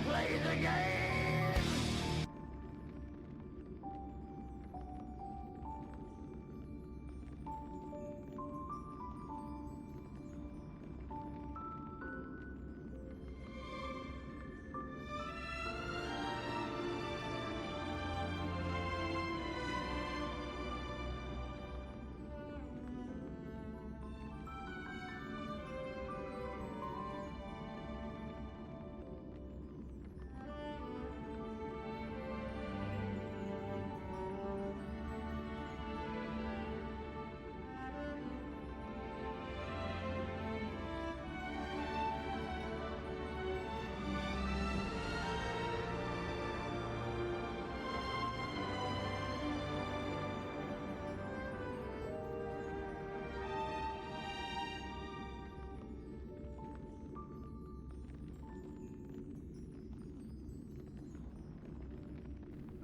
play the game!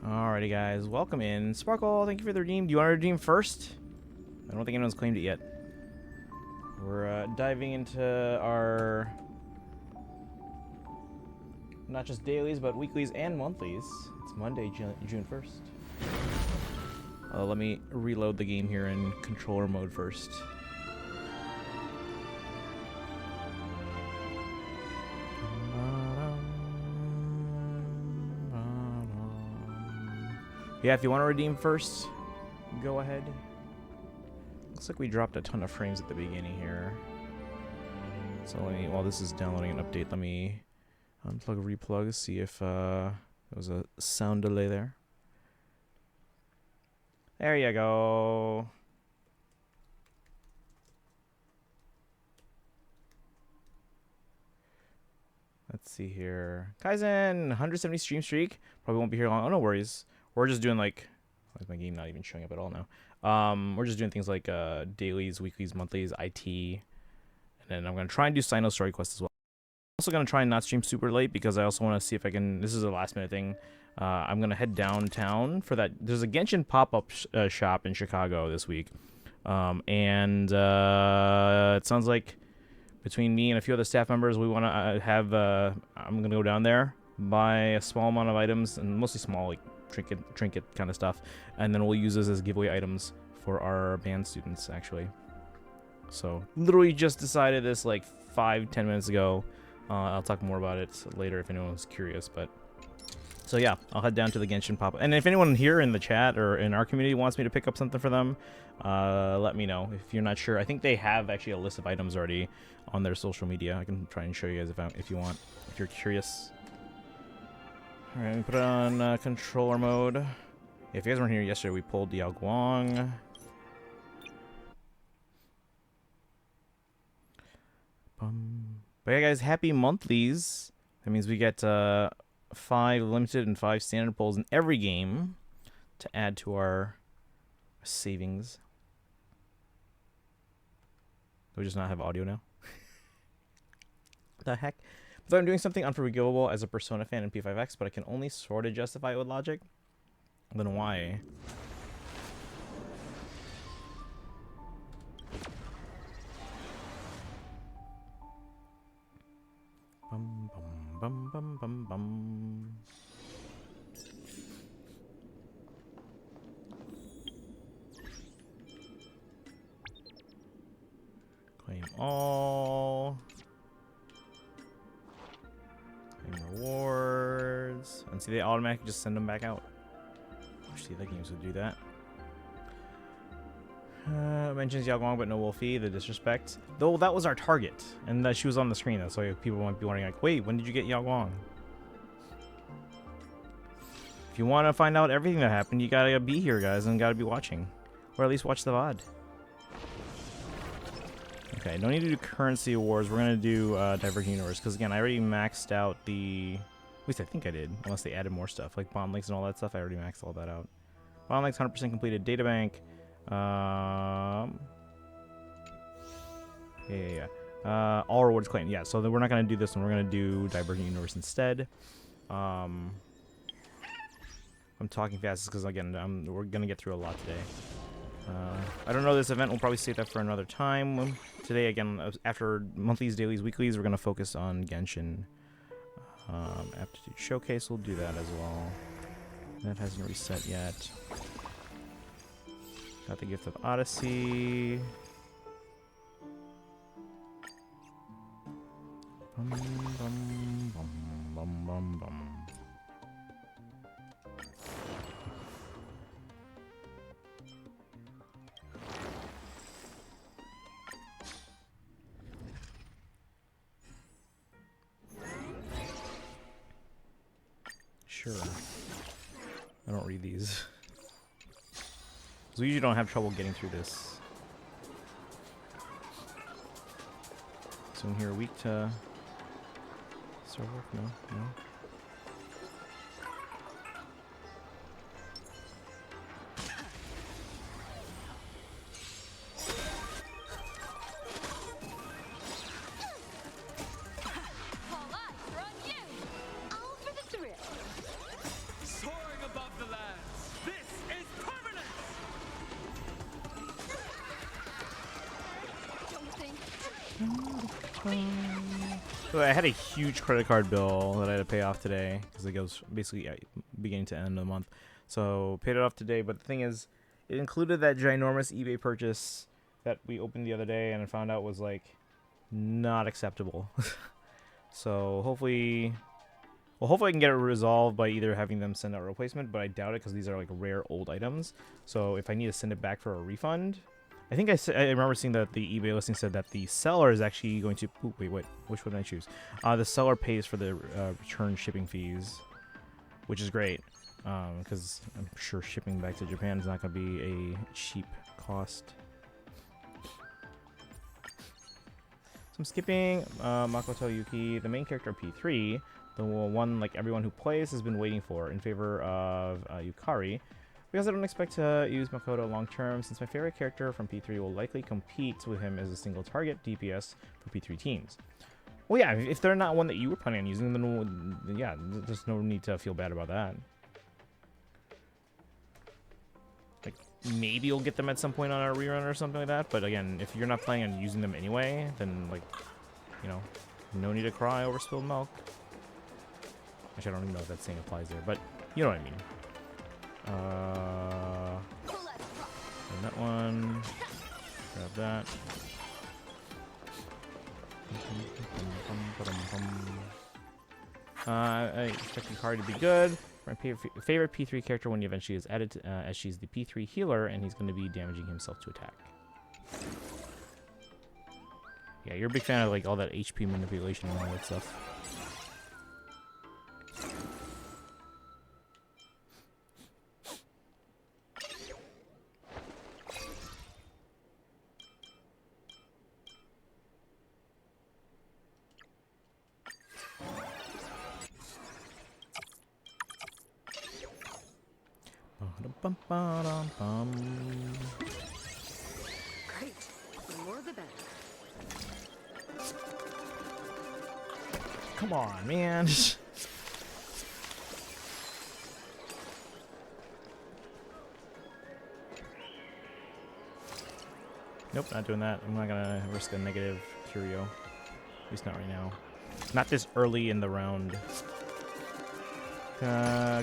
Alrighty, guys, welcome in. Sparkle, thank you for the redeem. Do you want to redeem first? I don't think anyone's claimed it yet. We're diving into our not just dailies, but weeklies and monthlies. It's Monday, June 1st. Let me reload the game here in controller mode first. Yeah, if you want to redeem first, go ahead. Looks like we dropped a ton of frames at the beginning here. So let me, while this is downloading an update, let me unplug, replug, see if there was a sound delay there. There you go. Let's see here. Kaizen, 170 stream streak. Probably won't be here long. Oh, no worries. We're just doing like, why is my game not even showing up at all now? We're just doing things like dailies, weeklies, monthlies, IT, and then I'm gonna try and do Sino story quests as well. I'm also gonna try and not stream super late because I also want to see if I can. This is a last minute thing. I'm gonna head downtown for that. There's a Genshin pop-up shop in Chicago this week, and it sounds like between me and a few other staff members, we want to have. I'm gonna go down there, buy a small amount of items, and mostly small, like trinket kind of stuff, and then we'll use this as giveaway items for our band students, actually. So literally just decided this like 5-10 minutes ago. I'll talk more about it later if anyone's curious, but so yeah, I'll head down to the Genshin pop, and if anyone here in the chat or in our community wants me to pick up something for them, let me know. If you're not sure, I think they have actually a list of items already on their social media. I can try and show you guys if you want, if you're curious. All right, let me put it on controller mode. Yeah, if you guys weren't here yesterday, we pulled Yao Guang. But yeah, guys, happy monthlies. That means we get 5 limited and 5 standard pulls in every game to add to our savings. Do we just not have audio now? The heck? But I'm doing something unforgivable as a Persona fan in P5X, but I can only sort of justify it with logic. Then why? Bum bum bum bum bum bum. Claim all. Rewards, and see, they automatically just send them back out. Actually, the games would do that. Mentions Yao Guang, but no Wolfie. The disrespect. Though that was our target, and that she was on the screen. That's why people might be wondering, like, wait, when did you get Yao Guang? If you want to find out everything that happened, you gotta be here, guys, and gotta be watching, or at least watch the VOD. Okay, no need to do currency awards. We're gonna do Divergent Universe because again, I already maxed out the. At least I think I did, unless they added more stuff like bond links and all that stuff. I already maxed all that out. Bond links 100% completed. Databank. All rewards claimed. Yeah, so we're not gonna do this one. We're gonna do Divergent Universe instead. I'm talking fast because again, we're gonna get through a lot today. I don't know this event. We'll probably save that for another time. Today, again, after monthlies, dailies, weeklies, we're going to focus on Genshin. Aptitude Showcase will do that as well. That hasn't reset yet. Got the Gift of Odyssey. Bum, bum, bum, bum, bum, bum. Sure. I don't read these. So we usually don't have trouble getting through this. So in here, weak to server? No, no. So I had a huge credit card bill that I had to pay off today because it goes basically beginning to end of the month. So paid it off today, but the thing is, it included that ginormous eBay purchase that we opened the other day and I found out was like not acceptable. So hopefully I can get it resolved by either having them send out a replacement, but I doubt it because these are like rare old items. So if I need to send it back for a refund, I think I remember seeing that the eBay listing said that the seller is actually going to... Ooh, wait, which one did I choose? The seller pays for the return shipping fees, which is great, because I'm sure shipping back to Japan is not going to be a cheap cost. So I'm skipping Makoto Yuki, the main character of P3, the one like everyone who plays has been waiting for, in favor of Yukari. Because I don't expect to use Makoto long term, since my favorite character from P3 will likely compete with him as a single target DPS for P3 teams. Well, yeah, if they're not one that you were planning on using, then yeah, there's no need to feel bad about that. Like, maybe you'll get them at some point on a rerun or something like that, but again, if you're not planning on using them anyway, then, like, you know, no need to cry over spilled milk. Actually, I don't even know if that saying applies there, but you know what I mean. And that one. Grab that. I expect Yukari to be good. My favorite P3 character when he eventually is added, as she's the P3 healer, and he's going to be damaging himself to attack. Yeah, you're a big fan of like all that HP manipulation and all that stuff. Great. The more the better. Come on, man. Nope, not doing that. I'm not gonna risk a negative curio. At least not right now. Not this early in the round.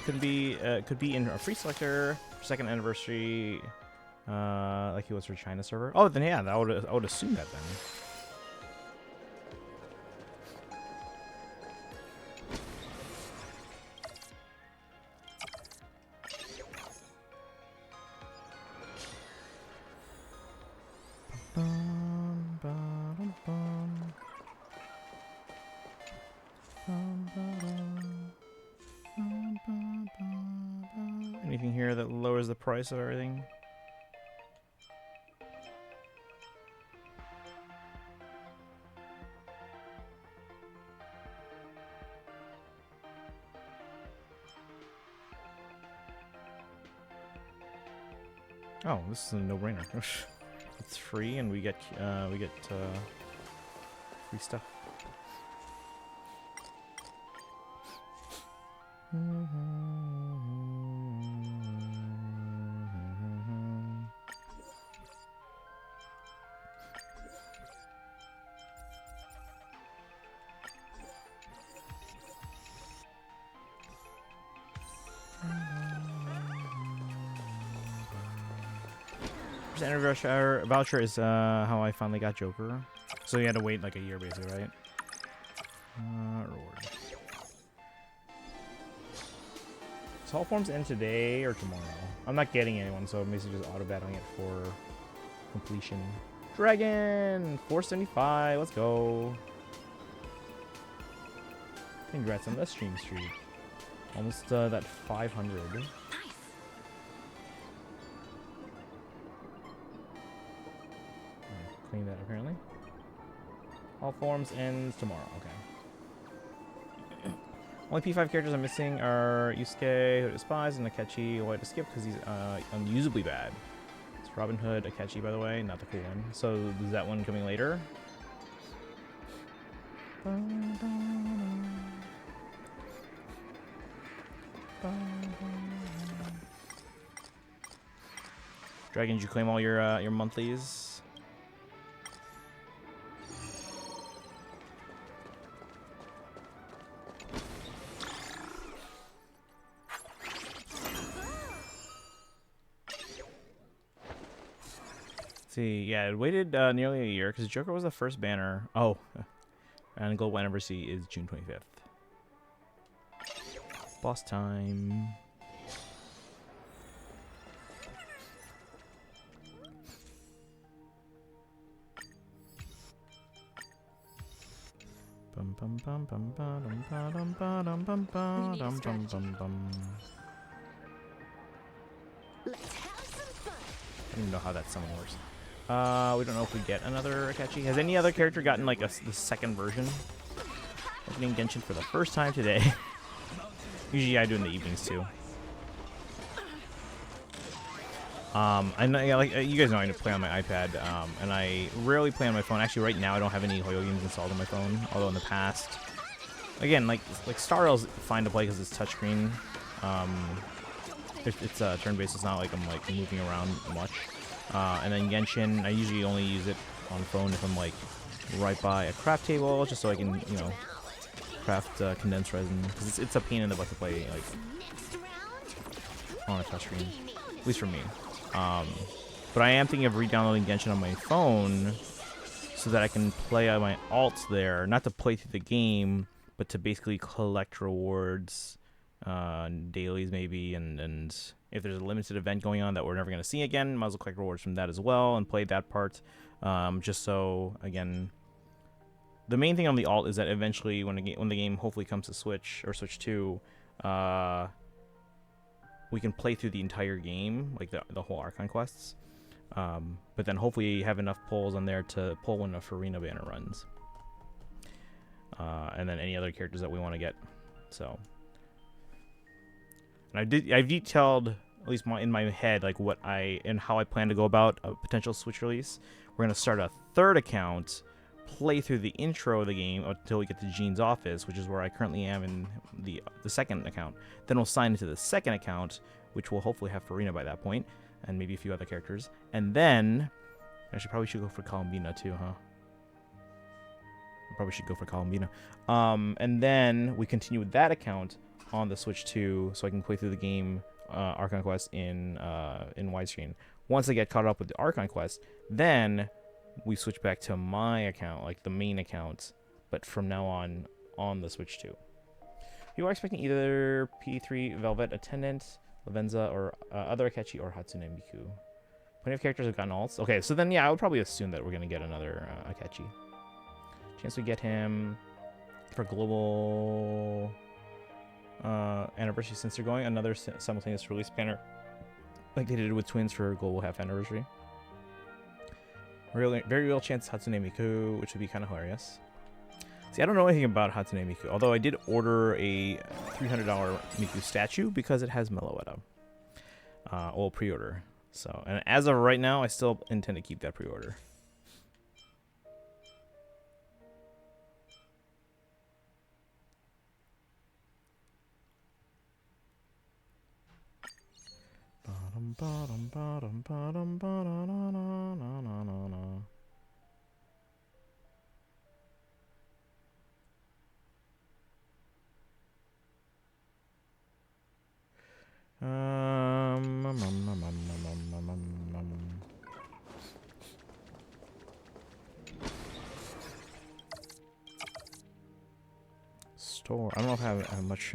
Could be in a free selector for second anniversary, like he was for China server. Oh, then yeah, I would assume that then. Anything here that lowers the price of everything? Oh, this is a no-brainer. It's free, and we get free stuff. 10% anniversary voucher is how I finally got Joker. So you had to wait like a year basically, right? Reward. So all forms end today or tomorrow. I'm not getting anyone, so I'm basically just auto battling it for completion. Dragon 475. Let's go. Congrats on the stream streak. Almost that 500. Nice. Clean that apparently. All forms ends tomorrow. Okay. Only P5 characters I'm missing are Yusuke, who despises, and Akechi, who I had to skip because he's unusably bad. It's Robin Hood, Akechi, by the way, not the cool one. So is that one coming later? Dragon, did you claim all your monthlies? See, yeah, it waited nearly a year because Joker was the first banner. Oh, and global anniversary is June 25th. Boss time. Bum bum bum bum bum bum bum bum bum bum bum bum bum. Let's have some fun. I don't even know how that summon works. We don't know if we get another Akechi. Has any other character gotten like the second version? Opening Genshin for the first time today. Usually I do in the evenings too. I know, yeah, like you guys know I play on my iPad, and I rarely play on my phone. Actually, right now I don't have any Hoyo games installed on my phone. Although in the past, again, like Star Rail's fine to play because it's touchscreen. It's turn-based. It's not like I'm like moving around much. And then Genshin, I usually only use it on phone if I'm like right by a craft table, just so I can, you know, craft condensed resin. Because it's a pain in the butt to play like on a touchscreen, at least for me. But I am thinking of re-downloading Genshin on my phone so that I can play my alts there, not to play through the game, but to basically collect rewards, dailies maybe, and if there's a limited event going on that we're never going to see again, might as well collect rewards from that as well and play that part. Just so, again, the main thing on the alt is that eventually when the game hopefully comes to Switch or Switch 2, we can play through the entire game, like the whole Archon quests. But then hopefully have enough pulls on there to pull when a Farina banner runs. And then any other characters that we want to get. So, and I've detailed, at least in my head, like what and how I plan to go about a potential Switch release. We're gonna start a third account, play through the intro of the game until we get to Gene's office, which is where I currently am in the second account. Then we'll sign into the second account, which will hopefully have Farina by that point, and maybe a few other characters. And then I probably should go for Columbina too, huh? I probably should go for Columbina. And then we continue with that account on the Switch 2, so I can play through the game Archon Quest in widescreen. Once I get caught up with the Archon Quest, then we switch back to my account, like the main account, but from now on the Switch 2. You are expecting either P3 Velvet Attendant, Lavenza, or other Akechi or Hatsune Miku. Plenty of characters have gotten alts. Okay, so then yeah, I would probably assume that we're gonna get another Akechi. Chance we get him for global anniversary, since they're going another simultaneous release banner like they did with Twins for global half anniversary. Very real chance Hatsune Miku, which would be kind of hilarious. See, I don't know anything about Hatsune Miku, although I did order a $300 Miku statue because it has Meloetta. Well, pre-order. So, and as of right now, I still intend to keep that pre-order. store. I don't know if I have much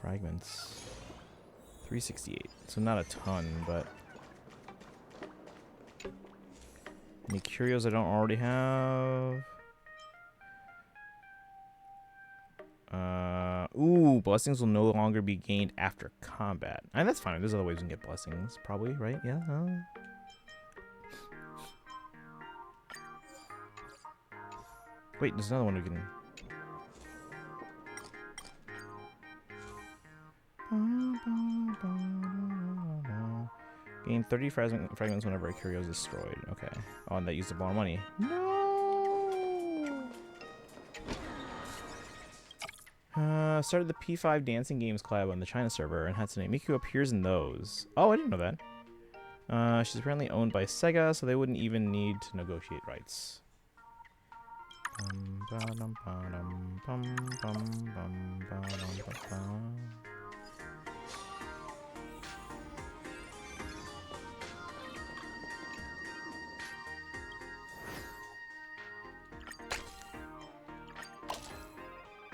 fragments. 368. So not a ton, but any curios I don't already have? Ooh, blessings will no longer be gained after combat. And that's fine. There's other ways we can get blessings, probably, right? Yeah. Wait, there's another one we can. Gain 30 fragments whenever a curio is destroyed. Okay. Oh, and that used up all our money. No. Started the P5 dancing games collab on the China server, and Hatsune Miku appears in those. Oh, I didn't know that. She's apparently owned by Sega, so they wouldn't even need to negotiate rights.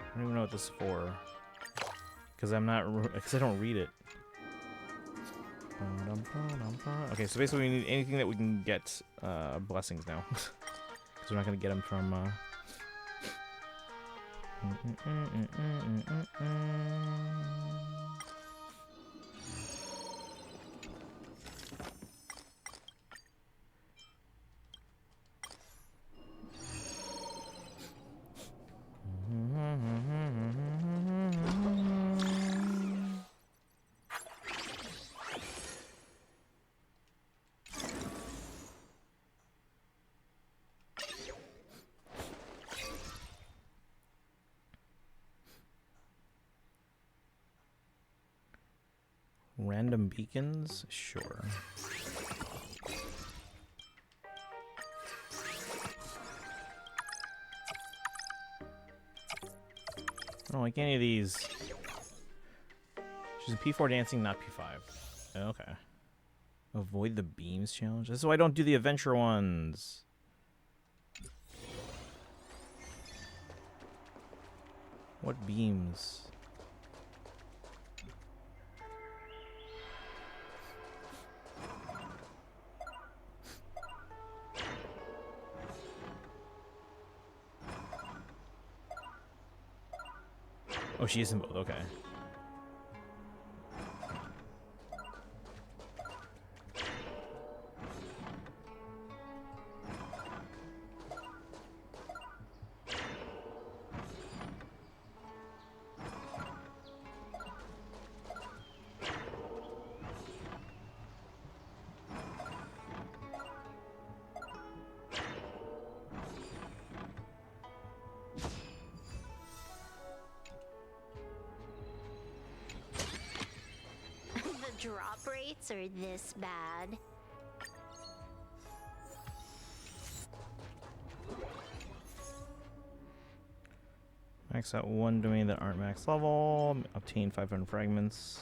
I don't even know what this is for, because I don't read it. Okay, so basically we need anything that we can get blessings now, because we're not gonna get them from. Random beacons? Sure. I don't like any of these. She's in P4 dancing, not P5. Okay. Avoid the beams challenge? That's why I don't do the adventure ones. What beams? Oh, she is in both. Okay. Drop rates are this bad. Max out one domain that aren't max level. Obtain 500 fragments.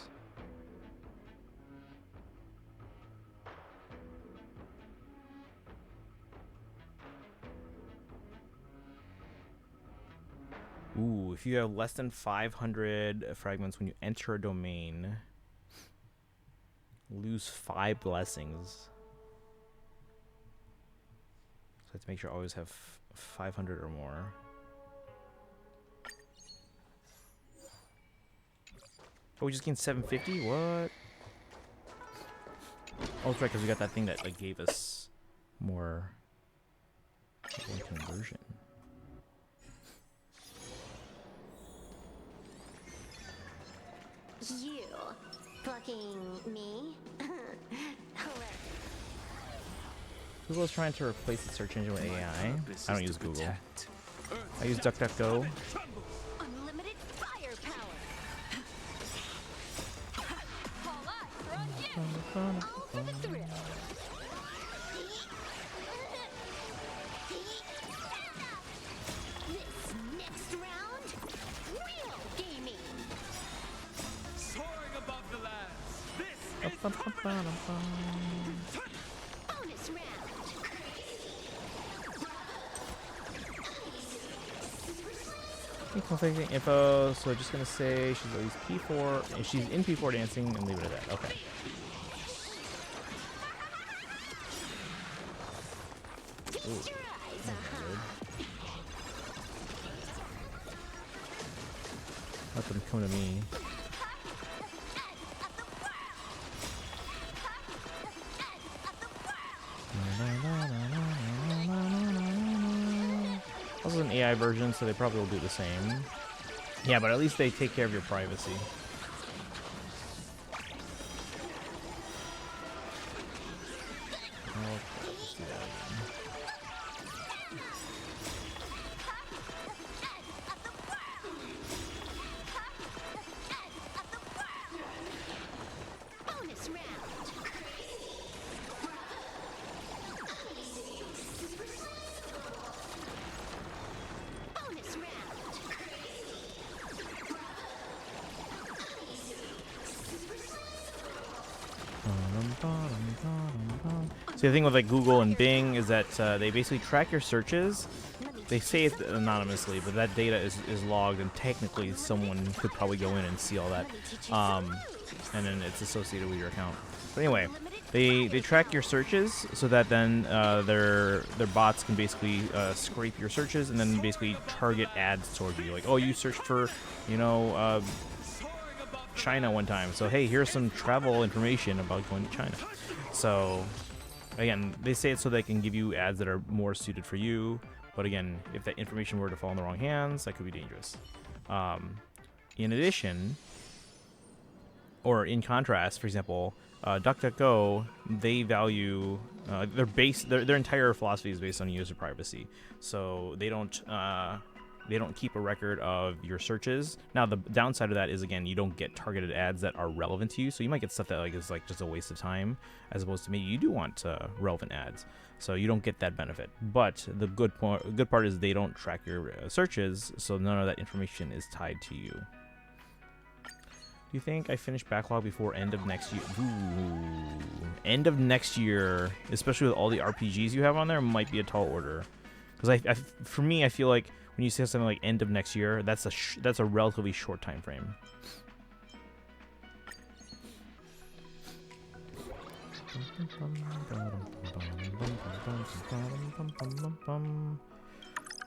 Ooh, if you have less than 500 fragments when you enter a domain, lose 5 blessings. So I have to make sure I always have 500 or more. Oh, we just gained 750? What? Oh, that's right, because we got that thing that like gave us more conversion. You fucking me? Google is trying to replace the search engine with AI. I don't use Google. I use DuckDuckGo. Unlimited firepower. All eyes are on you. All for the thrill. This next round, real gaming. Soaring above the lands. This is Bonus round. Conflicting info, so just gonna say she's at least P4, and she's in P4 dancing, and leave it at that. Okay. Ooh, that's not good. Let them come to me. This is an AI version, so they probably will do the same. Yeah, but at least they take care of your privacy. Okay, let's do that again. Bonus round. Bonus round. See, the thing with like Google and Bing is that they basically track your searches. They say it anonymously, but that data is logged, and technically someone could probably go in and see all that, and then it's associated with your account. But anyway, they track your searches so that then their bots can basically scrape your searches and then basically target ads toward you. Like, oh, you searched for, you know, China one time, so hey, here's some travel information about going to China. So again, they say it so they can give you ads that are more suited for you. But again, if that information were to fall in the wrong hands, that could be dangerous. In addition, or in contrast, for example, DuckDuckGo, they value their entire philosophy is based on user privacy. So they don't keep a record of your searches. Now the downside of that is, again, you don't get targeted ads that are relevant to you. So you might get stuff that like is like just a waste of time, as opposed to maybe you do want relevant ads. So you don't get that benefit. But the good part is they don't track your searches, so none of that information is tied to you. Do you think I finish backlog before end of next year? Ooh, end of next year, especially with all the RPGs you have on there, might be a tall order. Because for me, I feel like when you say something like end of next year, that's a relatively short time frame.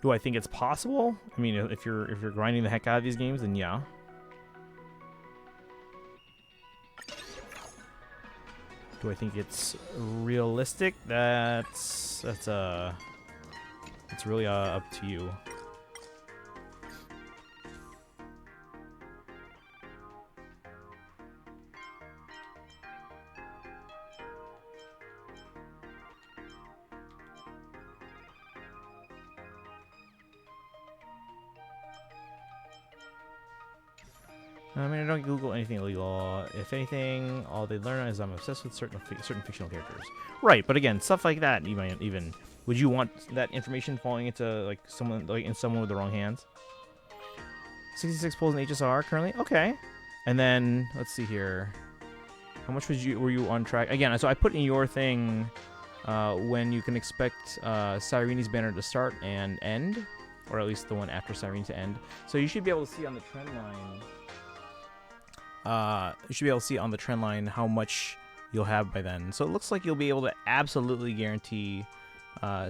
Do I think it's possible? I mean, if you're grinding the heck out of these games, then yeah. Do I think it's realistic? It's really up to you. I mean, I don't Google anything illegal. If anything, all they learn is I'm obsessed with certain fictional characters. Right, but again, stuff like that, you might even... Would you want that information falling into like someone with the wrong hands? 66 pulls in HSR currently. Okay, and then let's see here. How much were you on track? Again, so I put in your thing when you can expect Cyreni's banner to start and end, or at least the one after Cyrene to end. So you should be able to see on the trend line. You should be able to see on the trend line how much you'll have by then. So it looks like you'll be able to absolutely guarantee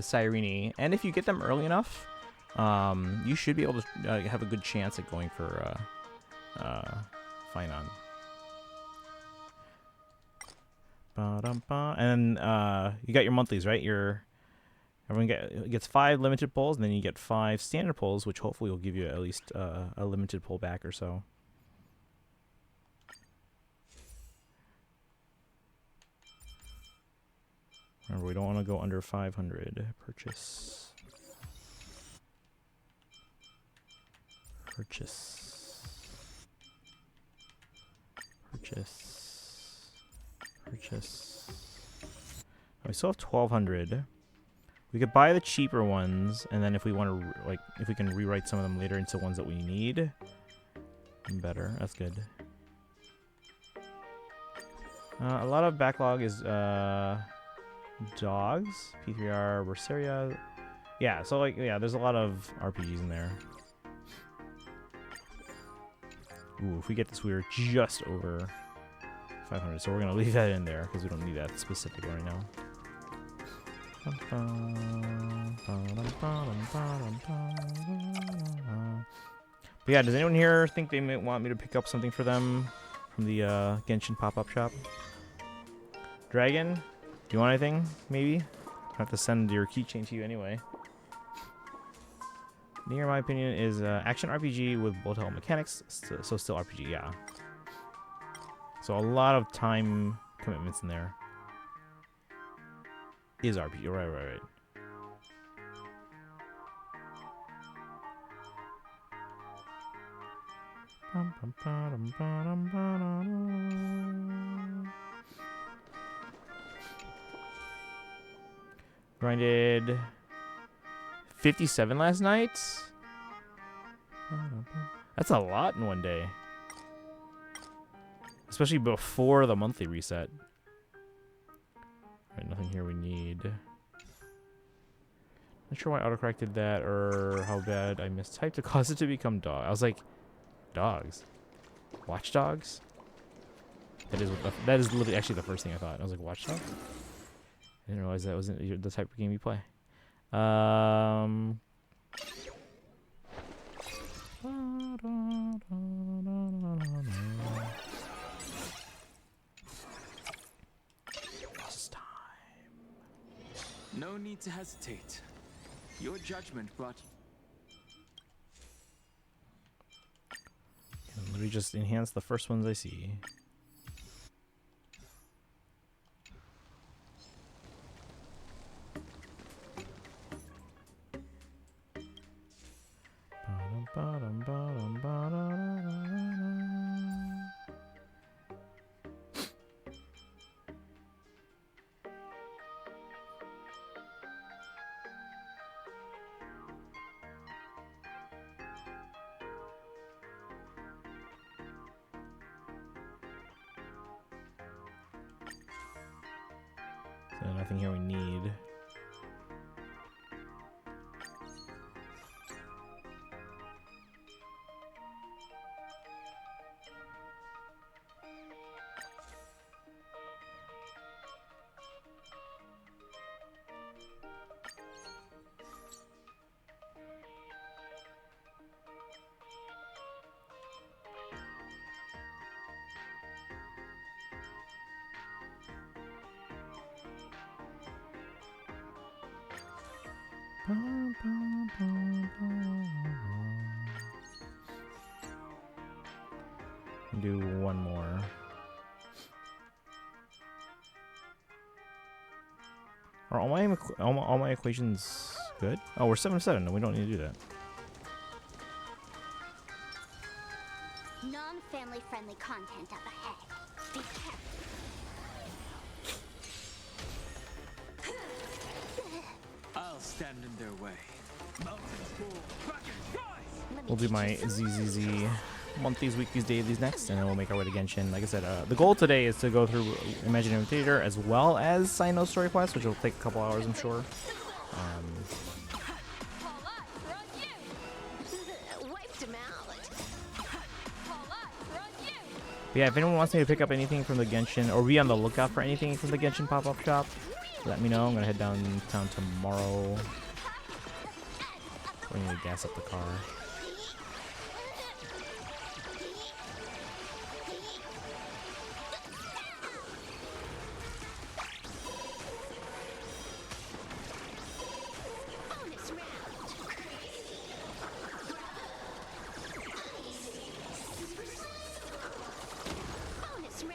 Cyrene, and if you get them early enough, you should be able to have a good chance at going for Finon. And you got your monthlies, right? Everyone gets 5 limited pulls, and then you get 5 standard pulls, which hopefully will give you at least a limited pull back or so. Remember, we don't want to go under 500. Purchase. Purchase. Purchase. Purchase. We still have 1,200. We could buy the cheaper ones, and then if we want to, like, if we can rewrite some of them later into ones that we need, better. That's good. A lot of backlog is dogs, P3R, Berseria. Yeah, so like, yeah, there's a lot of RPGs in there. Ooh, if we get this, we're just over 500. So we're gonna leave that in there because we don't need that specific right now. But yeah, does anyone here think they might want me to pick up something for them from the Genshin pop-up shop? Dragon, do you want anything? Maybe. I have to send your keychain to you anyway. Nier, in my opinion, is action RPG with bullet hell mechanics, so still RPG, yeah. So a lot of time commitments in there. Is RPG, right. Grinded 57 last night. That's a lot in one day. Especially before the monthly reset. Alright, nothing here we need. Not sure why autocorrect did that or how bad I mistyped to cause it to become dog. I was like, dogs? Watchdogs? That is literally actually the first thing I thought. I was like, watchdog? I didn't realize that wasn't the type of game you play. Lost time. No need to hesitate. Your judgment brought. And literally just enhance the first ones I see. So nothing here we need. Do one more. Are all my equations good? Oh, we're 7-7. No, we don't need to do that. Non-family friendly content up ahead. Be careful. I'll stand in their way. Mountains fall, dragons rise! We'll do my ZZZ monthlies, weeklies, dailies next, and then we'll make our way to Genshin. Like I said, the goal today is to go through Imaginary Theater as well as Sino Story Quest, which will take a couple hours, I'm sure. All eyes are on you. Wiped him out. All eyes are on you. But yeah, if anyone wants me to pick up anything from the Genshin, or be on the lookout for anything from the Genshin pop-up shop, let me know. I'm gonna head downtown tomorrow. We need to gas up the car. Bonus round. Bonus round.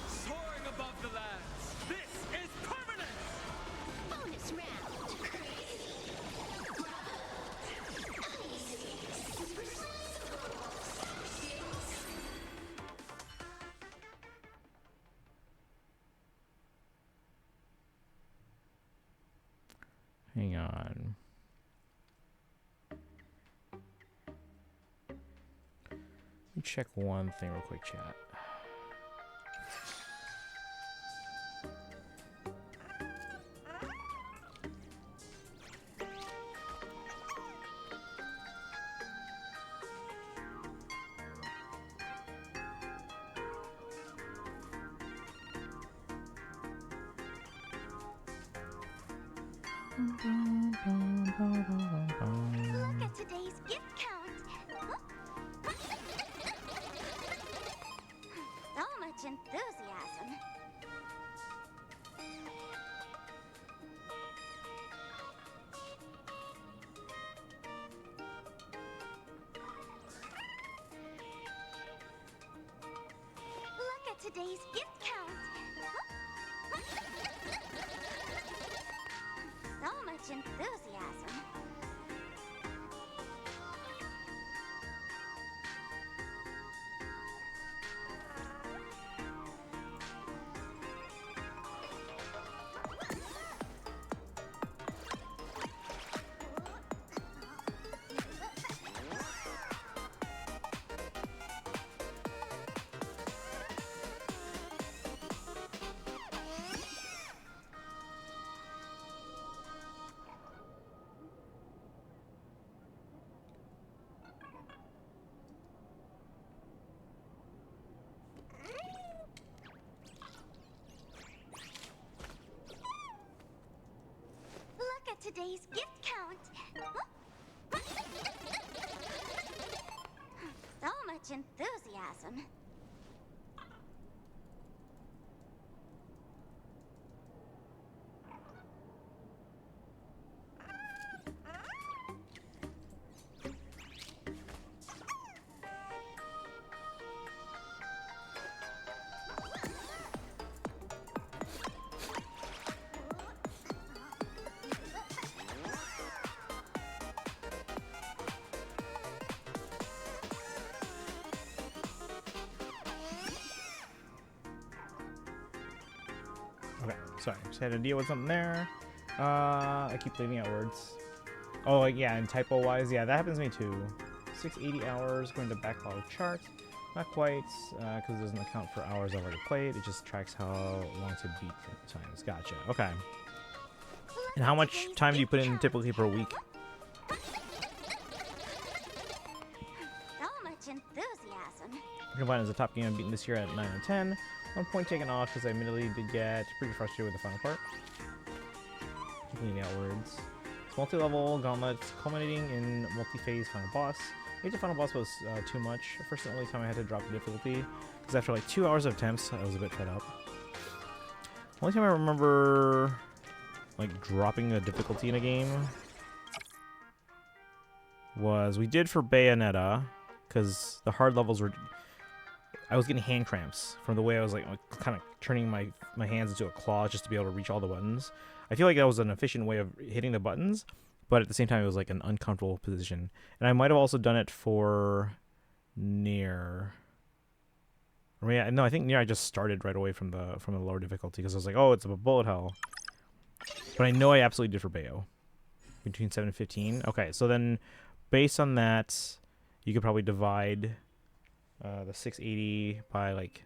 Soaring above the lands. This is permanent! Bonus round. Hang on. Let me check one thing real quick, chat. Look at today's gift count. So much enthusiasm. Look at today's gift count. So much enthusiasm. Look at today's gift count. So much enthusiasm. Okay, sorry, just had to deal with something there. I keep leaving out words. Oh, yeah, and typo-wise, yeah, that happens to me too. 680 hours, going to backlog chart. Not quite, because it doesn't account for hours I've already played. It just tracks how long to beat times. Gotcha, okay. And how much time do you put in typically per week? So much enthusiasm. Combined as a top game I've beaten this year at 9 out of 10. 1 point taken off because I admittedly did get pretty frustrated with the final part. Keep leaving out words. It's multi-level gauntlets culminating in multi-phase final boss. I think the final boss was too much. First and only time I had to drop the difficulty because after like 2 hours of attempts, I was a bit fed up. Only time I remember like dropping a difficulty in a game was we did for Bayonetta because the hard levels were. I was getting hand cramps from the way I was like kind of turning my hands into a claw just to be able to reach all the buttons. I feel like that was an efficient way of hitting the buttons, but at the same time it was like an uncomfortable position. And I might have also done it for Nier. Or yeah, no, I think Nier I just started right away from the lower difficulty because I was like, oh, it's a bullet hell. But I know I absolutely did for Bayo. Between 7 and 15. Okay, so then based on that, you could probably divide the 680 by like,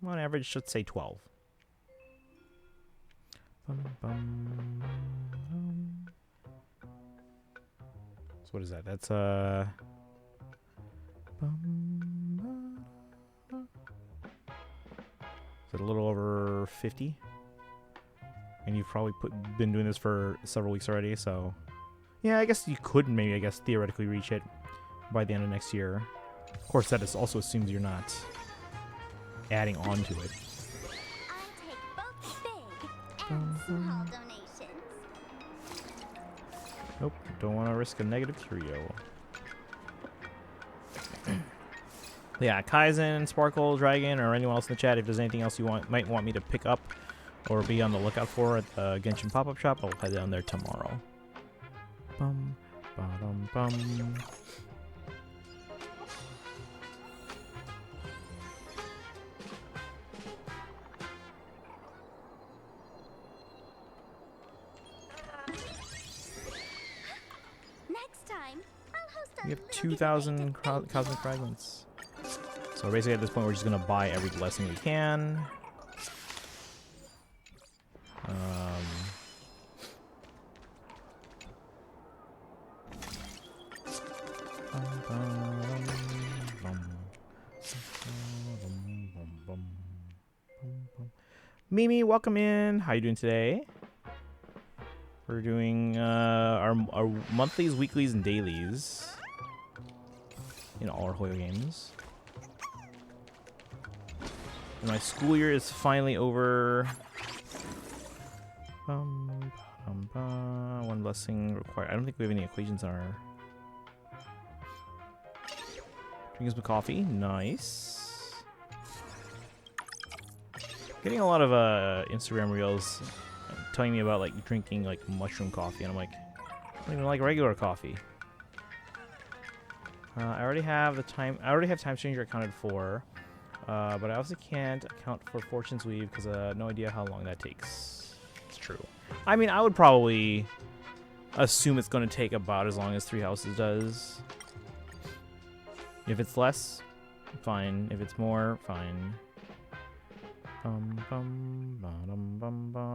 on average, let's say 12. So what is that? That's it's a little over 50. And you've probably been doing this for several weeks already, so yeah, I guess you could maybe, theoretically reach it by the end of next year. Of course, that also assumes you're not adding on to it. I take both big and small donations. Nope, don't want to risk a negative curio. Yeah, Kaizen, Sparkle, Dragon, or anyone else in the chat, if there's anything else you might want me to pick up or be on the lookout for at the Genshin pop-up shop, I'll head down there tomorrow. Bum, ba-dum, bum. Next time, I'll host a We have little 2,000 cosmic fragments. So basically at this point we're just going to buy every blessing we can. Mimi, welcome in. How you doing today? We're doing our monthlies, weeklies, and dailies in all our Hoyo games. And my school year is finally over. One blessing required. I don't think we have any equations on our. Drinking some coffee. Nice. Getting a lot of Instagram reels telling me about like drinking like mushroom coffee, and I'm like, I don't even like regular coffee. I already have time changer accounted for, but I also can't account for Fortune's Weave because no idea how long that takes. It's true. I mean, I would probably assume it's going to take about as long as Three Houses does. If it's less, fine. If it's more, fine.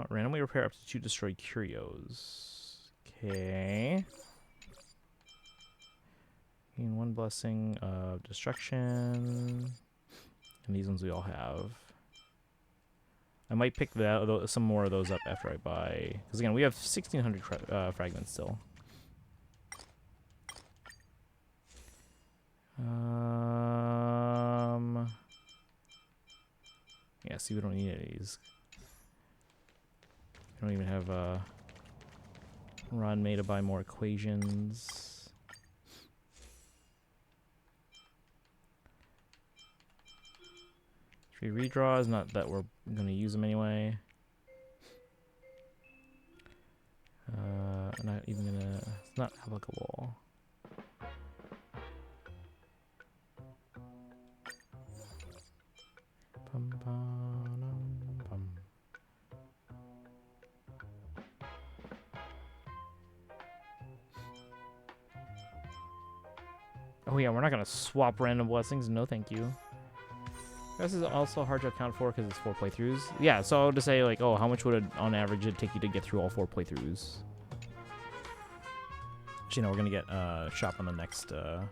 Randomly repair up to 2 destroyed curios. Okay. Gain 1 blessing of destruction. And these ones we all have. I might pick some more of those up after I buy. Because again, we have 1,600 fragments still. Yeah, see, we don't need any of these. We don't even have Ron May to buy more equations. 3 redraws, not that we're gonna use them anyway. Not even gonna. It's not applicable. Oh yeah, we're not gonna swap random blessings. No, thank you. This is also hard to account for because it's 4 playthroughs. Yeah, so I would just say like, oh, how much would it, on average it take you to get through all 4 playthroughs? Actually, no, we're gonna get shop on the next level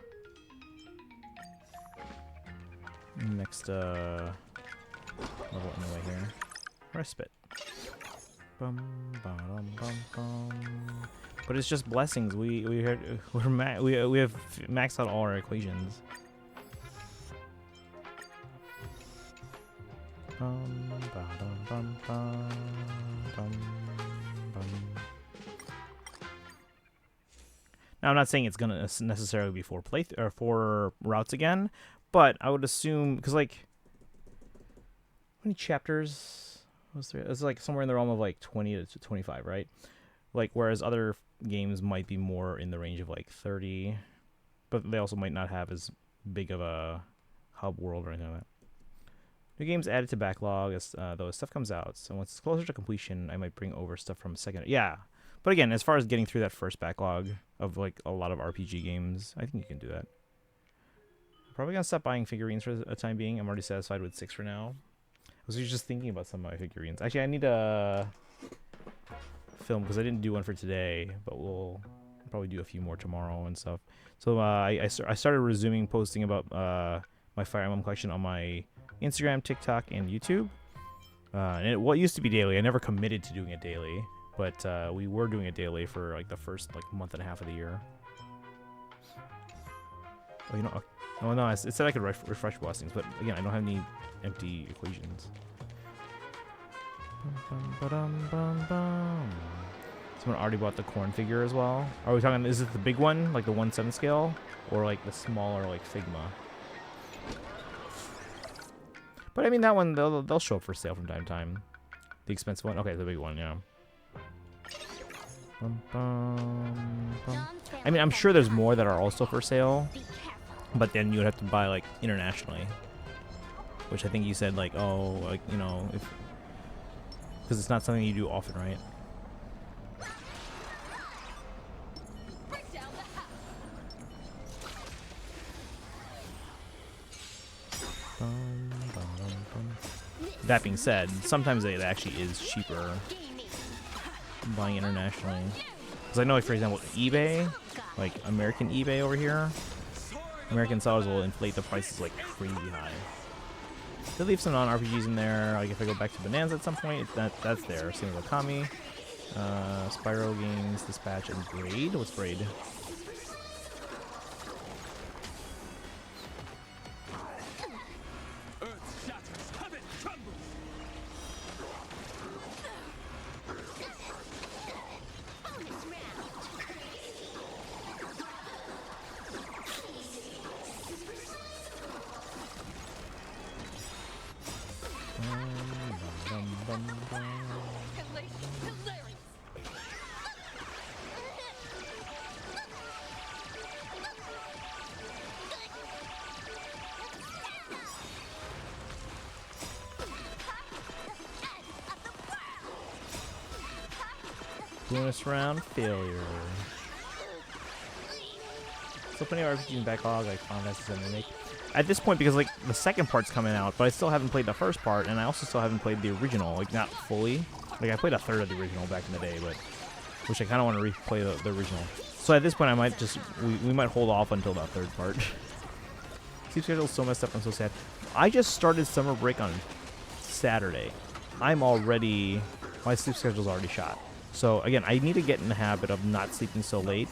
anyway here. Respite. Bum, bum, bum, bum. But it's just blessings. We have maxed out all our equations. Bum, ba-dum, bum, bum, bum, bum. Now, I'm not saying it's gonna necessarily be 4 routes again, but I would assume because like, how many chapters was there? It's like somewhere in the realm of like 20 to 25, right? Like, whereas other games might be more in the range of like 30, but they also might not have as big of a hub world or anything like that. New games added to backlog as though stuff comes out. So once it's closer to completion, I might bring over stuff from second. Yeah, but again, as far as getting through that first backlog of like a lot of RPG games, I think you can do that. Probably gonna stop buying figurines for a time being. I'm already satisfied with 6 for now. I was just thinking about some of my figurines. Actually, I need a film because I didn't do one for today, but we'll probably do a few more tomorrow and stuff. So I started resuming posting about my Fire Emblem collection on my Instagram, TikTok, and YouTube. And what used to be daily, I never committed to doing it daily, but we were doing it daily for like the first like month and a half of the year. Oh, you know, oh no, it said I could refresh blessings, but again, I don't have any empty equations. Someone already bought the corn figure as well. Are we talking? Is it the big one, like the 1/7 scale, or like the smaller, like Figma? But I mean, that one they'll show up for sale from time to time. The expensive one, okay, the big one, yeah. I mean, I'm sure there's more that are also for sale, but then you would have to buy like internationally, which I think you said like, oh, like, you know, if because it's not something you do often, right? That being said, sometimes it actually is cheaper buying internationally. Because I know, like, for example, eBay, like American eBay over here, American sellers will inflate the prices like crazy high. They leave some non-RPGs in there. Like if I go back to Bonanza at some point, that's there. Same with Okami. Spyro Games, Dispatch, and Braid. What's Braid? Earth shatters, heaven trembles. Bonus round. Hilarious. Bonus round failure. Still plenty of RPG in backlog, like Final Fantasy VII Remake. At this point, because like the second part's coming out, but I still haven't played the first part, and I also still haven't played the original, like not fully. Like I played a third of the original back in the day, but which I kind of want to replay the original. So at this point, I might just we might hold off until that third part. Sleep schedule's so messed up. I'm so sad. I just started summer break on Saturday. I'm already my sleep schedule's already shot. So again, I need to get in the habit of not sleeping so late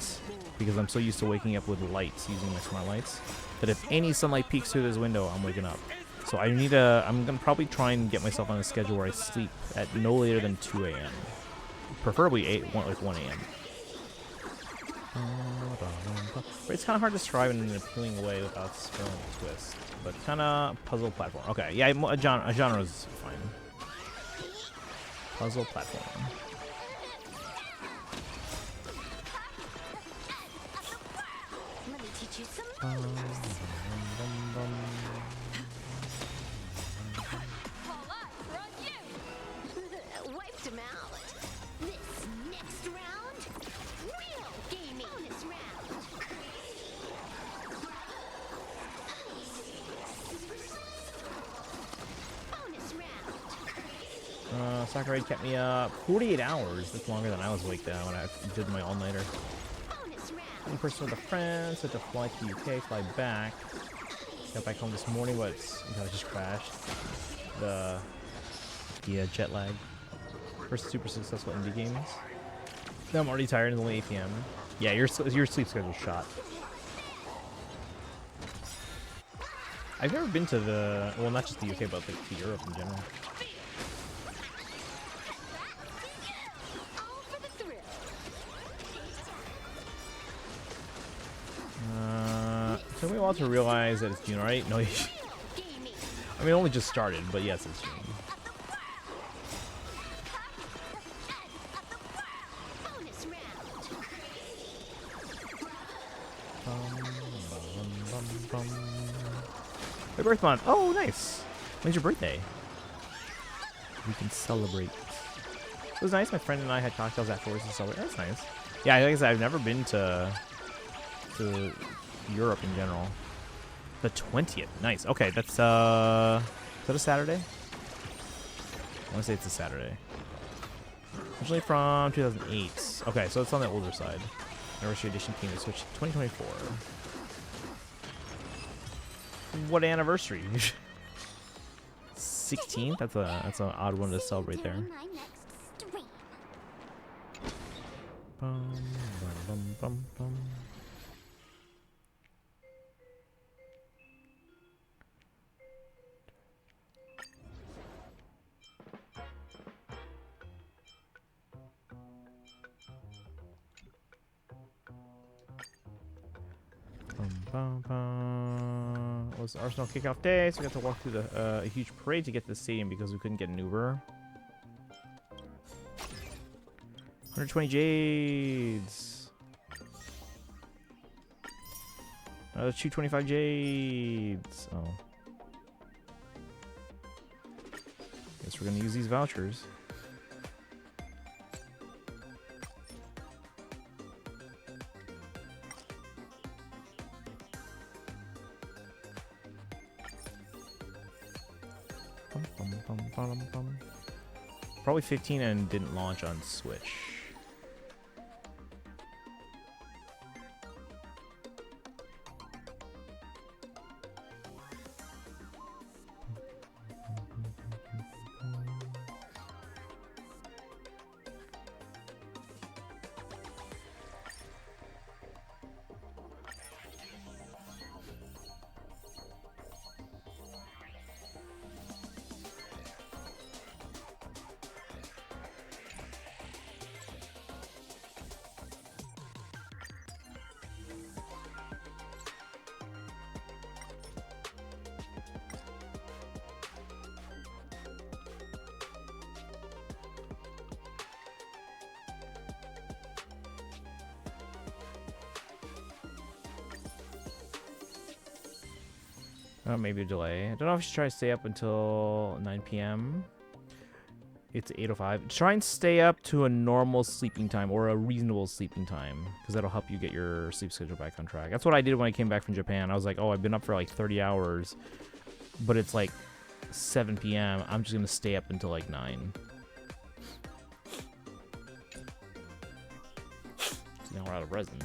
because I'm so used to waking up with lights, using my smart lights, that if any sunlight peeks through this window, I'm waking up. So I need to, I'm gonna probably try and get myself on a schedule where I sleep at no later than 2 a.m. Preferably 1 a.m. But it's kind of hard to describe in an appealing way without spilling a twist. But kind of puzzle platform. Okay, yeah, a genre is fine. Puzzle platform. Let me teach you some manners. All eyes are on you. Wiped him out. This next round, real gaming. Bonus round. Bonus round. Sakurai kept me up 48 hours. That's longer than I was awake when I did my all-nighter. Bonus round. In person with a friend, had to fly to the UK, fly back. Got back home this morning, but it just crashed. The jet lag. First super successful indie games. Now I'm already tired. It's only 8 p.m. Yeah, your sleep schedule's shot. I've never been to well, not just the UK, but like to Europe in general. All for the thrill. It took me a while to realize that it's June, alright? No, Real gaming. I mean, it only just started, but yes, it's June. Bonus round. My birth month. Oh, nice. When's your birthday? We can celebrate. It was nice. My friend and I had cocktails afterwards to celebrate. That's nice. Yeah, like I said, I've never been to Europe in general. The 20th. Nice. Okay, that's is that a Saturday? I want to say it's a Saturday. Originally from 2008. Okay, so it's on the older side. Anniversary edition came to Switch 2024. What anniversary? 16th? That's an odd one to celebrate there. During my next stream. Bum, bum, bum, bum. It was Arsenal kickoff day, so we got to walk through a huge parade to get to the stadium because we couldn't get an Uber. 120 jades. Another 225 jades. Oh. Guess we're gonna use these vouchers. Probably 15 and didn't launch on Switch. Oh, maybe a delay. I don't know if I should try to stay up until 9 p.m. It's 8:05. Try and stay up to a normal sleeping time or a reasonable sleeping time, because that'll help you get your sleep schedule back on track. That's what I did when I came back from Japan. I was like, oh, I've been up for like 30 hours, but it's like 7 p.m. I'm just going to stay up until like 9. So now we're out of resin.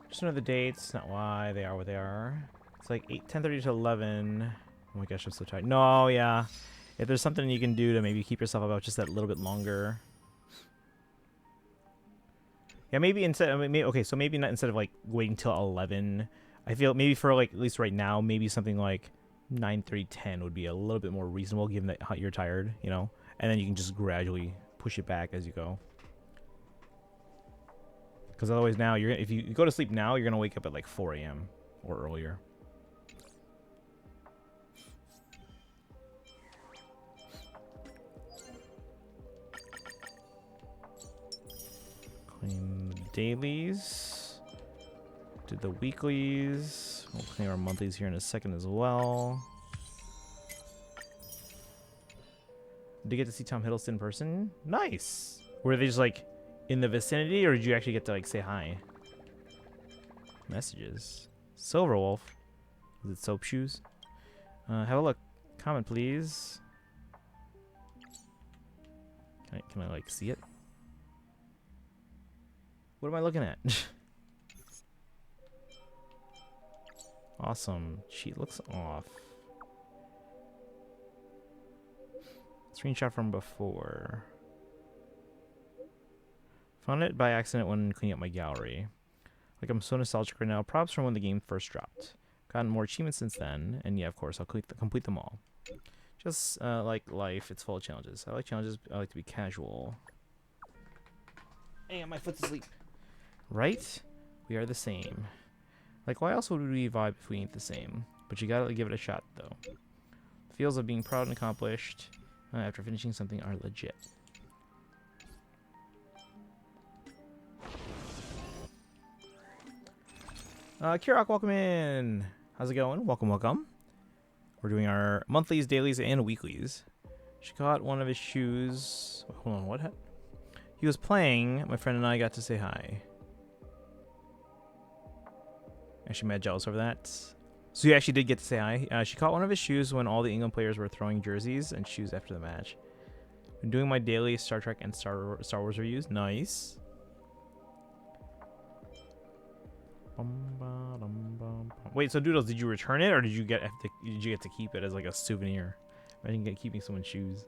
Just know the dates, not why they are what they are. It's like 10:30 to 11. Oh my gosh, I'm so tired. No, yeah. If there's something you can do to maybe keep yourself up just that little bit longer. Yeah, maybe instead. I mean, okay, so maybe not instead of like waiting till 11. I feel maybe for like at least right now, maybe something like 9:30, 10 would be a little bit more reasonable, given that you're tired, you know. And then you can just gradually push it back as you go. Because otherwise now, if you go to sleep now, you're going to wake up at like 4 a.m. or earlier. Clean the dailies. Did the weeklies. We'll clean our monthlies here in a second as well. Did you get to see Tom Hiddleston in person? Nice! Were they just like in the vicinity, or did you actually get to like say hi? Messages. Silverwolf. Is it soap shoes? Have a look. Comment, please. Can I like see it? What am I looking at? Awesome. Cheat looks off. Screenshot from before. Found it by accident when cleaning up my gallery. Like, I'm so nostalgic right now. Props from when the game first dropped. Gotten more achievements since then, and yeah, of course, I'll complete them all. Just like life, it's full of challenges. I like challenges. I like to be casual. Hey, my foot's asleep. Right? We are the same. Like, why else would we vibe if we ain't the same? But you gotta give it a shot, though. The feels of being proud and accomplished after finishing something are legit. Kirok, welcome in. How's it going? Welcome, welcome. We're doing our monthlies, dailies, and weeklies. She caught one of his shoes. Hold on, what? He was playing. My friend and I got to say hi. Actually, mad jealous over that. So you actually did get to say hi. She caught one of his shoes when all the England players were throwing jerseys and shoes after the match. I'm doing my daily Star Trek and Star Wars reviews. Nice. Wait, so Doodles, did you return it, or did you get to keep it as like a souvenir? I didn't get keeping someone's shoes.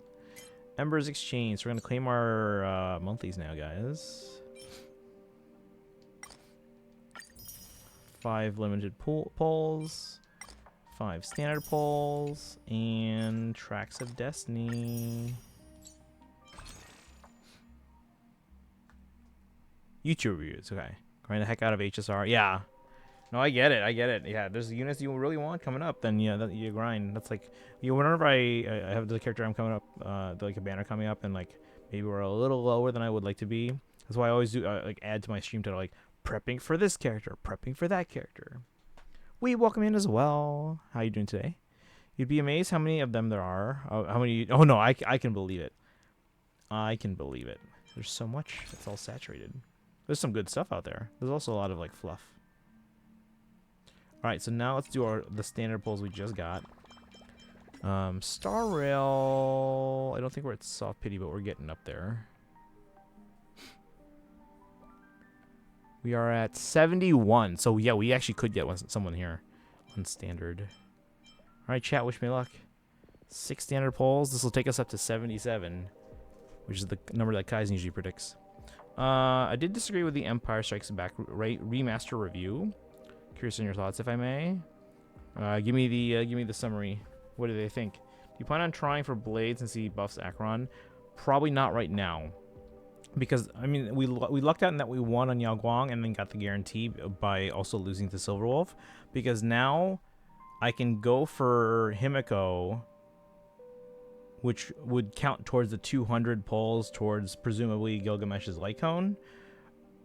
Embers Exchange. So we're gonna claim our monthlies now, guys. 5 limited polls, 5 standard polls, and Tracks of Destiny. YouTube reviews, okay. Grind the heck out of HSR. Yeah. No, I get it. I get it. Yeah, there's units you really want coming up, then yeah, that you grind. That's like, you know, whenever I have the character I'm coming up, like a banner coming up, and like maybe we're a little lower than I would like to be. That's why I always do like add to my stream title, like prepping for this character, prepping for that character. We welcome in as well. How you doing today? You'd be amazed how many of them there are. How many? Oh no, I can believe it. I can believe it. There's so much. It's all saturated. There's some good stuff out there. There's also a lot of like fluff. All right, so now let's do the standard polls we just got. Star Rail. I don't think we're at soft pity, but we're getting up there. We are at 71. So yeah, we actually could get someone here on standard. All right, chat. Wish me luck. 6 standard polls. This will take us up to 77, which is the number that Kaizen usually predicts. I did disagree with the Empire Strikes Back remaster review. Curious on your thoughts, if I may. Give me the summary. What do they think? Do you plan on trying for Blades and see buffs Acheron? Probably not right now, because I mean we lucked out in that we won on Yao Guang and then got the guarantee by also losing to Silverwolf. Because now I can go for Himiko, which would count towards the 200 pulls towards presumably Gilgamesh's Light Cone,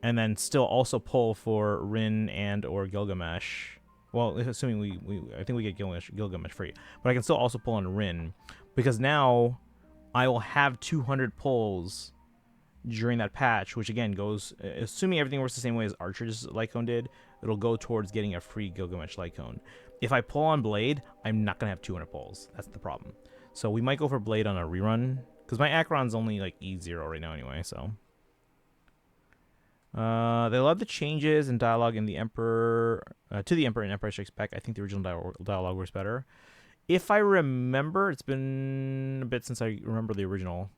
and then still also pull for Rin and or Gilgamesh. Well, assuming I think we get Gilgamesh free, but I can still also pull on Rin, because now I will have 200 pulls during that patch, which again goes, assuming everything works the same way as Archer's Light Cone did, it'll go towards getting a free Gilgamesh Light Cone. If I pull on Blade, I'm not gonna have 200 pulls. That's the problem. So we might go for Blade on a rerun, because my Acheron's only like E0 right now anyway, so. They love the changes in dialogue in the Emperor, to the Emperor and Empire Strikes Back. I think the original dialogue works better. If I remember, it's been a bit since I remember the original.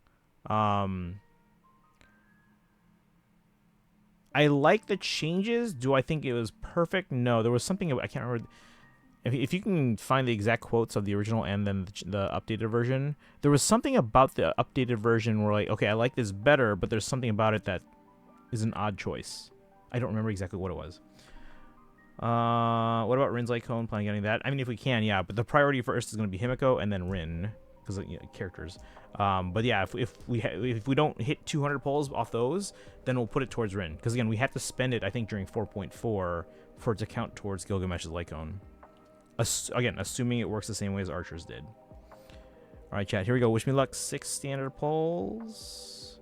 I like the changes. Do I think it was perfect? No, there was something, I can't remember. If you can find the exact quotes of the original and then the updated version, there was something about the updated version where like, okay, I like this better, but there's something about it that is an odd choice. I don't remember exactly what it was. What about Rin's Light Cone? Planning on getting that? I mean, if we can, yeah. But the priority first is going to be Himiko and then Rin, because characters. But yeah, if we don't hit 200 pulls off those, then we'll put it towards Rin. Because again, we had to spend it, I think, during 4.4 for it to count towards Gilgamesh's Light Cone. Again, assuming it works the same way as Archer's did. All right, chat. Here we go. Wish me luck. 6 standard pulls.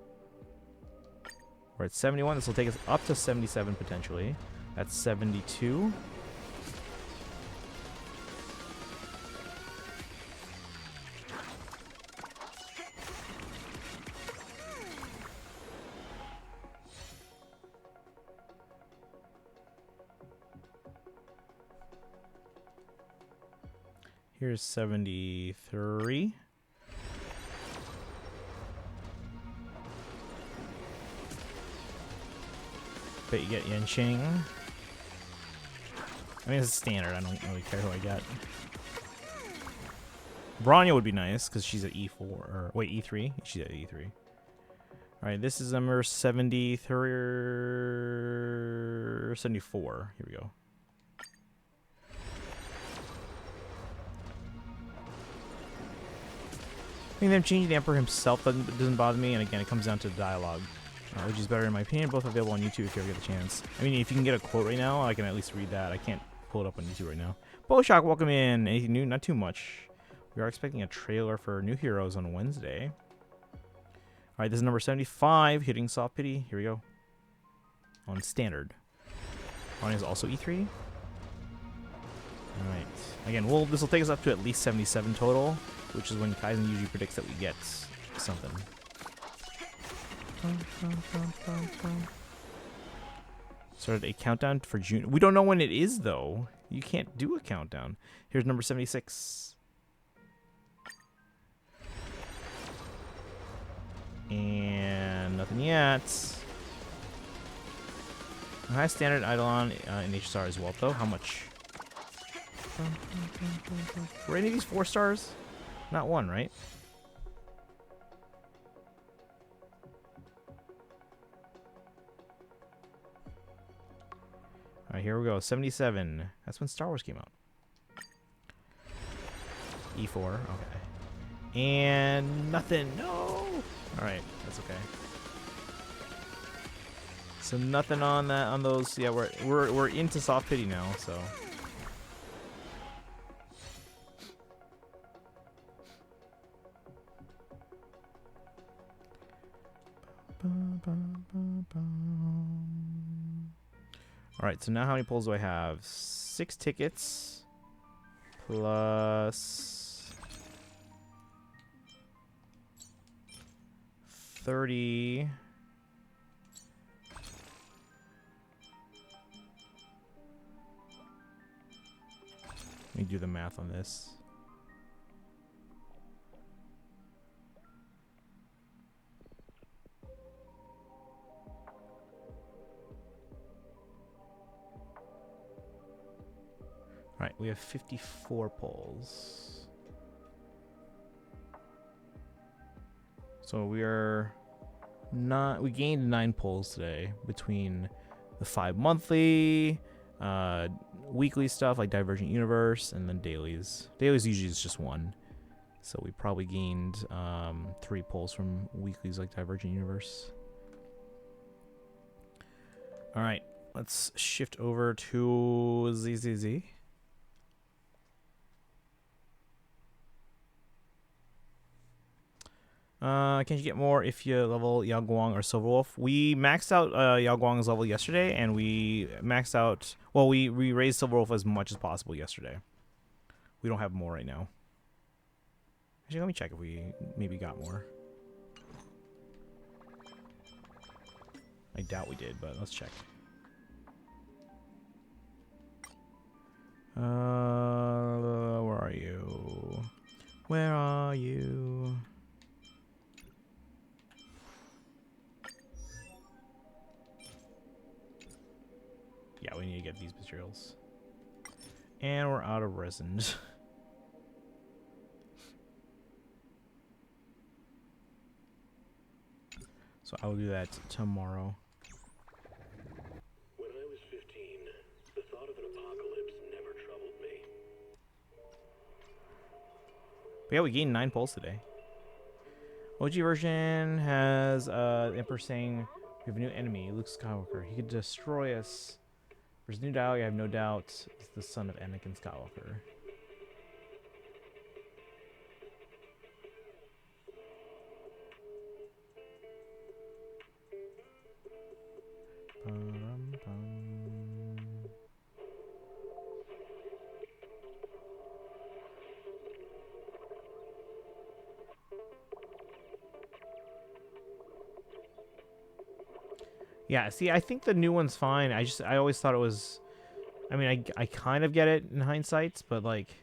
We're at 71. This will take us up to 77 potentially. That's 72. Here's 73. Bet you get Yenching. I mean, it's standard. I don't really care who I get. Bronya would be nice because she's at E4. Or wait, E3? She's at E3. Alright, this is number 73, 74. Here we go. I think them changing the Emperor himself doesn't bother me, and again, it comes down to the dialogue, which is better in my opinion. Both available on YouTube if you ever get the chance. I mean, if you can get a quote right now, I can at least read that. I can't pull it up on YouTube right now. Bowshock, welcome in. Anything new? Not too much. We are expecting a trailer for New Heroes on Wednesday. All right, this is number 75, hitting Soft Pity. Here we go. On standard. Ronnie is also E3. All right. Again, this will take us up to at least 77 total, which is when Kaizen usually predicts that we get something. Started a countdown for June. We don't know when it is, though. You can't do a countdown. Here's number 76. And nothing yet. High standard Eidolon in H-Star as well, though. How much? Were any of these 4 stars? Not one, right? Alright, here we go. 77. That's when Star Wars came out. E4. Okay. And nothing. No! Alright, that's okay. So nothing on that, on those. Yeah, we're into Soft Pity now, so. Alright, so now how many pulls do I have? 6 tickets plus 30. Let me do the math on this. Alright, we have 54 pulls. So we gained 9 pulls today between the 5 monthly, weekly stuff like Divergent Universe, and then dailies. Dailies usually is just one. So we probably gained 3 pulls from weeklies like Divergent Universe. All right, let's shift over to ZZZ. Can you get more if you level Yao Guang or Silverwolf? We maxed out Yao Guang's level yesterday, and we maxed out... Well, we raised Silverwolf as much as possible yesterday. We don't have more right now. Actually, let me check if we maybe got more. I doubt we did, but let's check. Where are you? Where are you? Yeah, we need to get these materials. And we're out of resin. So I will do that tomorrow. When I was 15, the thought of an apocalypse never troubled me. But yeah, we gained 9 pulls today. OG version has the Emperor saying we have a new enemy, Luke Skywalker. He could destroy us. There's new dialogue, I have no doubt. It's the son of Anakin Skywalker. Yeah, see, I think the new one's fine. I always thought it was... I mean, I kind of get it in hindsight, but like,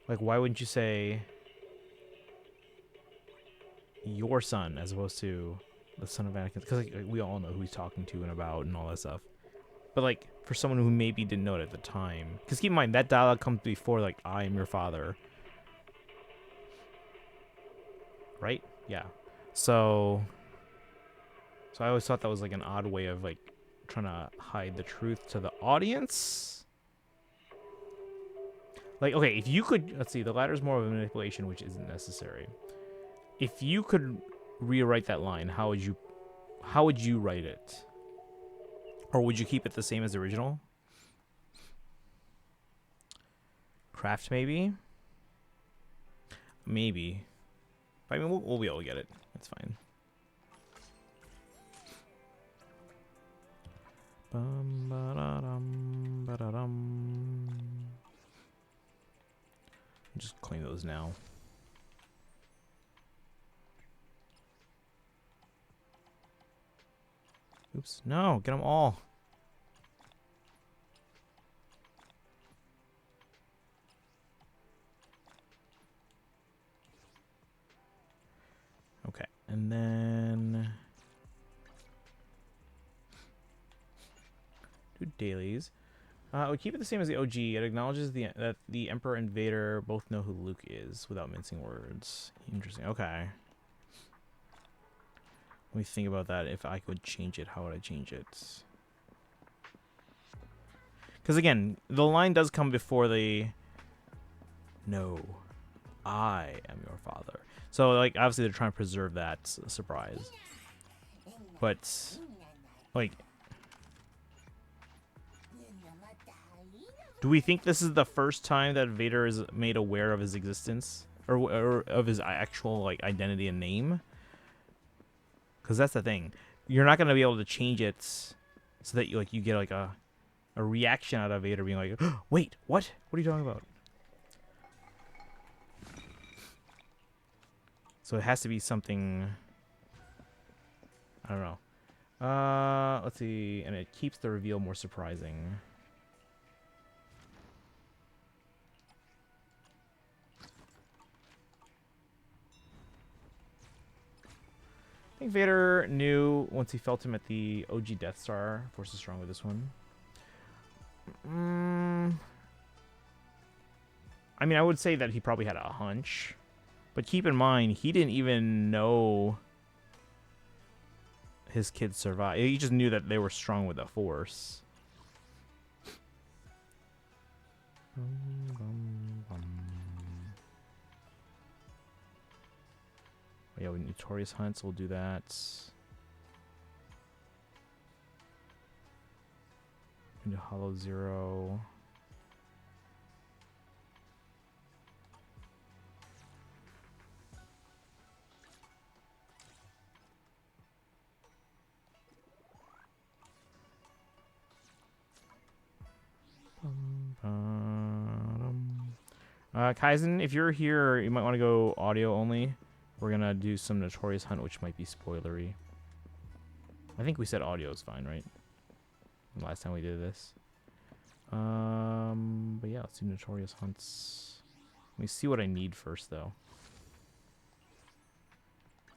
why wouldn't you say your son as opposed to the son of Anakin? Because like, we all know who he's talking to and about and all that stuff. But like, for someone who maybe didn't know it at the time, because keep in mind that dialogue comes before like I am your father, right? Yeah. So I always thought that was like an odd way of like trying to hide the truth to the audience. Like, okay, if you could, let's see, the latter is more of a manipulation, which isn't necessary. If you could rewrite that line, how would you write it? Or would you keep it the same as the original? Craft, maybe? Maybe. I mean, we'll be able to get it. That's fine. Bum, ba-da-dum, ba-da-dum. Just claim those now. Oops. No, get them all. Okay, and then do dailies. We keep it the same as the OG. It acknowledges that the Emperor and Vader both know who Luke is without mincing words. Interesting. Okay. Let me think about that. If I could change it, how would I change it? Because again, the line does come before the "No, I am your father." So like, obviously they're trying to preserve that surprise. But like, do we think this is the first time that Vader is made aware of his existence or of his actual like identity and name? Because that's the thing. You're not gonna be able to change it so that you get like a reaction out of Vader being like, oh, "Wait, what? What are you talking about?" So it has to be something. I don't know. Let's see, and it keeps the reveal more surprising. I think Vader knew once he felt him at the OG Death Star. Force is strong with this one. I mean, I would say that he probably had a hunch. But keep in mind, he didn't even know his kids survived. He just knew that they were strong with the Force. Yeah, with Notorious Hunts, we'll do that. Into Hollow Zero. Kaizen, if you're here, you might want to go audio only. We're gonna do some Notorious Hunt, which might be spoilery. I think we said audio is fine, right? Last time we did this. But yeah, let's do Notorious Hunts. Let me see what I need first, though.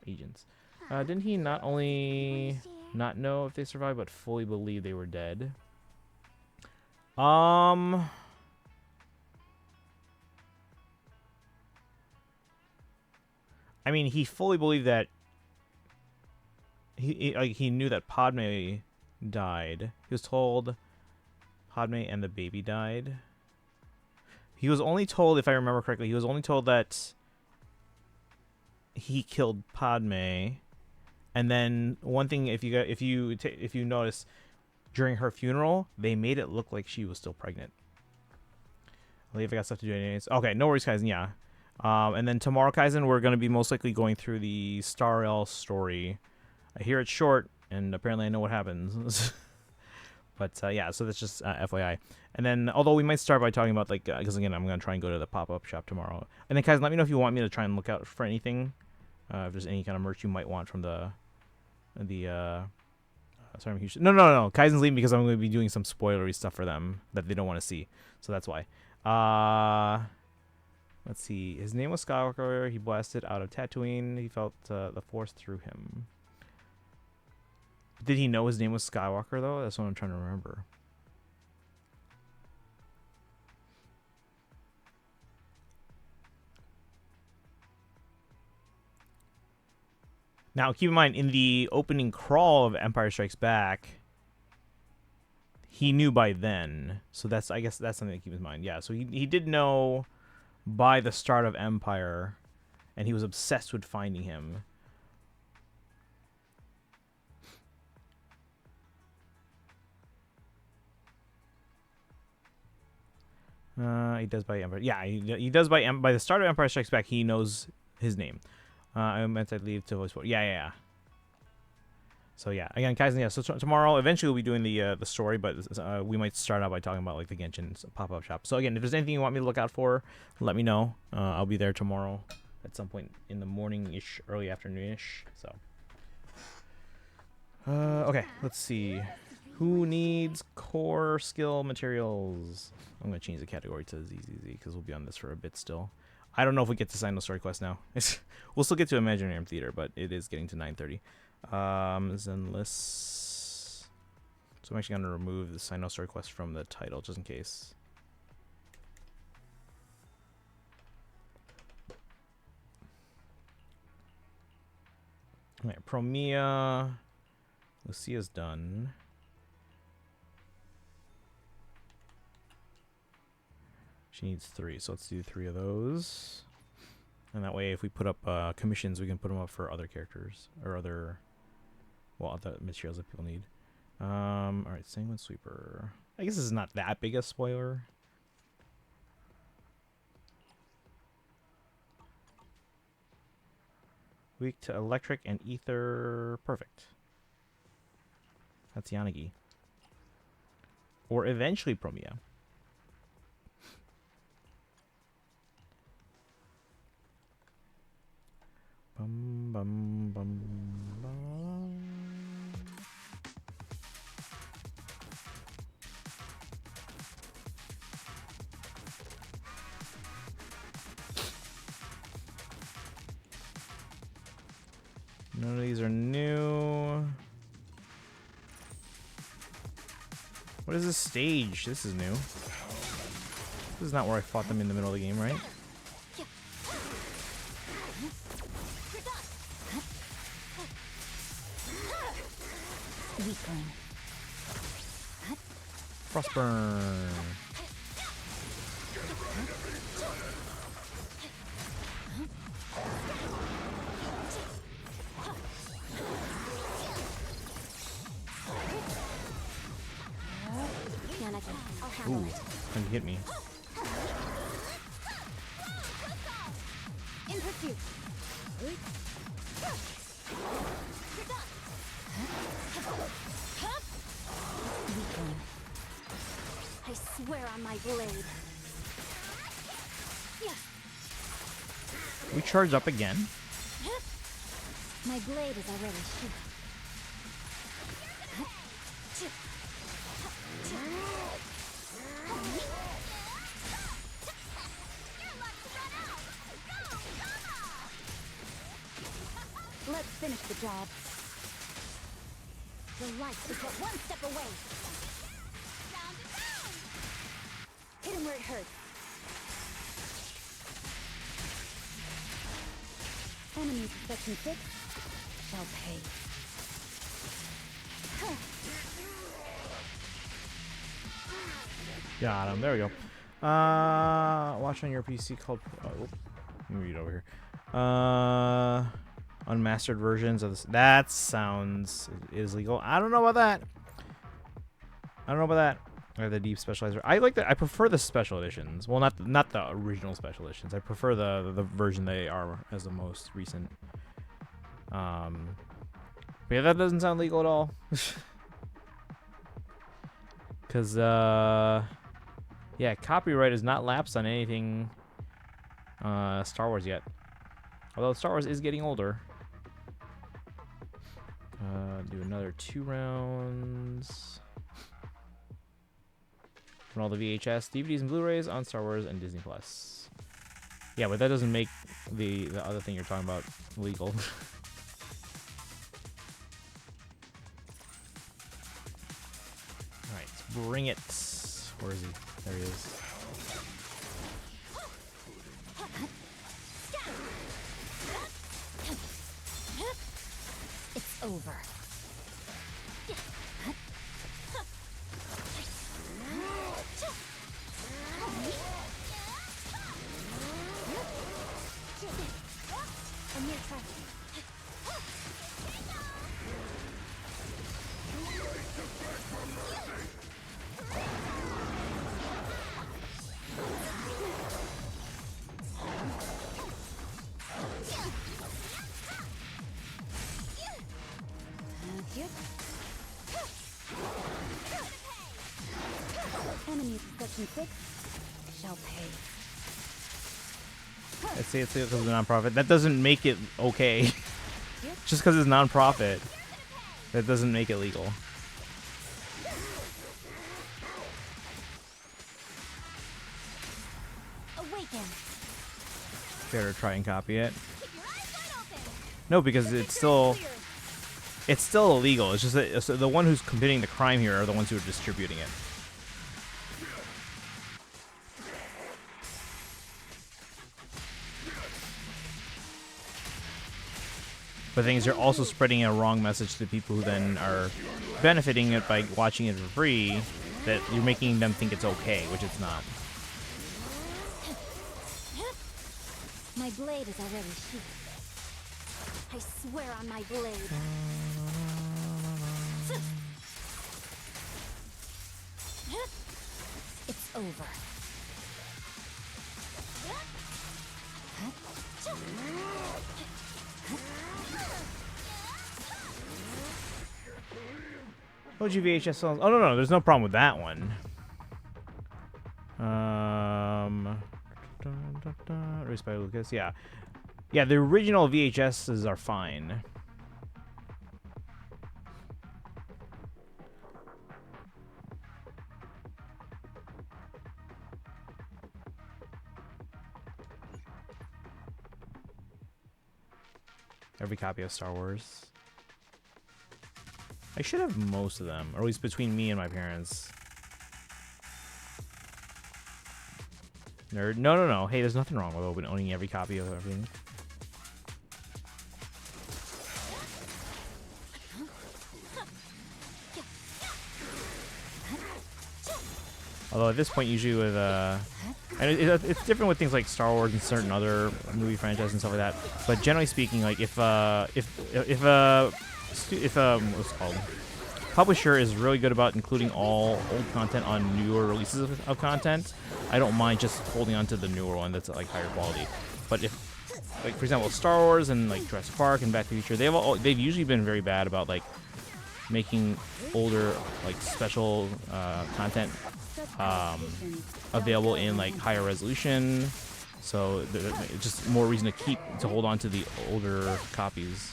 Agents. Didn't he not only not know if they survived, but fully believe they were dead? I mean, he fully believed that he knew that Padme died. He was told Padme and the baby died. He was only told, if I remember correctly, he was only told that he killed Padme. And then one thing, if you notice, during her funeral, they made it look like she was still pregnant. I believe I got stuff to do anyways. Okay, no worries, Kaizen. Yeah. And then tomorrow, Kaizen, we're going to be most likely going through the Star L story. I hear it's short, and apparently I know what happens. But yeah, so that's just FYI. And then, although we might start by talking about, like, because again, I'm going to try and go to the pop-up shop tomorrow. And then, Kaizen, let me know if you want me to try and look out for anything. If there's any kind of merch you might want from the sorry, I'm huge. No. Kaizen's leaving because I'm going to be doing some spoilery stuff for them that they don't want to see. So that's why. Let's see. His name was Skywalker. He blasted out of Tatooine. He felt the Force through him. Did he know his name was Skywalker, though? That's what I'm trying to remember. Now, keep in mind, in the opening crawl of Empire Strikes Back, he knew by then. So that's, I guess that's something to keep in mind. Yeah, so he did know by the start of Empire, and he was obsessed with finding him. He does by Empire. Yeah, he does by the start of Empire Strikes Back. He knows his name. I meant to leave to voice. Yeah. So yeah, again, Kaizen. Yeah. So tomorrow, eventually, we'll be doing the story, but we might start out by talking about like the Genshin pop-up shop. So again, if there's anything you want me to look out for, let me know. I'll be there tomorrow at some point in the morning-ish, early afternoon-ish. So okay, let's see. Who needs core skill materials? I'm gonna change the category to ZZZ because we'll be on this for a bit still. I don't know if we get to sign the story quest now. We'll still get to Imaginarium Theater, but it is getting to 9:30. Zenless. So I'm actually gonna remove the sign no story quest from the title just in case. Alright, Promia. Lucia's done. She needs 3, so let's do 3 of those. And that way, if we put up commissions, we can put them up for other characters or other materials that people need. All right, Sanguine Sweeper. I guess this is not that big a spoiler. Weak to electric and ether. Perfect. That's Yanagi. Or eventually Promia. Bum, bum, bum, bum. None of these are new. What is this stage? This is new. This is not where I fought them in the middle of the game, right? Frostburn. Ooh, and hit me. In pursuit. I swear on my blade. We charge up again. My blade is already sheathed. Let's finish the job. The light is but one step away. Round and round. Hit him where it hurts. Enemy to section 6 shall pay. Got him. There we go. Watch on your PC called. Oh, let me read over here. Unmastered versions of this. That sounds is legal. I don't know about that. I don't know about that. Or the deep specializer. I like that. I prefer the special editions. Well, not the original special editions. I prefer the version they are as the most recent. But yeah, that doesn't sound legal at all. Cause yeah, copyright is not lapsed on anything Star Wars yet. Although Star Wars is getting older. Do another 2 rounds. And all the VHS, DVDs, and Blu-rays on Star Wars and Disney Plus. Yeah, but that doesn't make the other thing you're talking about legal. Alright, let's bring it. Where is he? There he is. It's over. I'm here trying. Enemies of section 6 shall pay. Let's say it's because of the non-profit. That doesn't make it okay. Just because it's non-profit, that doesn't make it legal. Awaken. Better try and copy it. No, because it's still illegal. It's just that so the one who's committing the crime here are the ones who are distributing it. But things are also spreading a wrong message to people who then are benefiting it by watching it for free, that you're making them think it's okay, which it's not. My blade is already sheathed. I swear on my blade. It's over. OG VHS songs. Oh no, there's no problem with that one. Released by Lucas. Yeah, the original VHSs are fine. Every copy of Star Wars. I should have most of them, or at least between me and my parents. Nerd. No. Hey, there's nothing wrong with owning every copy of everything. Although at this point, usually with and it's different with things like Star Wars and certain other movie franchises and stuff like that. But generally speaking, like if what's it called? publisher is really good about including all old content on newer releases of content. I don't mind just holding on to the newer one that's like higher quality. But if, like for example, Star Wars and like Jurassic Park and Back to the Future, they've usually been very bad about like making older like special content available in like higher resolution. So it's just more reason to hold on to the older copies.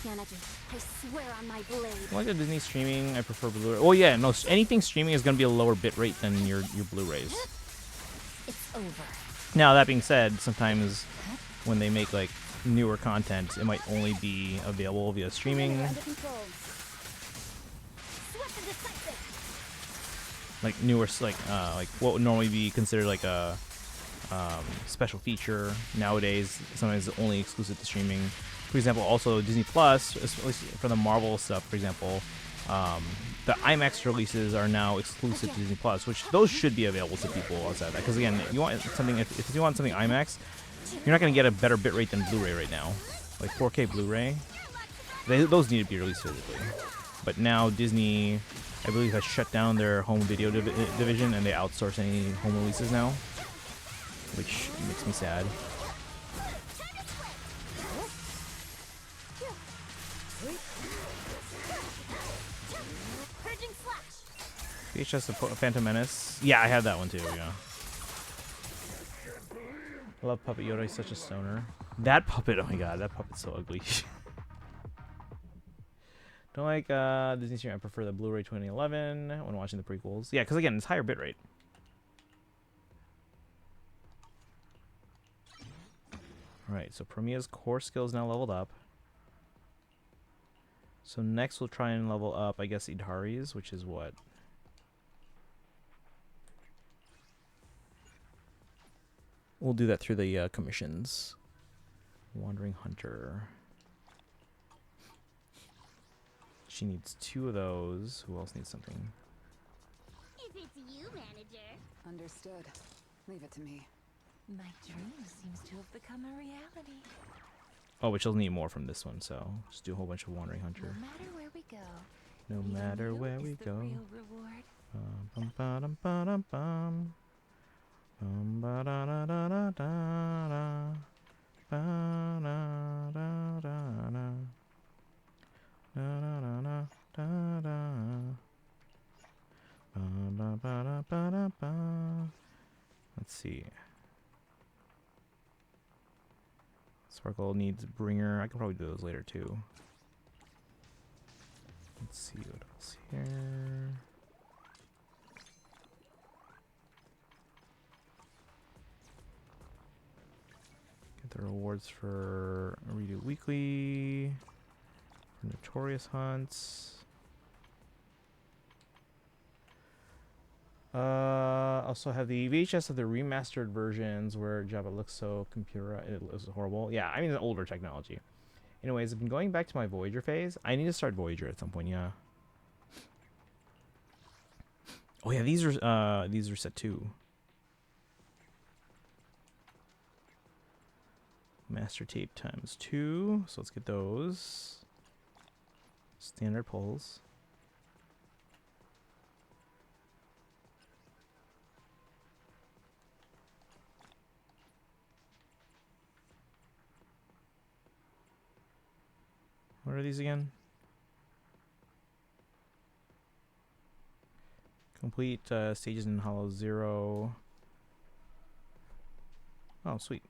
I swear on my blade. Like the Disney streaming, I prefer Blu-ray. Oh yeah, no, anything streaming is gonna be a lower bit rate than your Blu-rays. It's over. Now that being said, sometimes when they make like newer content, it might only be available via streaming. Like newer, like what would normally be considered like a special feature nowadays, sometimes it's only exclusive to streaming. For example, also Disney Plus, at least for the Marvel stuff, for example, the IMAX releases are now exclusive to Disney Plus, which those should be available to people outside that. Because again, you want something if you want something IMAX, you're not going to get a better bitrate than Blu-ray right now. Like 4K Blu-ray, those need to be released physically. But now Disney, I believe, has shut down their home video division, and they outsource any home releases now, which makes me sad. VHS of Phantom Menace. Yeah, I had that one too, yeah. I love Puppet Yoda, he's such a stoner. That puppet, oh my god, that puppet's so ugly. Don't like Disney stream, I prefer the Blu-ray 2011 when watching the prequels. Yeah, because again, it's higher bitrate. Alright, so Premia's core skills now leveled up. So next we'll try and level up, I guess, Idari's, which is what? We'll do that through the commissions. Wandering Hunter. She needs 2 of those. Who else needs something? If it's you, manager. Understood. Leave it to me. My dream seems to have become a reality. Oh, but she'll need more from this one, so just do a whole bunch of Wandering Hunter. No matter where we go. No matter where we go. Real reward. Bum, ba-dum, ba-dum, bum. Ba-da-da-da-da-da-da. Ba-da-da-da-da. Da-da-da-da-da-da. Ba-da-ba-da-ba-da-ba. Let's see. Sparkle needs Bringer. I can probably do those later too. Let's see what else here. Get the rewards for Redo Weekly, for Notorious Hunts. Also have the VHS of the remastered versions where Java looks so it looks horrible. Yeah, I mean the older technology. Anyways, I've been going back to my Voyager phase. I need to start Voyager at some point, yeah. Oh yeah, these are set too. Master tape times 2. So let's get those. Standard pulls. What are these again? Complete stages in Hollow 0. Oh, sweet.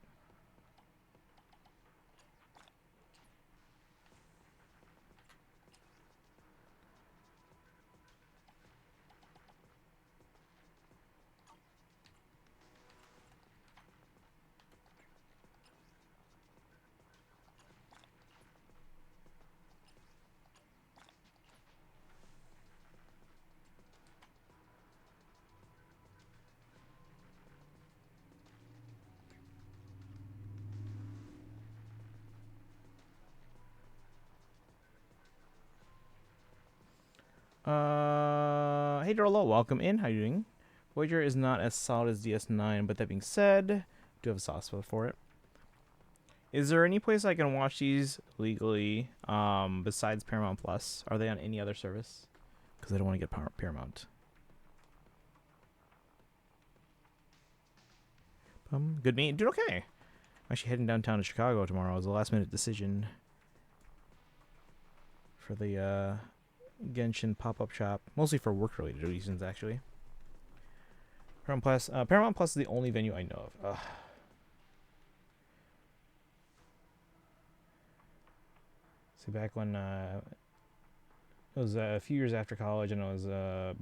Hey Dorlo, welcome in. How you doing? Voyager is not as solid as DS9, but that being said, do have a soft spot for it. Is there any place I can watch these legally besides Paramount Plus? Are they on any other service? Because I don't want to get Paramount. Good meet. Dude, okay. I'm actually heading downtown to Chicago tomorrow. It was a last minute decision for the Genshin pop-up shop. Mostly for work-related reasons, actually. Paramount Plus is the only venue I know of. Ugh. See, back when it was a few years after college and I was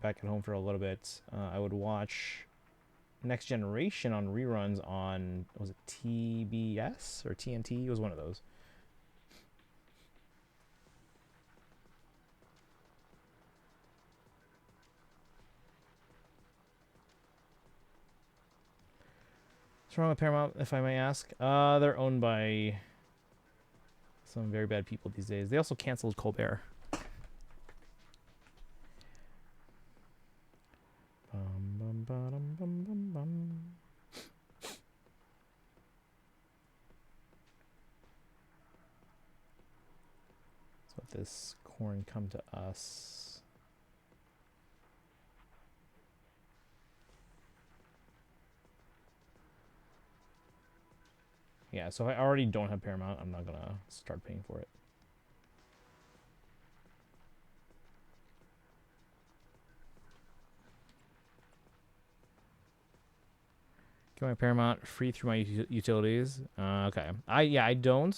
back at home for a little bit, I would watch Next Generation on reruns on, was it TBS or TNT? It was one of those. What's wrong with Paramount, if I may ask? They're owned by some very bad people these days. They also canceled Colbert. Let's let this corn come to us. Yeah, so if I already don't have Paramount, I'm not gonna start paying for it. Get my Paramount free through my utilities. Okay. I don't.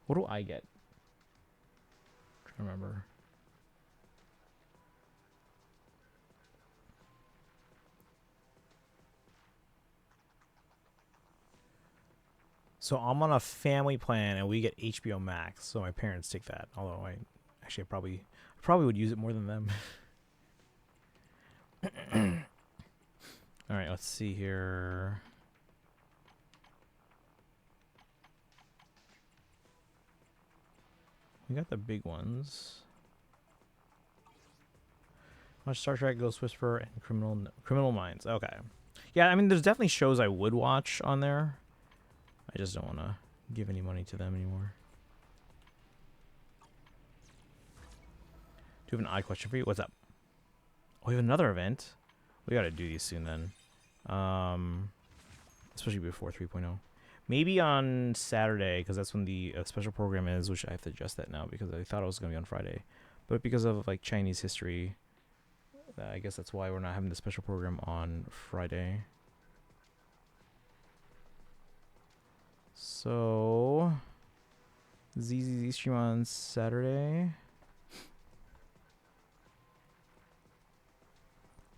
What do I get? I'm trying to remember. So I'm on a family plan and we get HBO Max, so my parents take that. Although I probably would use it more than them. All right, let's see here. We got the big ones. Watch Star Trek, Ghost Whisperer, and Criminal Minds. Okay. Yeah, I mean, there's definitely shows I would watch on there. I just don't want to give any money to them anymore. Do you have an odd question for you? What's up? Oh, we have another event. We got to do these soon then. Especially before 3.0. Maybe on Saturday, because that's when the special program is, which I have to adjust that now because I thought it was going to be on Friday. But because of like Chinese history, I guess that's why we're not having the special program on Friday. So, ZZZ stream on Saturday.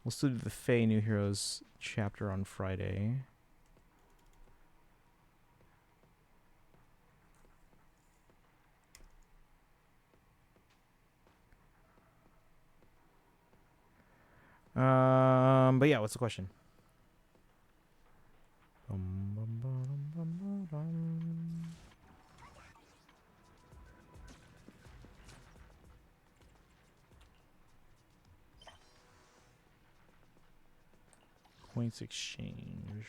We'll still do the Fae New Heroes chapter on Friday. But yeah, what's the question? Points exchange.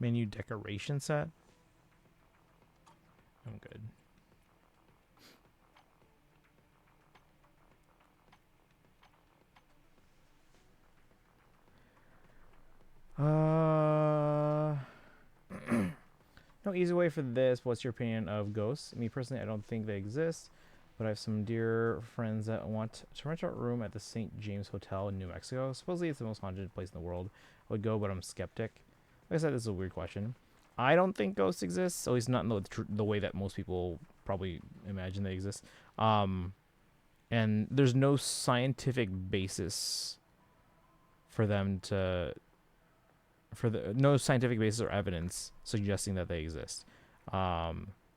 Menu decoration set. I'm good. No easy way for this. What's your opinion of ghosts? Me personally, I don't think they exist, but I have some dear friends that want to rent out a room at the St. James Hotel in New Mexico. Supposedly it's the most haunted place in the world. I would go, but I'm skeptic. Like I said, this is a weird question. I don't think ghosts exist, at least not in the way that most people probably imagine they exist. And there's no scientific basis for them to... no scientific basis or evidence suggesting that they exist. Now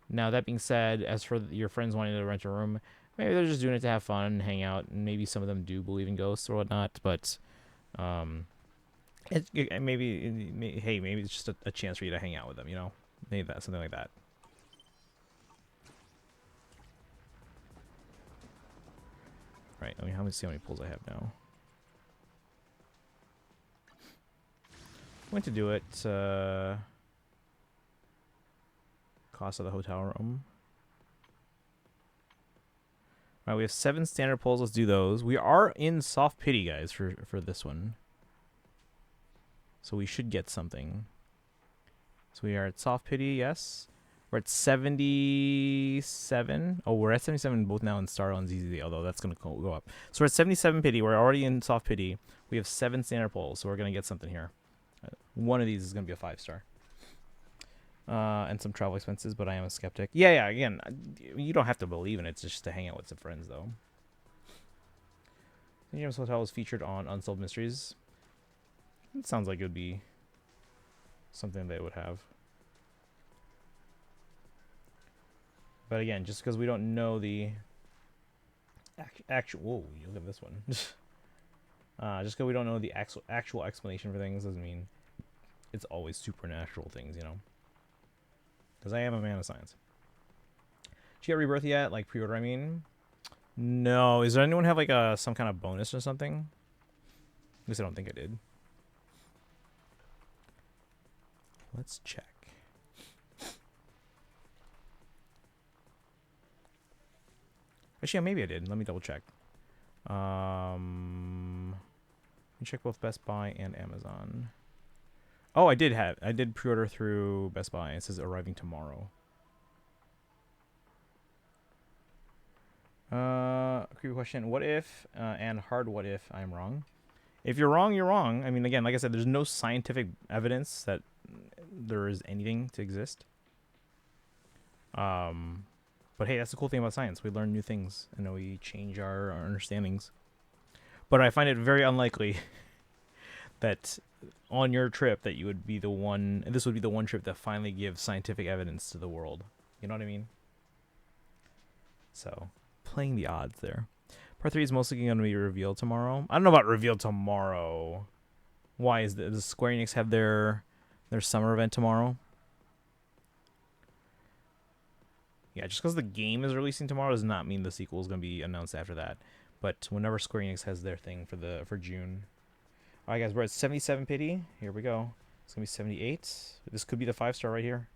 that being said, as for your friends wanting to rent a room, maybe they're just doing it to have fun and hang out, and maybe some of them do believe in ghosts or whatnot. But maybe it's just a chance for you to hang out with them, you know, maybe that something like that. Right. Let me see how many pulls I have now. I'm going to do it. Cost of the hotel room. All right, we have 7 standard pulls. Let's do those. We are in soft pity, guys, for this one. So we should get something. So we are at soft pity, yes. We're at 77. Oh, we're at 77 both now in Star on ZZ, although that's going to go up. So we're at 77 pity. We're already in soft pity. We have 7 standard pulls, so we're going to get something here. One of these is going to be a 5-star. And some travel expenses, but I am a skeptic. Yeah, again, you don't have to believe in it. It's just to hang out with some friends, though. St. James Hotel was featured on Unsolved Mysteries. It sounds like it would be something they would have. But again, just because we don't know the actual... Whoa, look at this one. Just because we don't know the actual explanation for things doesn't mean it's always supernatural things, you know? Because I am a man of science. Did you get Rebirth yet? Like pre-order, I mean? No. Is there anyone have like some kind of bonus or something? At least I don't think I did. Let's check. Actually, yeah, maybe I did. Let me double check. Let me check both Best Buy and Amazon. Oh, I did pre-order through Best Buy. It says arriving tomorrow. Creepy question. What if, and hard what if I'm wrong? If you're wrong, you're wrong. I mean, again, like I said, there's no scientific evidence that there is anything to exist. But hey, that's the cool thing about science. We learn new things and we change our understandings. But I find it very unlikely that on your trip that you would be the one, this would be the one trip that finally gives scientific evidence to the world. You know what I mean? So, playing the odds there. Part 3 is mostly going to be revealed tomorrow. I don't know about revealed tomorrow. Why is does Square Enix have their summer event tomorrow? Yeah, just because the game is releasing tomorrow does not mean the sequel is going to be announced after that. But whenever Square Enix has their thing for June. All right, guys, we're at 77 pity. Here we go. It's going to be 78. This could be the 5-star right here.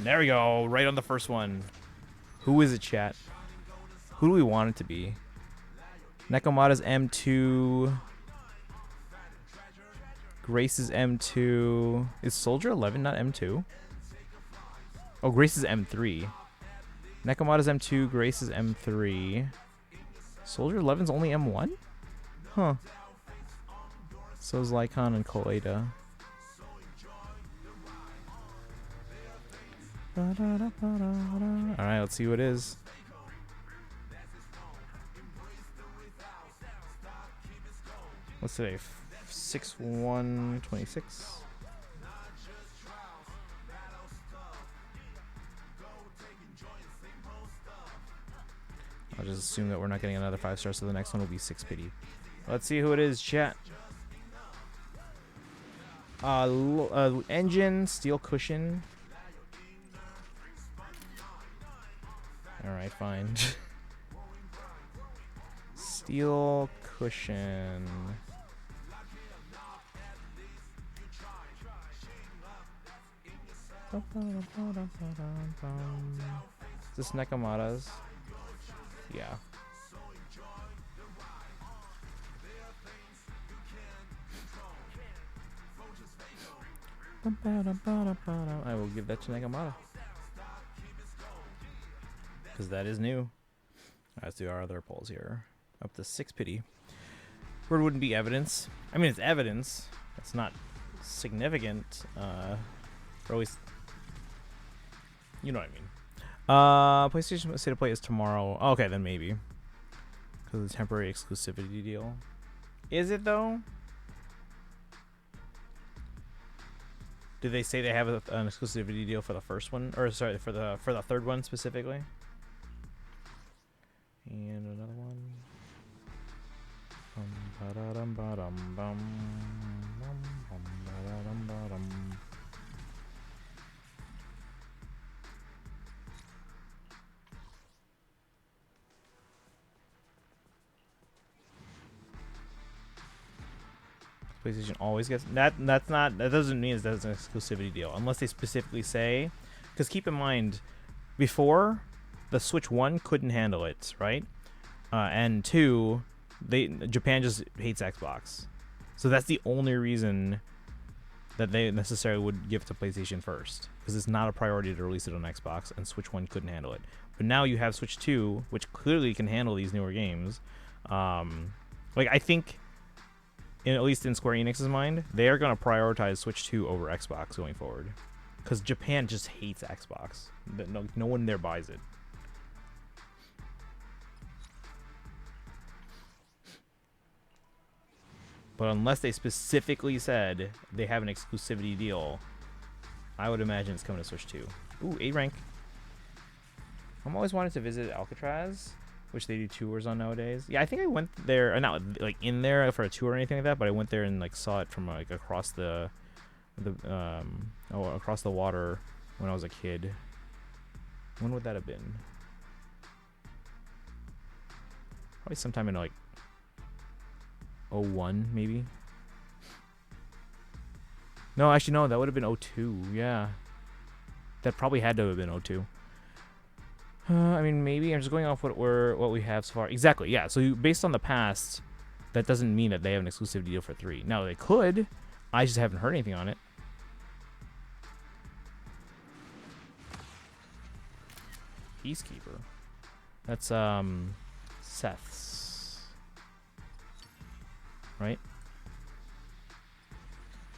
There we go. Right on the first one. Who is it, chat? Who do we want it to be? Nekomata's M2. Grace is M2. Is Soldier 11 not M2? Oh, Grace is M3. Nekomata's M2. Grace is M3. Soldier 11's only M1? Huh. So is Lycon and Koeda. Alright, let's see who it is. What's today? 6/1/26. I'll just assume that we're not getting another 5-star, so the next one will be 6 pity. Let's see who it is, chat. Engine, steel cushion. Alright, fine. Steel cushion. Is this Nekomata's? Yeah. I will give that to Nekomata. Because that is new. Let's do our other polls here. Up to 6 pity. Word wouldn't be evidence. I mean, it's evidence. It's not significant. Or at least, you know what I mean. PlayStation State of Play is tomorrow. Oh, okay, then maybe. Because of the temporary exclusivity deal. Is it, though? Did they say they have an exclusivity deal for the first one, or sorry, for the third one specifically? And another one. Ba-da-dum, ba-dum, bum, bum, bum, ba-da-dum, ba-dum. PlayStation always gets that. That's not. That doesn't mean that's an exclusivity deal unless they specifically say. Because keep in mind, before the Switch 1 couldn't handle it, right? And 2, Japan just hates Xbox, so that's the only reason that they necessarily would give it to PlayStation first, because it's not a priority to release it on Xbox, and Switch 1 couldn't handle it. But now you have Switch 2, which clearly can handle these newer games. Like I think. At least in Square Enix's mind, they are going to prioritize Switch 2 over Xbox going forward. Because Japan just hates Xbox. No one there buys it. But unless they specifically said they have an exclusivity deal, I would imagine it's coming to Switch 2. Ooh, 8 rank. I'm always wanting to visit Alcatraz, which they do tours on nowadays. Yeah, I think I went there, not like in there for a tour or anything like that, but I went there and like saw it from like across across the water when I was a kid. When would that have been? Probably sometime in like 01 maybe. No, actually no, that would have been 02. Yeah, that probably had to have been 02. I mean, maybe I'm just going off what we have so far. Exactly, yeah. So based on the past, that doesn't mean that they have an exclusivity deal for 3. Now they could. I just haven't heard anything on it. Peacekeeper. That's Seth's. Right?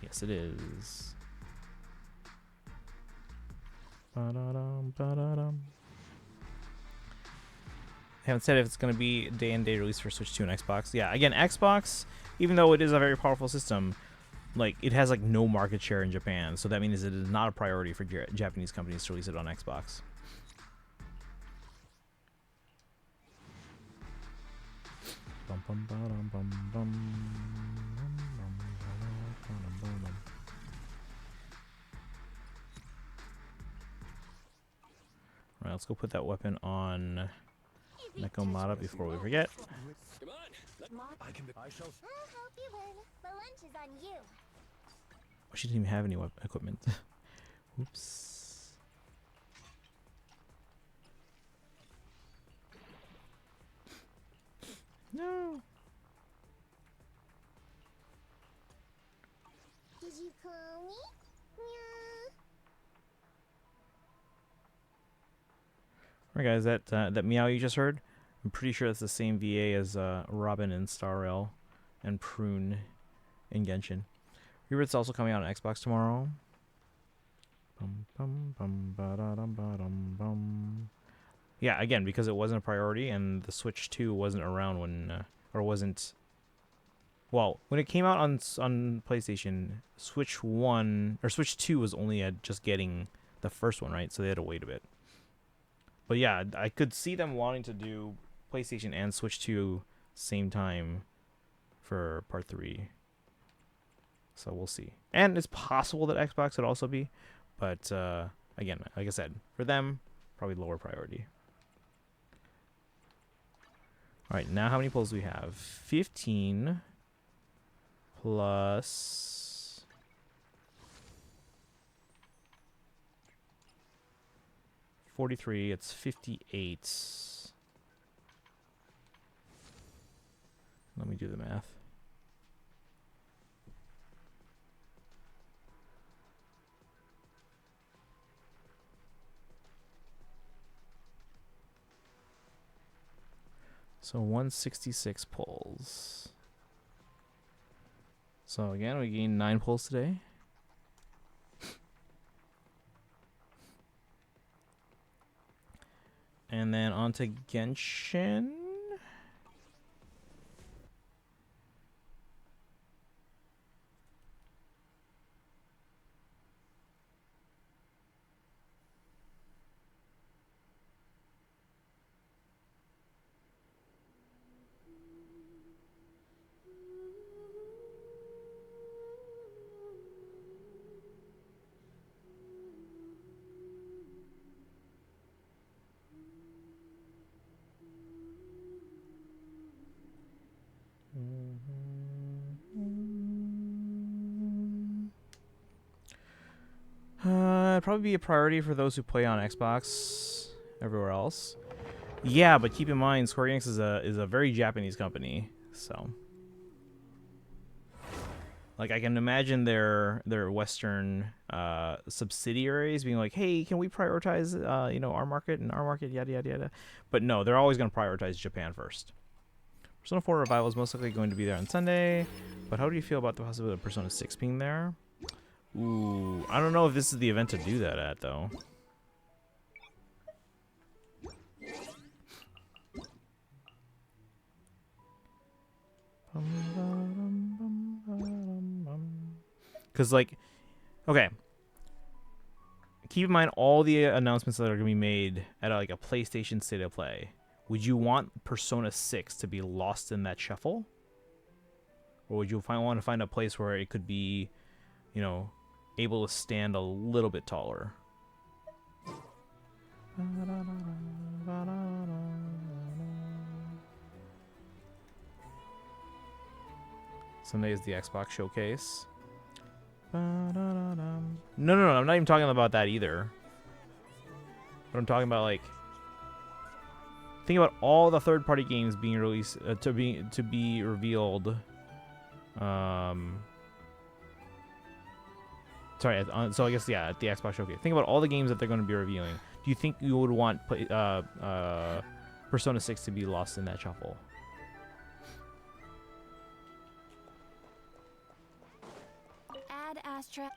Yes, it is. Ba-da-dum, ba-da-dum. Haven't said if it's going to be day and date release for Switch 2 and Xbox. Yeah, again, Xbox, even though it is a very powerful system, like it has like no market share in Japan, so that means it is not a priority for Japanese companies to release it on Xbox. Alright, let's go put that weapon on Nekomata before we forget. Come on. I shall. I'll help you win. The lunch is on you. Oh, she didn't even have any equipment. Oops. No. Did you call me? Yeah. Alright guys, that meow you just heard, I'm pretty sure that's the same VA as Robin and Star Rail and Prune in Genshin. Rebirth's also coming out on Xbox tomorrow. Yeah, again, because it wasn't a priority and the Switch 2 wasn't around when, or wasn't, well, when it came out on PlayStation, Switch 1, or Switch 2 was only just getting the first one, right? So they had to wait a bit. But yeah, I could see them wanting to do PlayStation and Switch 2 same time for Part 3. So we'll see. And it's possible that Xbox would also be. But again, like I said, for them, probably lower priority. Alright, now how many pulls do we have? 15 plus 43, it's 58. Let me do the math. So 166 pulls. So again, we gained 9 pulls today. And then on to Genshin. Probably be a priority for those who play on Xbox everywhere else. Yeah, but keep in mind, Square Enix is a very Japanese company, so like I can imagine their Western subsidiaries being like, hey, can we prioritize you know, our market and our market, yada yada yada. But no, they're always going to prioritize Japan first. Persona 4 Revival is most likely going to be there on Sunday, but how do you feel about the possibility of Persona 6 being there? Ooh, I don't know if this is the event to do that at, though. Because, like, okay. Keep in mind all the announcements that are going to be made at, like, a PlayStation State of Play. Would you want Persona 6 to be lost in that shuffle? Or would you want to find a place where it could be, you know, able to stand a little bit taller? Sunday is the Xbox showcase. No, I'm not even talking about that either. But I'm talking about, like, think about all the third-party games being released to be revealed. Sorry, so I guess yeah, at the Xbox showcase. Think about all the games that they're going to be revealing. Do you think you would want Persona 6 to be lost in that shuffle? Ad Astra.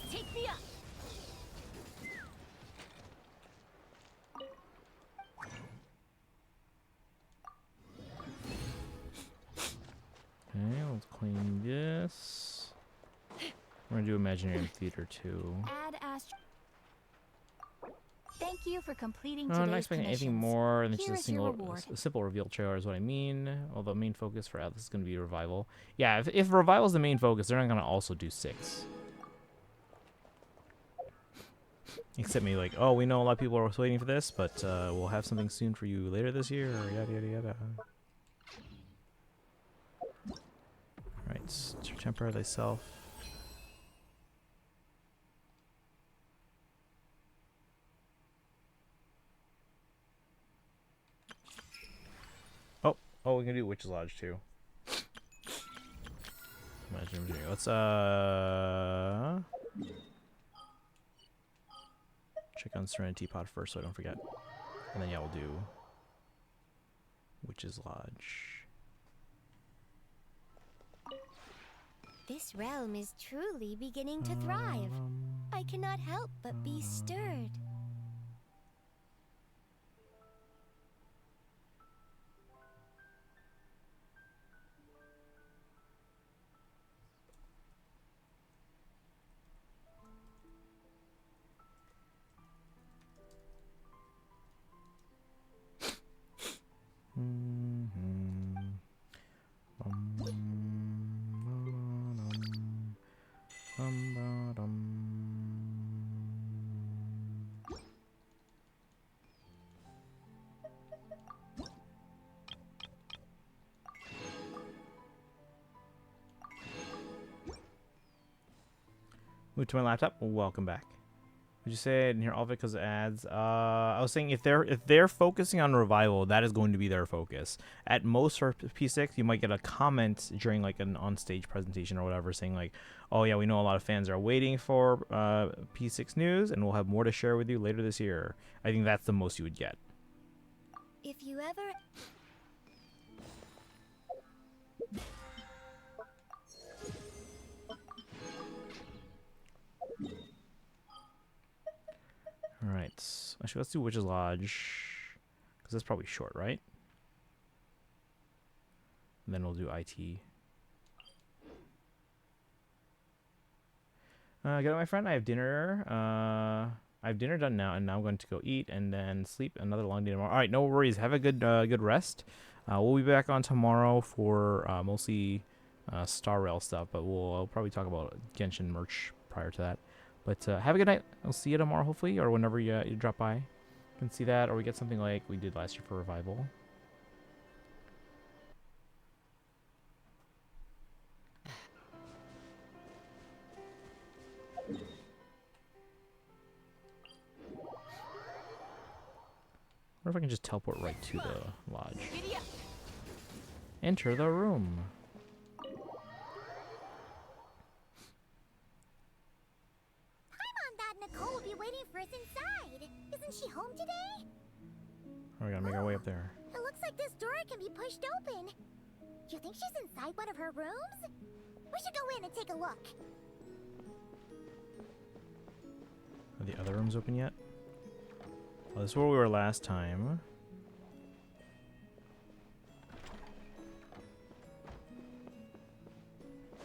Take me up. Okay, let's clean this. We're gonna do Imaginary Theater 2. Ad Astra. Thank you for completing I'm not today's expecting anything commissions. more than just Here a is your single, reward. a simple reveal trailer is what I mean. Although main focus for Atlas is going to be Revival. Yeah, if Revival is the main focus, they're not going to also do 6. Except maybe like, oh, we know a lot of people are waiting for this, but we'll have something soon for you later this year, or yada yada yada. Alright, temper thyself. Oh, we can do Witch's Lodge too. Let's check on Serenity Pod first so I don't forget. And then yeah, we'll do Witch's Lodge. This realm is truly beginning to thrive. I cannot help but be stirred. Move to my laptop. Welcome back. Would you say it in here all of it because of ads? I was saying if they're focusing on Revival, that is going to be their focus. At most for P6, you might get a comment during like an on-stage presentation or whatever saying like, oh yeah, we know a lot of fans are waiting for P6 news and we'll have more to share with you later this year. I think that's the most you would get. If you ever... Alright, actually let's do Witch's Lodge, because that's probably short, right? And then we'll do IT. Good night, my friend. I have dinner. I have dinner done now, and now I'm going to go eat and then sleep. Another long day tomorrow. Alright, no worries. Have a good rest. We'll be back on tomorrow for mostly Star Rail stuff, but we'll probably talk about Genshin merch prior to that. But have a good night. I'll see you tomorrow, hopefully, or whenever you drop by. You can see that, or we get something like we did last year for Revival. What if I can just teleport right to the lodge? Giddy up. Enter the room. Hi, Mom, Dad. Nicole will be waiting for us inside. Isn't she home today? Oh, we gotta make our way up there. It looks like this door can be pushed open. You think she's inside one of her rooms? We should go in and take a look. Are the other rooms open yet? Oh, this is where we were last time.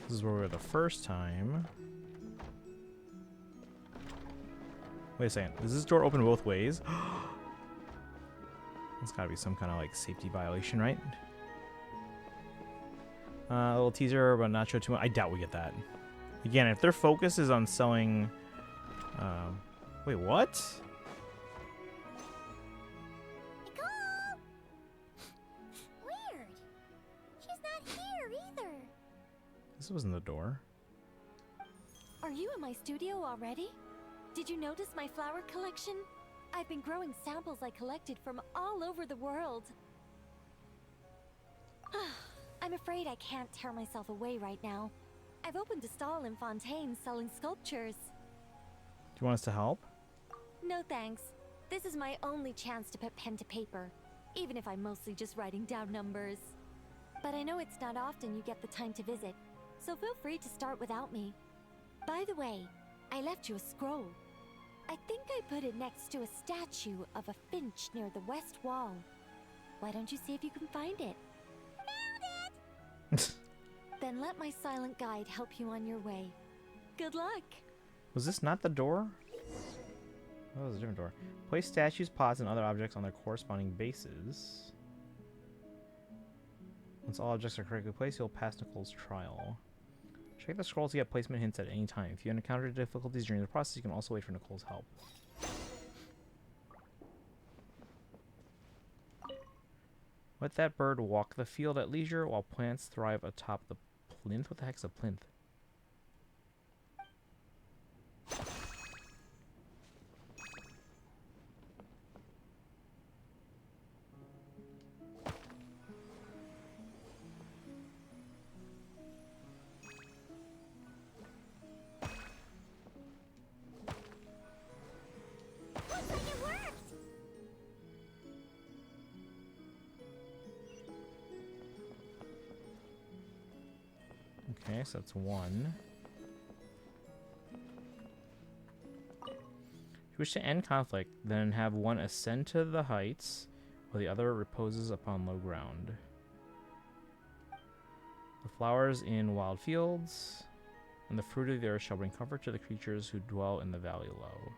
This is where we were the first time. Wait a second. Does this door open both ways? That's gotta be some kind of like safety violation, right? A little teaser, but not show too much. I doubt we get that. Again, if their focus is on selling... wait, what? Nicole! Weird. She's not here either. This wasn't the door. Are you in my studio already? Did you notice my flower collection? I've been growing samples I collected from all over the world. I'm afraid I can't tear myself away right now. I've opened a stall in Fontaine selling sculptures. Do you want us to help? No thanks. This is my only chance to put pen to paper, even if I'm mostly just writing down numbers. But I know it's not often you get the time to visit, so feel free to start without me. By the way, I left you a scroll. I think I put it next to a statue of a finch near the west wall. Why don't you see if you can find it? Then let my silent guide help you on your way. Good luck! Was this not the door? Oh, it was a different door. Place statues, pots, and other objects on their corresponding bases. Once all objects are correctly placed, you'll pass Nicole's trial. Check the scroll to get placement hints at any time. If you encounter difficulties during the process, you can also wait for Nicole's help. Let that bird walk the field at leisure while plants thrive atop the plinth. What the heck's a plinth? Looks like it worked. Okay, so that's one. If you wish to end conflict, then have one ascend to the heights, while the other reposes upon low ground. The flowers in wild fields and the fruit of the earth shall bring comfort to the creatures who dwell in the valley low.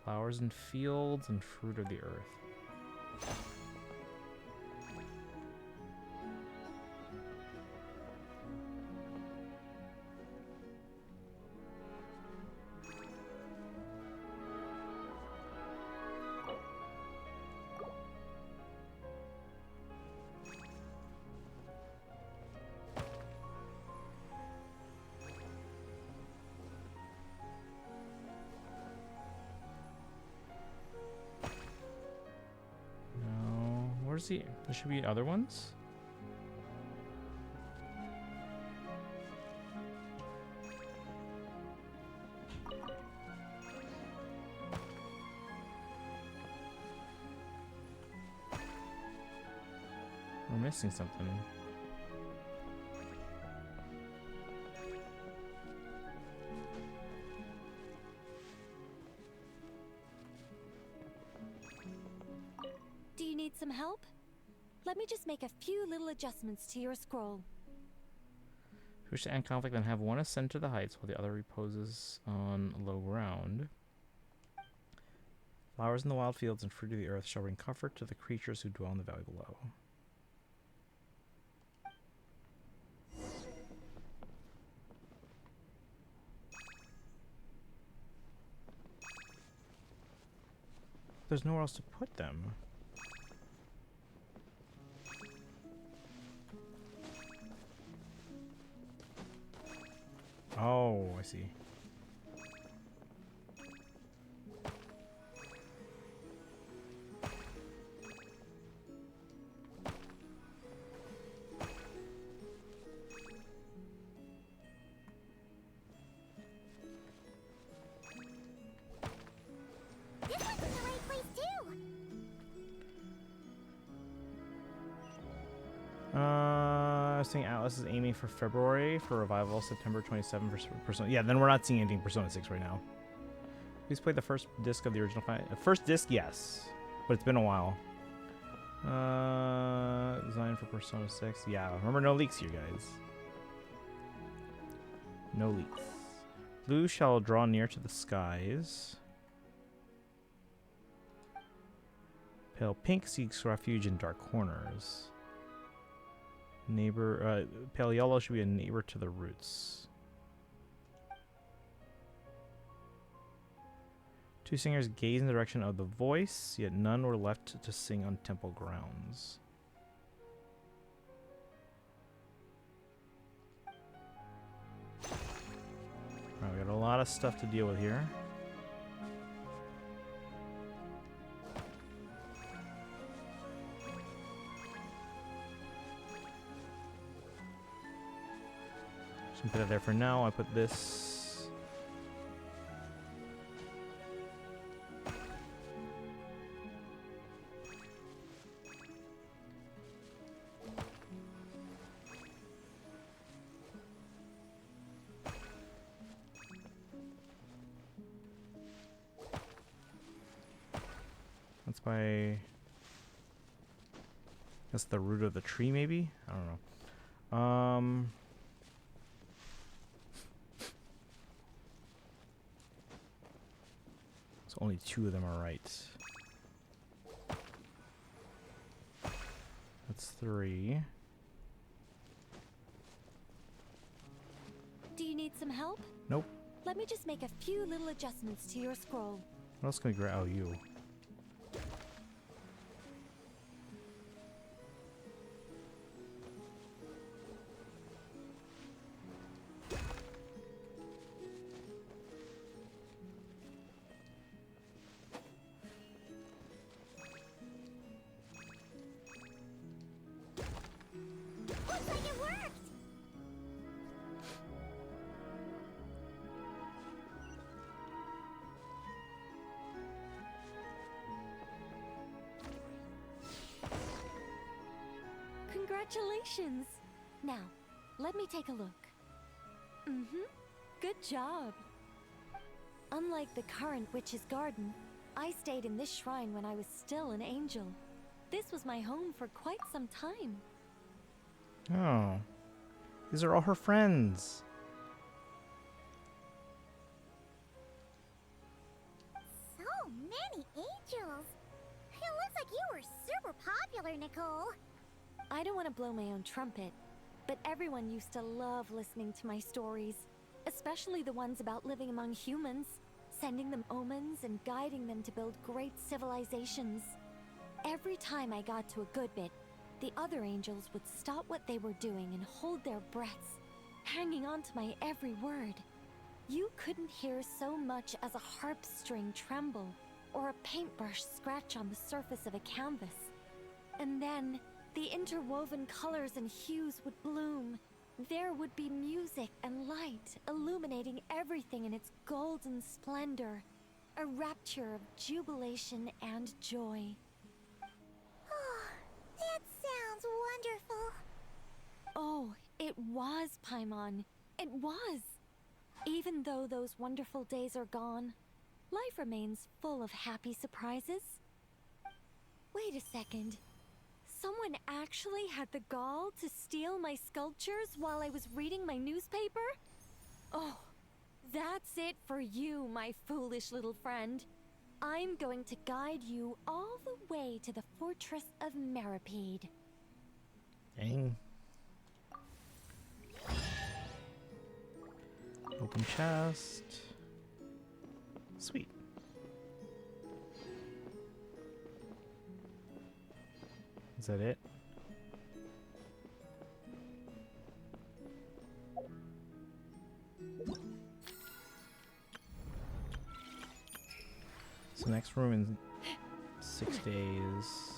Flowers in fields and fruit of the earth. No, where's the? There should be other ones. We're missing something. Do you need some help? Let me just make a few little adjustments to your scroll. If you wish to end conflict, then have one ascend to the heights while the other reposes on low ground. Flowers in the wild fields and fruit of the earth shall bring comfort to the creatures who dwell in the valley below. There's nowhere else to put them. Oh, I see. I was saying Atlas is aiming for February for revival, September 27 for Persona. Yeah, then we're not seeing anything Persona 6 right now. Please play the first disc of the original first disc, yes. But it's been a while. Design for Persona 6. Yeah, remember no leaks here, guys. No leaks. Blue shall draw near to the skies. Pale pink seeks refuge in dark corners. Neighbor, pale yellow should be a neighbor to the roots. Two singers gaze in the direction of the voice, yet none were left to sing on temple grounds. Alright, we got a lot of stuff to deal with here. Just put it there for now. I put this. That's by. That's the root of the tree, maybe? I don't know. So only two of them are right. That's 3. Do you need some help? Nope. Let me just make a few little adjustments to your scroll. What else can we grab? Oh, you. Looks like it worked! Congratulations! Now, let me take a look. Good job. Unlike the current witch's garden, I stayed in this shrine when I was still an angel. This was my home for quite some time. Oh. These are all her friends. So many angels! It looks like you were super popular, Nicole. I don't want to blow my own trumpet, but everyone used to love listening to my stories, especially the ones about living among humans, sending them omens and guiding them to build great civilizations. Every time I got to a good bit, the other angels would stop what they were doing and hold their breaths, hanging on to my every word. You couldn't hear so much as a harp string tremble or a paintbrush scratch on the surface of a canvas. And then, the interwoven colors and hues would bloom. There would be music and light illuminating everything in its golden splendor, a rapture of jubilation and joy. That sounds wonderful. Oh, it was, Paimon. It was. Even though those wonderful days are gone, life remains full of happy surprises. Wait a second. Someone actually had the gall to steal my sculptures while I was reading my newspaper? Oh, that's it for you, my foolish little friend. I'm going to guide you all the way to the fortress of Meripede. Dang. Open chest. Sweet. Is that it? So next room in 6 days.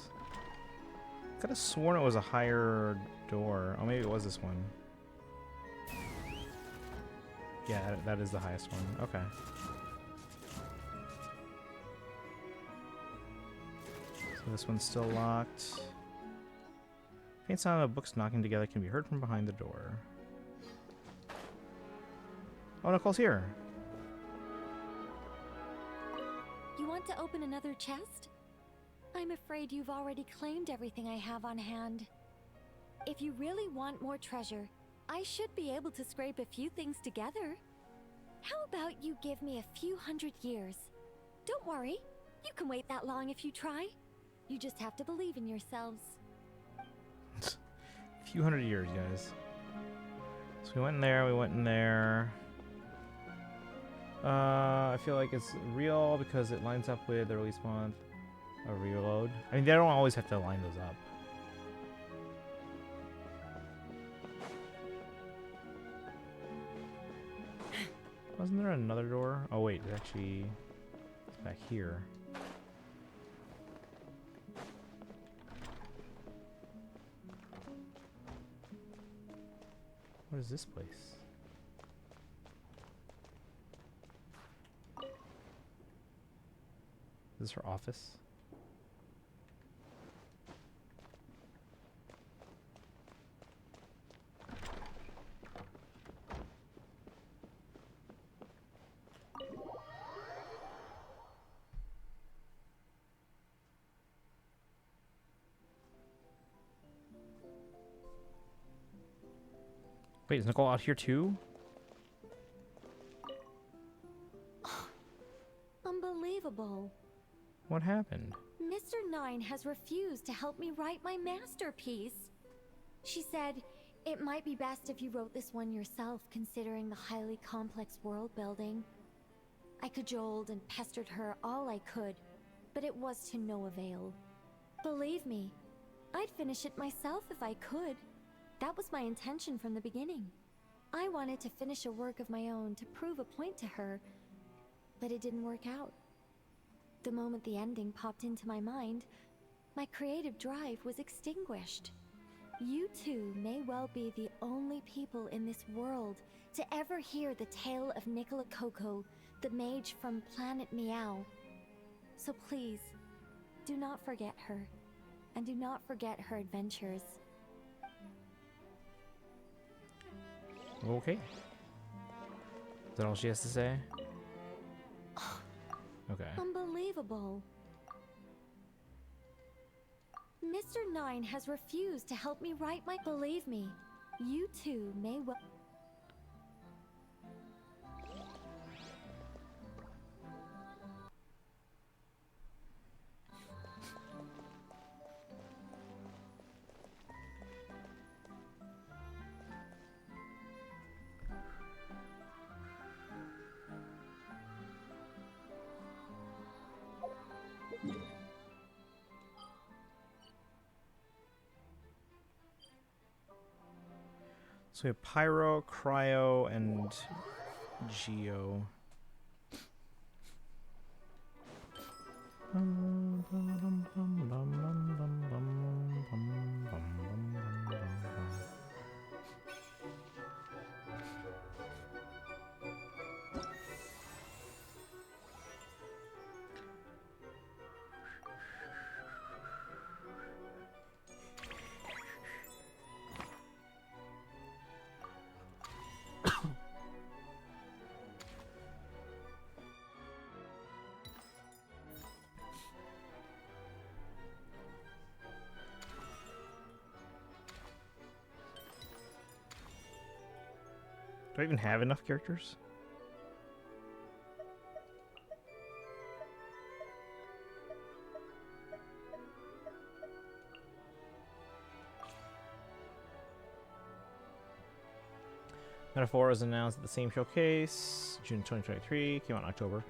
Could have sworn it was a higher door. Oh, maybe it was this one. Yeah, that is the highest one. Okay. So this one's still locked. Faint sound of books knocking together can be heard from behind the door. Oh, Nicole's here. You want to open another chest? I'm afraid you've already claimed everything I have on hand. If you really want more treasure, I should be able to scrape a few things together. How about you give me a few hundred years? Don't worry, you can wait that long if you try. You just have to believe in yourselves. A few hundred years, guys. So we went in there, we went in there. I feel like it's real because it lines up with the release month. A reload. I mean, they don't always have to line those up. Wasn't there another door? Oh wait, it's actually back here. What is this place? Is this her office? Wait, is Nicole out here too? Unbelievable. What happened? Mr. Nine has refused to help me write my masterpiece. She said, it might be best if you wrote this one yourself, considering the highly complex world building. I cajoled and pestered her all I could, but it was to no avail. Believe me, I'd finish it myself if I could. That was my intention from the beginning. I wanted to finish a work of my own to prove a point to her, but it didn't work out. The moment the ending popped into my mind, my creative drive was extinguished. You two may well be the only people in this world to ever hear the tale of Nicola Coco, the mage from Planet Meow. So please, do not forget her, and do not forget her adventures. Okay. Is that all she has to say? Okay. Unbelievable. Mr. Nine has refused to help me write my... Believe me, you two may well... So we have Pyro, Cryo, and Geo. Do I even have enough characters? Metaphor was announced at the same showcase, June 2023, came out in October.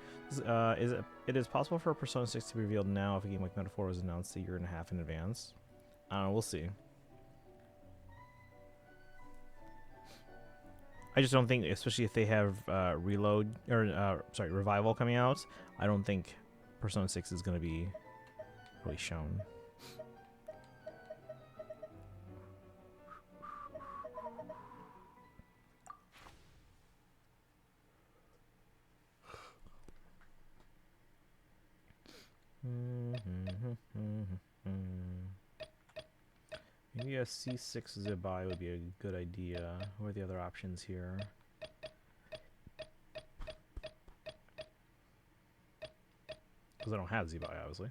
It is possible for Persona 6 to be revealed now if a game like Metaphor was announced a year and a half in advance. I don't know, we'll see. I just don't think, especially if they have Revival coming out, I don't think Persona 6 is going to be really shown. Maybe a C6 Zibai would be a good idea. What are the other options here? Because I don't have Zibai, obviously.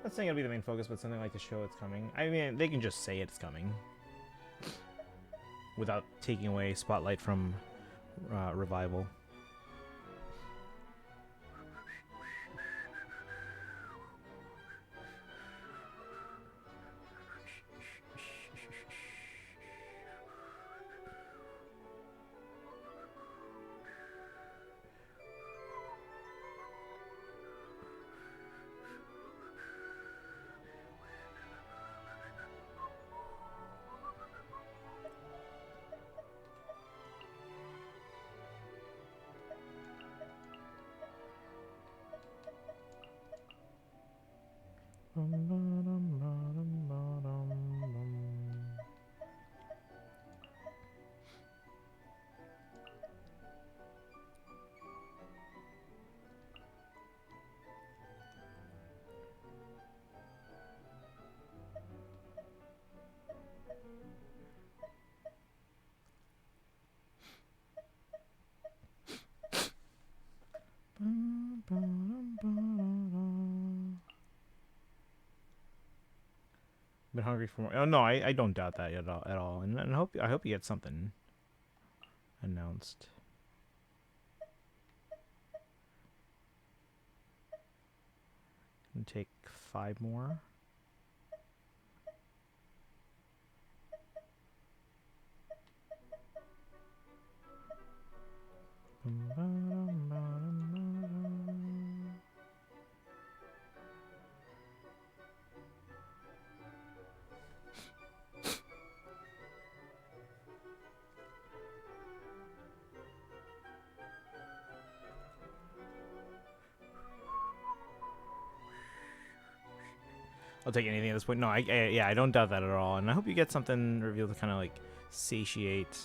Not saying it'll be the main focus, but something like to show it's coming. I mean, they can just say it's coming without taking away spotlight from Revival. Been hungry for more. Oh no, I don't doubt that at all. And I hope you get something announced. And take 5 more. I'll take anything at this point. No, yeah, I don't doubt that at all. And I hope you get something revealed to kind of like satiate.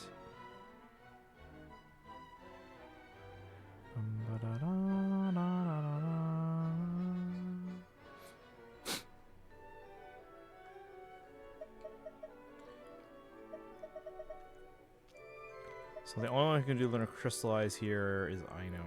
So the only one who can do Lunar Crystallize here is Ino.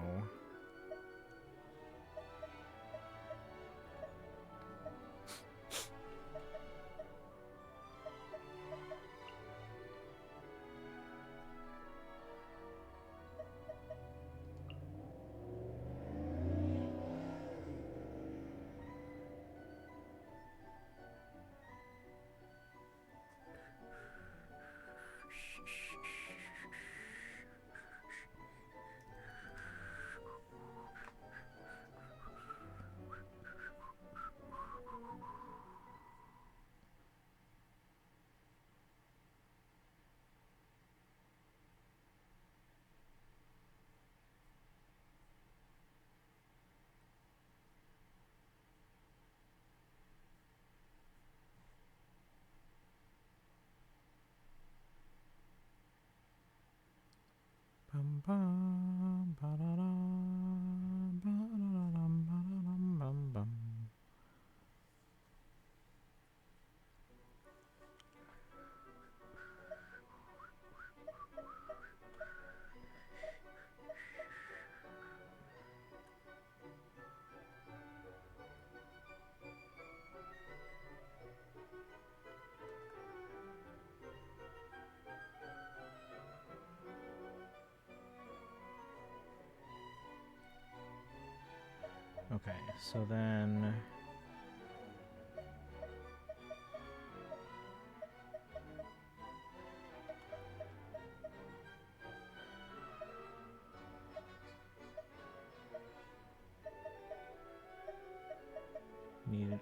Okay, so then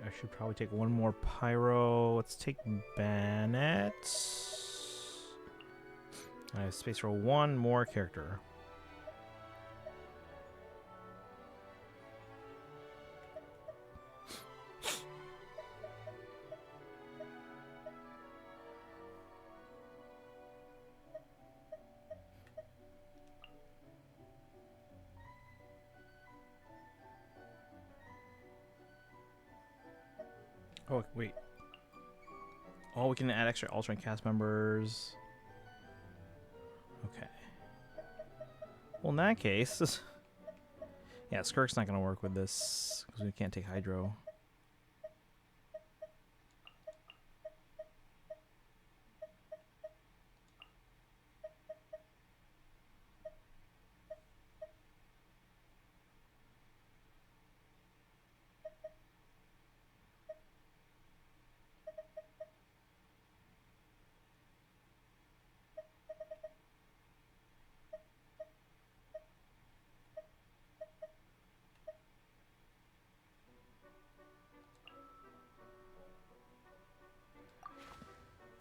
I should probably take one more pyro. Let's take Bennett. I have space for one more character. Oh, wait. Oh, we can add extra alternate cast members. Okay. Well, in that case... yeah, Skirk's not going to work with this, because we can't take Hydro.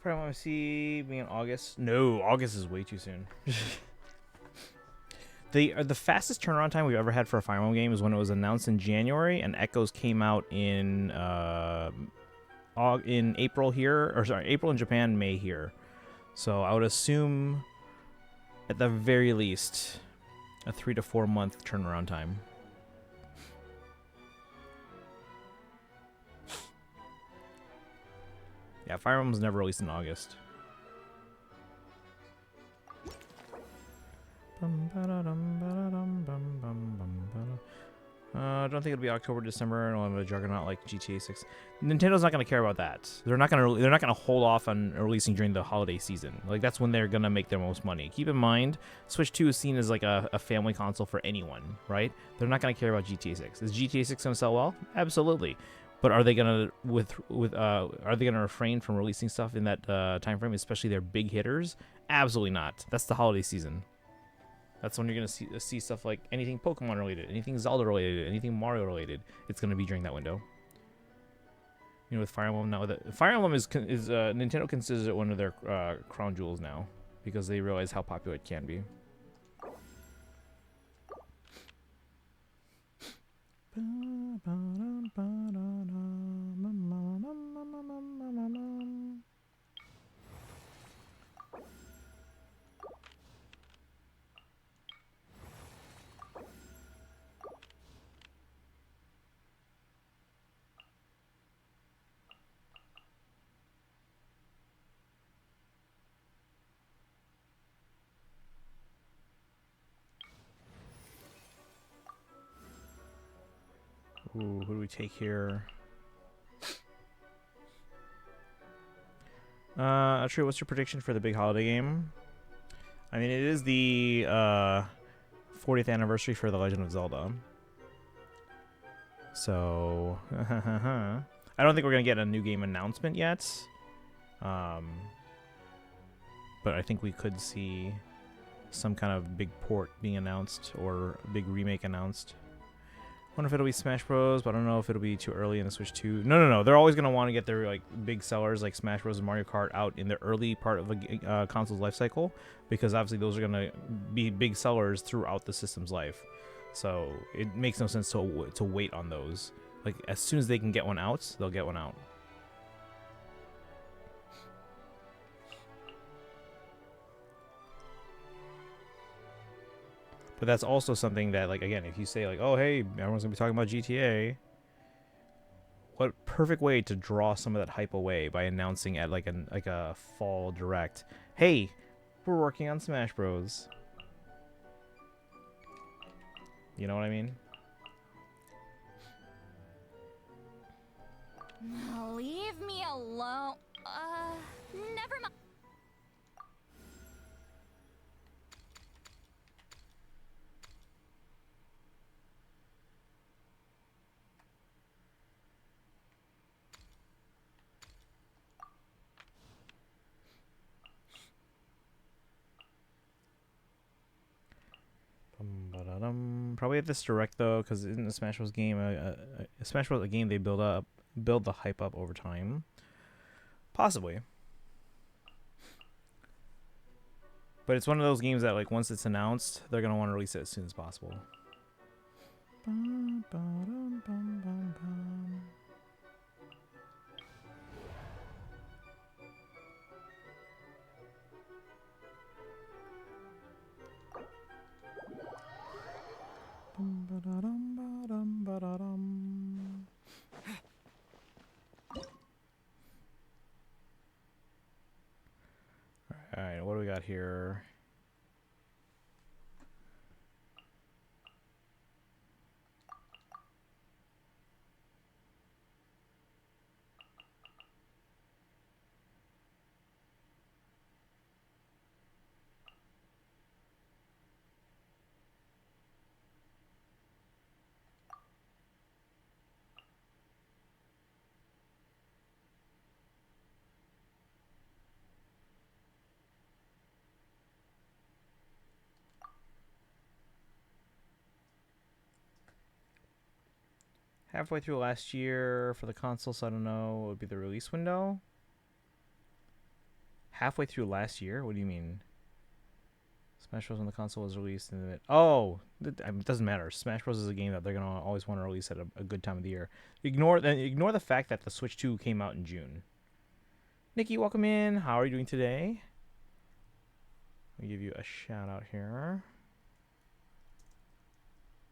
I want to see being in August. No, August is way too soon. The fastest turnaround time we've ever had for a Fire Emblem game is when it was announced in January and Echoes came out in April here, or sorry, April in Japan, May here. So I would assume at the very least a 3 to 4 month turnaround time. Yeah, Fire Emblem was never released in August. I don't think it'll be October, December, and we'll have a juggernaut like GTA 6. Nintendo's not going to care about that. They're not going to hold off on releasing during the holiday season. Like that's when they're going to make their most money. Keep in mind, Switch 2 is seen as like a family console for anyone, right? They're not going to care about GTA 6. Is GTA 6 going to sell well? Absolutely. But are they gonna are they gonna refrain from releasing stuff in that time frame, especially their big hitters? Absolutely not. That's the holiday season. That's when you're gonna see stuff like anything Pokemon related, anything Zelda related, anything Mario related. It's gonna be during that window. You know, with Fire Emblem now, Fire Emblem is Nintendo considers it one of their crown jewels now because they realize how popular it can be. Ooh, who do we take here? True, what's your prediction for the big holiday game? I mean, it is the 40th anniversary for The Legend of Zelda. So, I don't think we're going to get a new game announcement yet. But I think we could see some kind of big port being announced or a big remake announced. I wonder if it'll be Smash Bros, but I don't know if it'll be too early in the Switch 2. No. They're always going to want to get their like big sellers like Smash Bros and Mario Kart out in the early part of a console's life cycle, because obviously those are going to be big sellers throughout the system's life. So it makes no sense to wait on those. Like as soon as they can get one out, they'll get one out. But that's also something that, like, again, if you say, like, oh, hey, everyone's going to be talking about GTA, what perfect way to draw some of that hype away by announcing at, like a fall direct, hey, we're working on Smash Bros. You know what I mean? Leave me alone. Never mind. Probably at this direct though, because in the Smash Bros game, Smash Bros game they build the hype up over time. Possibly. But it's one of those games that like once it's announced, they're gonna want to release it as soon as possible. Bum, ba-dum, bum, bum, bum. Bum, ba-da-dum, ba-dum, ba-da-dum. All right, what do we got here? Halfway through last year for the console, so I don't know. What would be the release window? Halfway through last year? What do you mean? Smash Bros. When the console was released. And it, oh, it doesn't matter. Smash Bros. Is a game that they're gonna always want to release at a good time of the year. Ignore the fact that the Switch 2 came out in June. Nikki, welcome in. How are you doing today? I'll give you a shout out here.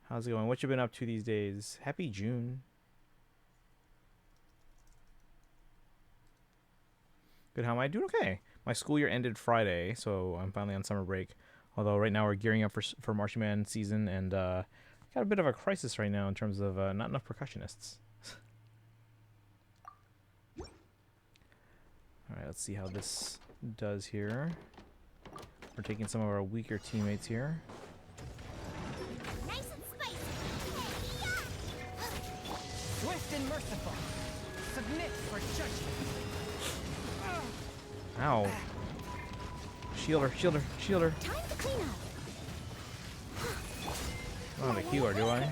How's it going? What you been up to these days? Happy June. Good. How am I doing? Okay. My school year ended Friday, so I'm finally on summer break. Although right now we're gearing up for Marching Band season, and got a bit of a crisis right now in terms of not enough percussionists. All right, let's see how this does here. We're taking some of our weaker teammates here. Nice and spicy. Swift and merciful. Submit for judgment. Ow. Shield her, shield her, shield her. Time to clean up. I don't have a healer, do I?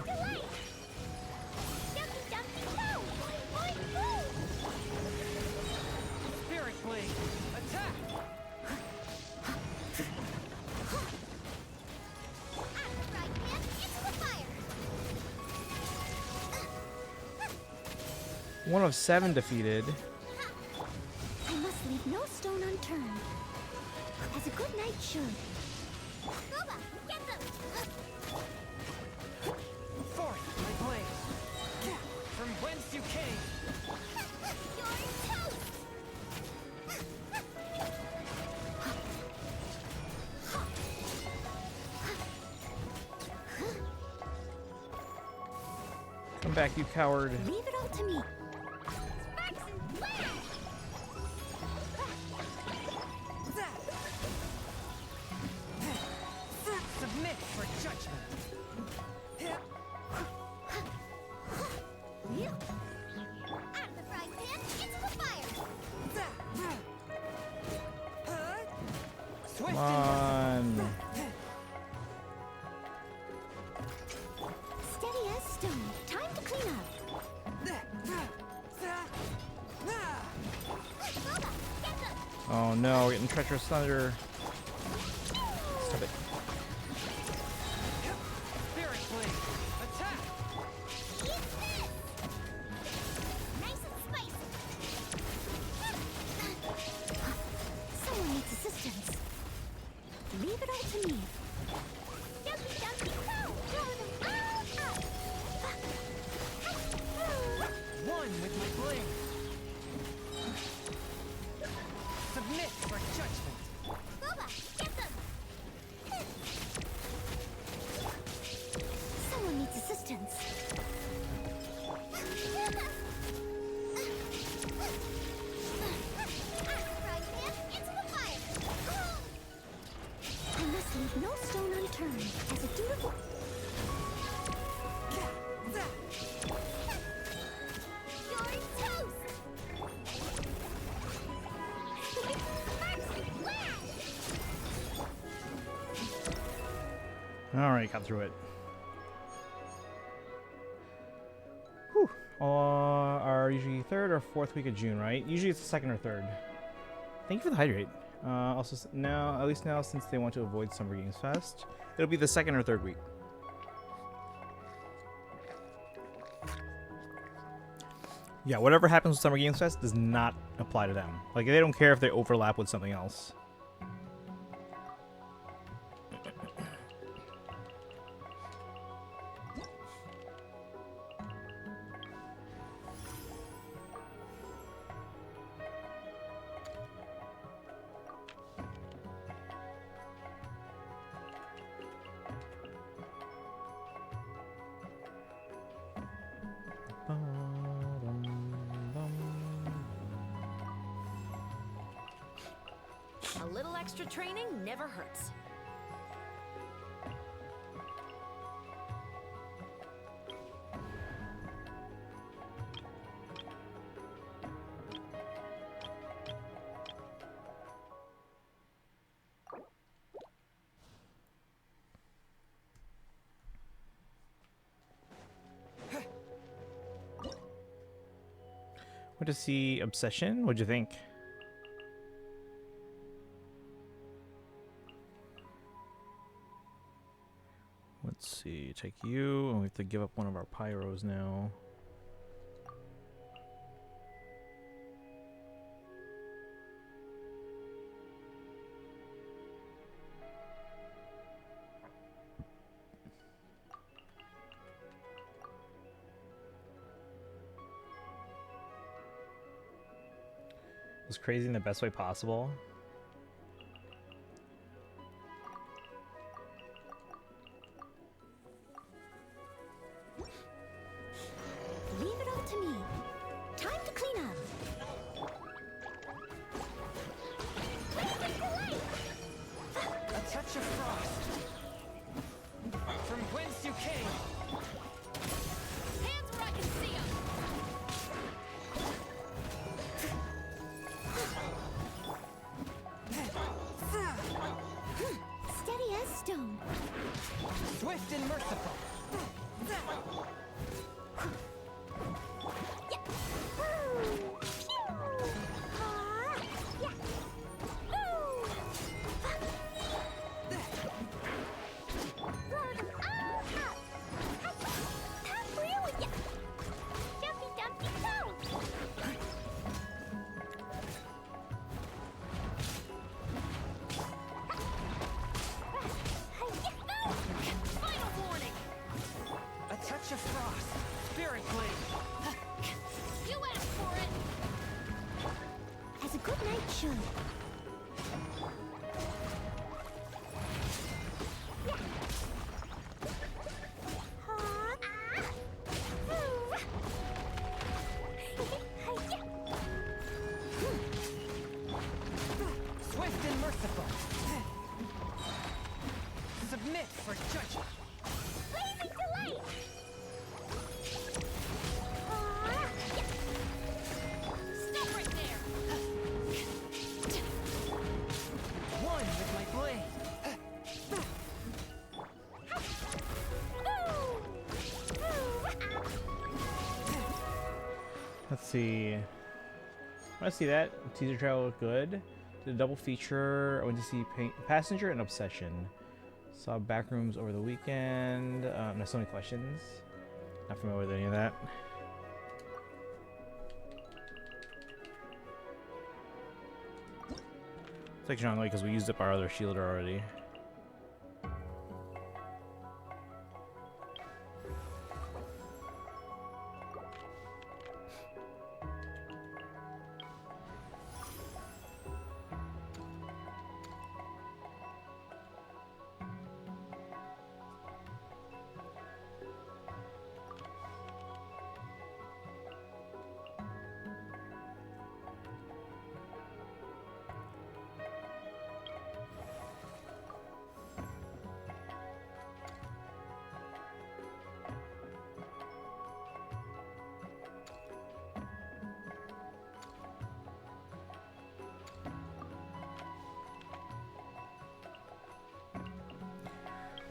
Spirit blade. Attack. One of 7 defeated. I must leave no stone unturned. As a good knight should. Boba, get them! Forth, my blade. From whence you came. You're toast! Come back, you coward. Leave it all to me. Sparks and flash! Submit for judgment. Out of the frying pan, into the fire! Swift Come and on. Steady as stone. Time to clean up. Boba, get them! Oh no, we're getting treacherous thunder. Stop it. spirit blade. Attack. Eat this! Nice and spicy. Someone needs assistance. Leave it all to me. Jumpy, jumpy, go! Throw them all up! One with my blade. Submit for judgment. Boba, get them! Someone needs assistance. I must leave no stone unturned as a dutiful. You're toast! Sparks and flash! All right, got through it. Whew. Are usually 3rd or 4th week of June, right? Usually it's the 2nd or 3rd. Thank you for the hydrate. Also, now, at least now, since they want to avoid Summer Games Fest, it'll be the second or third week. Yeah, whatever happens with Summer Games Fest does not apply to them. Like, they don't care if they overlap with something else. A little extra training never hurts. Went to see Obsession. What'd you think? Let's see. Take you, and we have to give up one of our pyros now. It was crazy in the best way possible. Leave it all to me. Time to clean up. A touch of frost. From whence you came. Hands where I can see 'em. Steady as stone. Swift and merciful. Final warning. A touch of frost. Spirit blade. You asked for it. As a good knight should. Swift and merciful. Submit for judgment. Blazing delight. Stop right there. One with my blade. Let's see. I want to see that. Teaser trailer looked good. Did a double feature. I went to see Passenger and Obsession. Saw Backrooms over the weekend. There's so many questions. Not familiar with any of that. It's like strongly because we used up our other shielder already.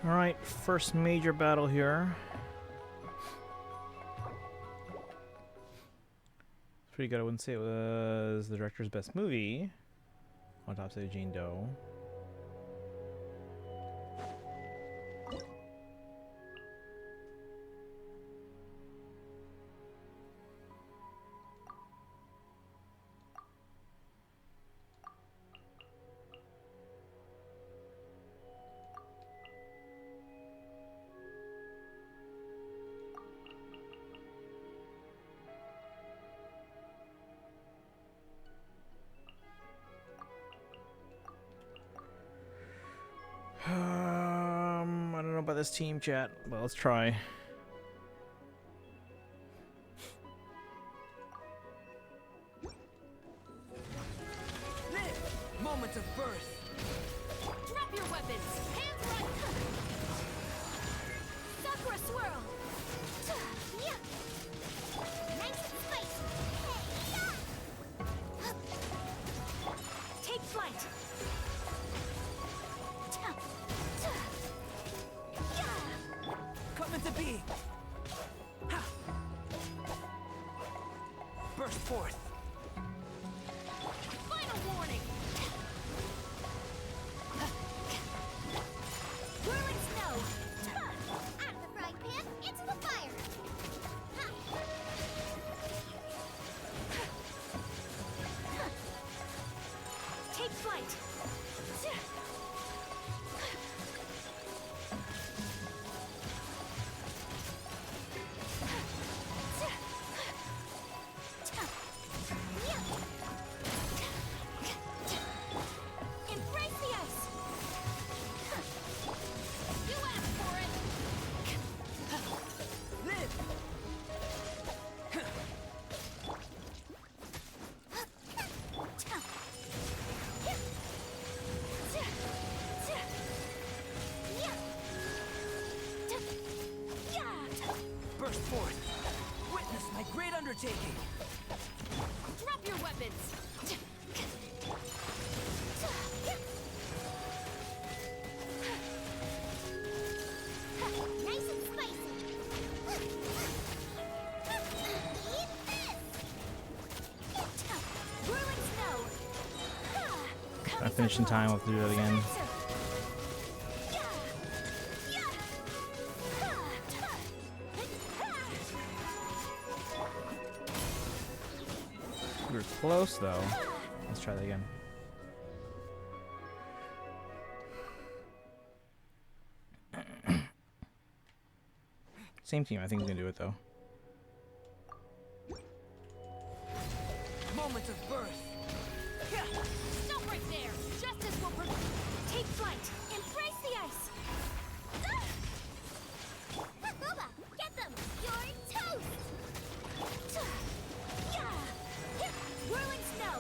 Alright, first major battle here. Pretty good. I wouldn't say it was the director's best movie. on top of Jane Doe. I don't know about this team chat, but let's try. Live! Moment of birth. Drop your weapons. Hands right. Sakura swirl. Yeah. Nice and spicy. Hey, yeah. Take flight. Come into being. Ha! Burst forth. Final warning. Whirling snow. Out of the frying pan, into the fire. Take flight. Embrace the ice. You asked for it. Live! Burst forth. Witness my great undertaking. Drop your weapons. Nice and spicy. Eat this. Whirling snow. I finished in time. I'll have to do that again. We were close though. Let's try that again. Same team. I think we can do it though. Moment of birth. Stop right there. Justice will take flight. Embrace the ice. Booba, get them. You're toast. Whirling snow.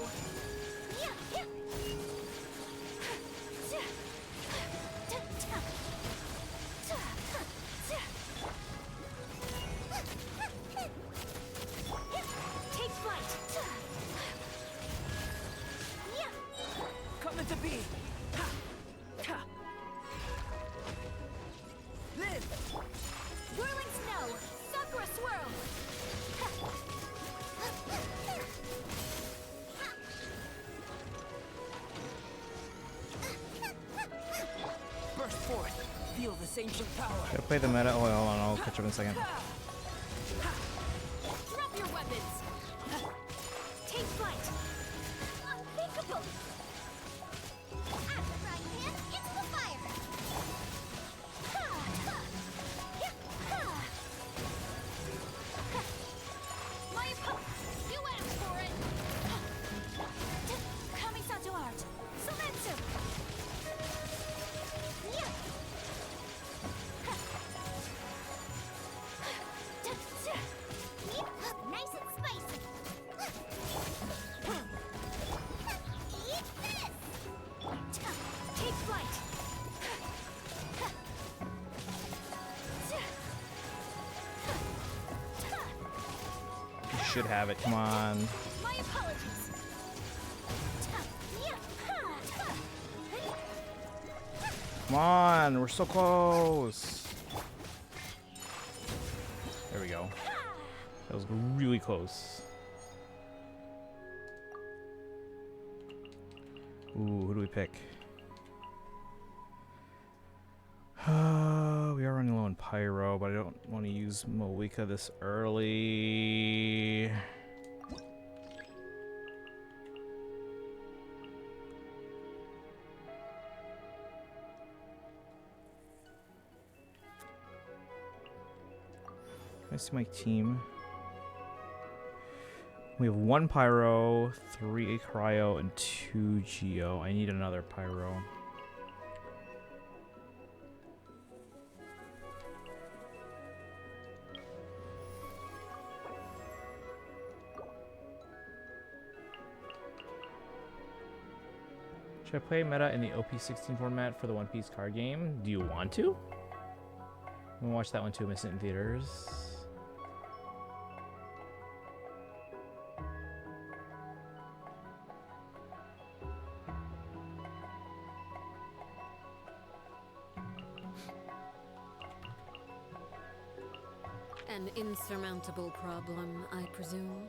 Take flight. Come into being. Ha! Ha! Live! Whirling snow. Sakura swirl. Burst forth. Feel this ancient power. Gotta play the meta. Oh, hold on. I'll catch up in a second. Drop your weapons. Take flight. Unthinkable. Out of the frying pan, into the fire. My opponent, you asked for it. Kamisato art. Sometsu. Nice and spicy. Eat this. Take flight. You should have it. Come on. My apologies. Come on. We're so close. There we go. That was really close. Ooh, who do we pick? We are running low on Pyro, but I don't want to use Moika this early. I see my team. We have 1 Pyro, 3 Cryo, and 2 Geo. I need another Pyro. Should I play meta in the OP16 format for the One Piece card game? Do you want to? I'm gonna watch that one too. Miss it in theaters. An insurmountable problem, I presume.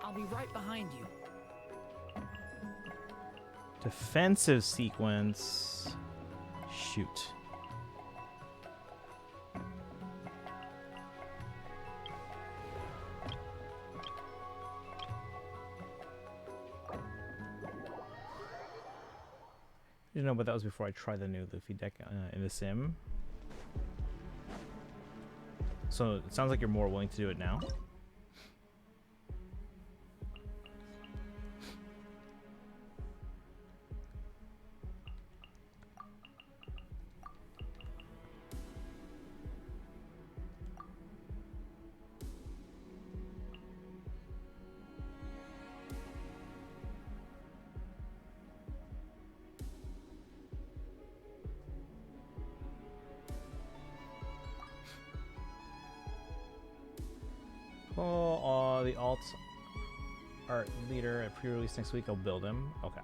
I'll be right behind you. Defensive sequence. Shoot. You know, but that was before I tried the new Luffy deck in the sim. So it sounds like you're more willing to do it now. Oh, the alt art leader at pre-release next week. I'll build him. Okay.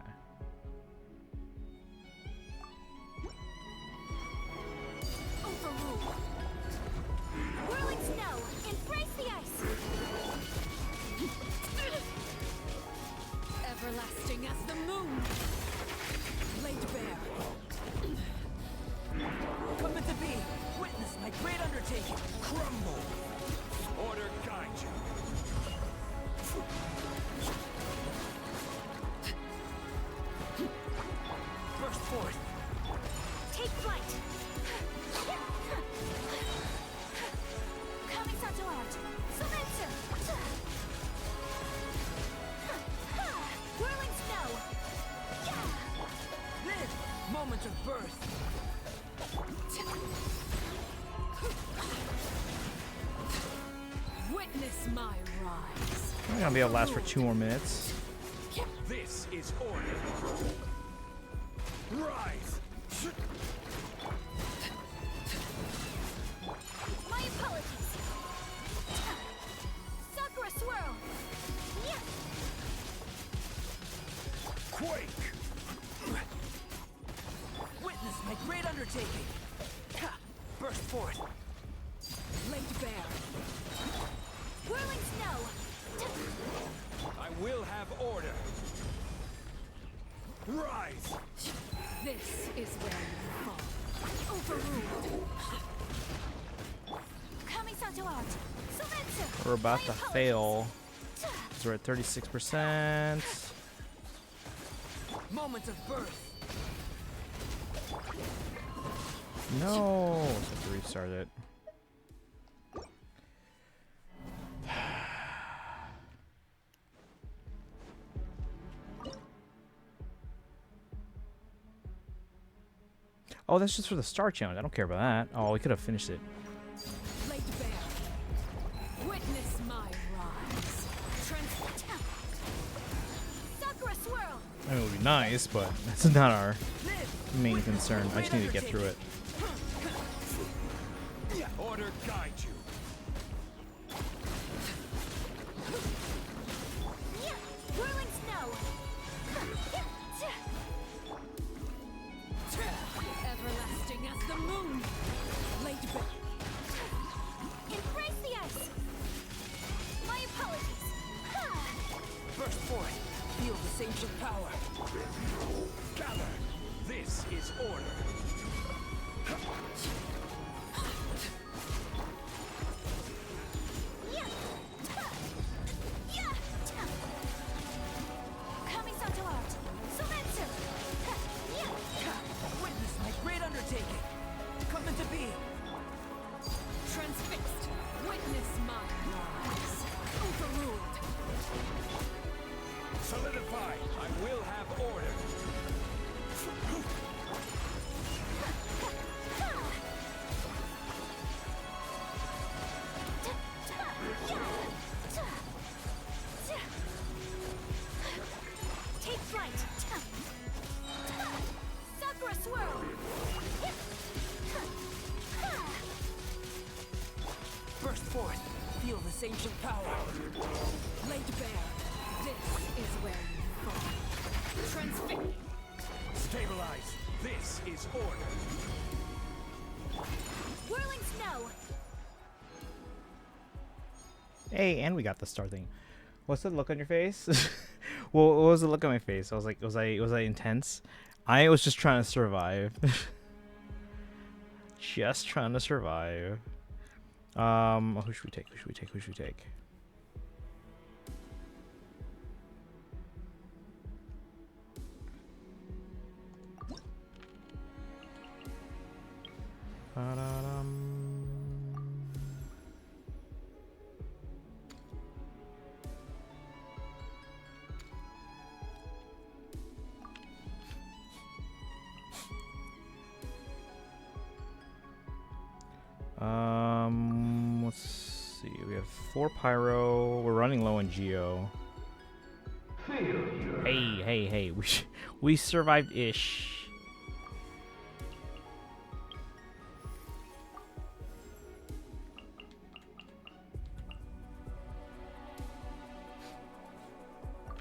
Overruled. Whirling snow. Embrace the ice. Everlasting as the moon. Laid bare. Come to be. Witness my great undertaking. Crumble! Order guide you. Burst forth. Take flight. Coming to art. Surrender. Whirling snow. Live. Moment of birth. Witness my rise. I'm gonna be able to last for 2 more minutes. This is order. Rise! My apologies. Sakura swirl. Yeah. Quake! Witness my great undertaking. Ha! Burst forth. Laid bare. Whirling snow. I will have order. Rise! This is where you fall. Overruled. Coming to art. Surrender. We're about My to apologies. fail. So we're at 36%. Moment of birth. No. So I have to restart it. Oh, that's just for the star challenge. I don't care about that. Oh, we could have finished it. Laid bare. Witness my rise. Sakura swirl. I mean, it would be nice, but that's not our main concern. I just need to get through it. Order guide you. Yeah. Whirling snow. this ancient power. Laid bare. This is where you fall. Transfix. Stabilize. This is order. Whirling snow. Hey, and we got the star thing. What's the look on your face? Well, what was the look on my face? I was like, was I intense? I was just trying to survive. Just trying to survive. Who should we take? Who should we take? Who should we take? Let's see. We have 4 pyro. We're running low on geo. Hey. We survived ish.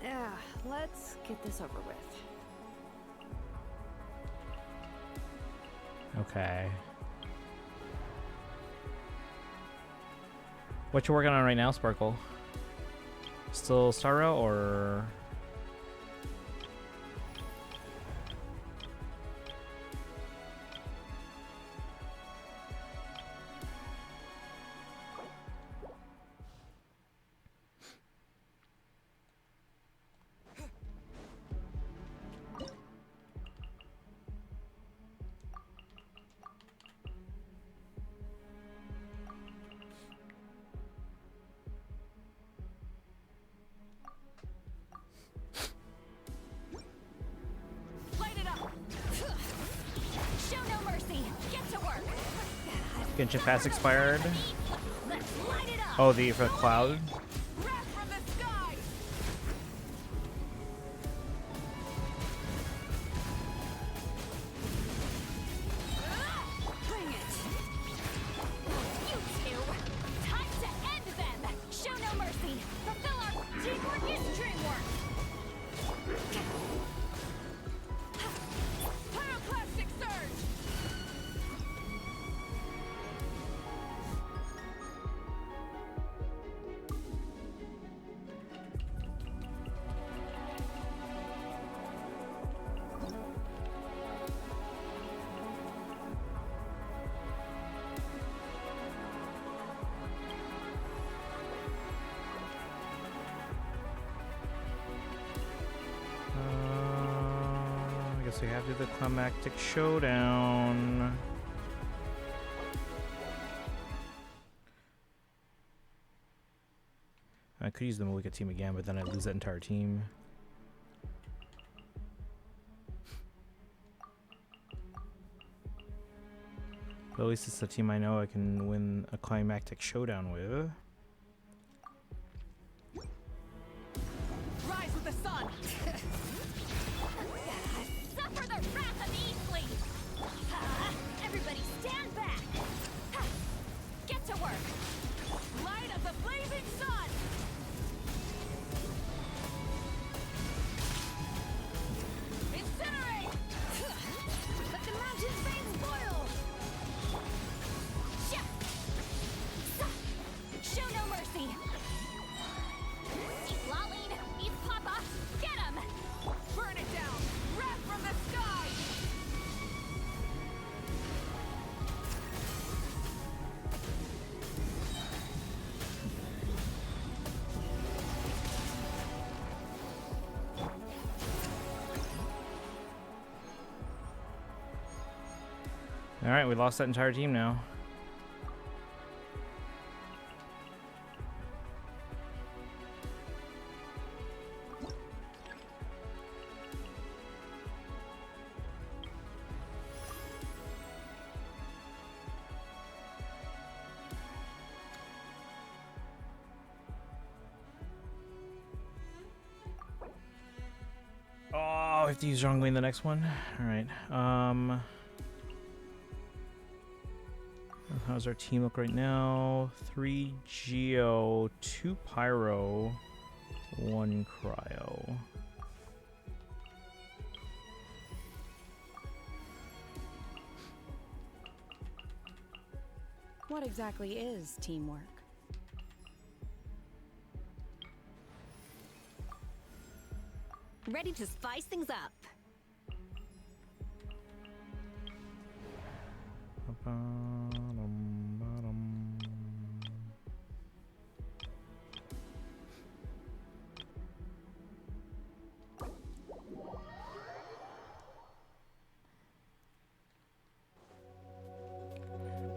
Yeah, let's get this over with. Okay. What you working on right now, Sparkle? Still Star Rail or? Light it up. Show no mercy. Get to work. Genshin Pass expired. Let's light it up. Oh, for the cloud. Wrath from the sky. Bring it. You two. Time to end them. Show no mercy. Fulfill our teamwork is dreamwork. Pyroclastic surge. I guess we have to do the climactic showdown. I could use the Malika team again, but then I'd lose that entire team. But at least it's a team I know I can win a climactic showdown with. Rise with the sun. Suffer the wrath of Eastleigh. Everybody stand back. Get to work. Light of the blazing sun. Incinerate. Let the mountain's veins boil. Show no mercy. He's lolling. He's Papa. Get him. Burn it down. Wrath from the sky. Alright, we lost that entire team now. Oh, I have to use Zhongli in the next one. Alright. How's our team look right now? 3 Geo, 2 Pyro, 1 Cryo. What exactly is teamwork? Ready to spice things up.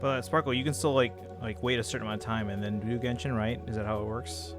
But Sparkle, you can still like wait a certain amount of time and then do Genshin, right? Is that how it works?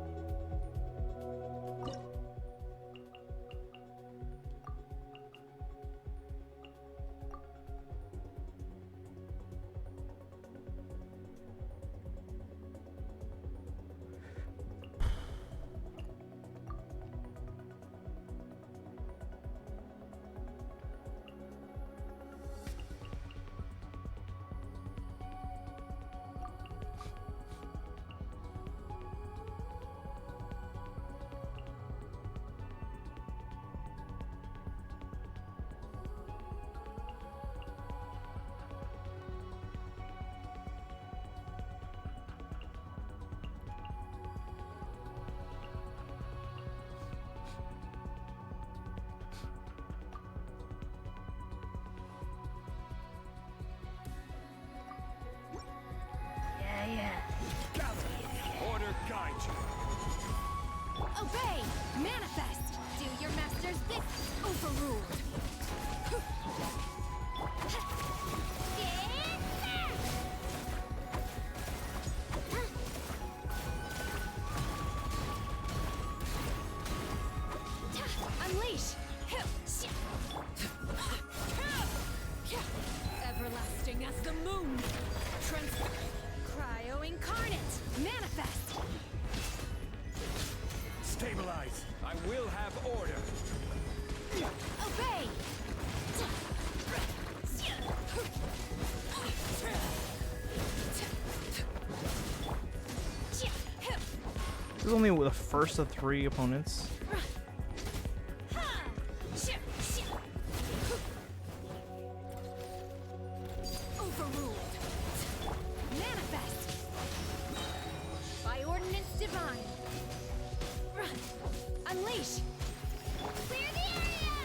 Order guide you. Obey! Manifest! Do your master's bid! Overruled! Unleash! Everlasting as the moon! Cryo incarnate! Manifest! Stabilize. I will have order. Obey! This is only the first of 3 opponents. Overruled. Manifest. By ordinance divine. Unleash. Clear the area.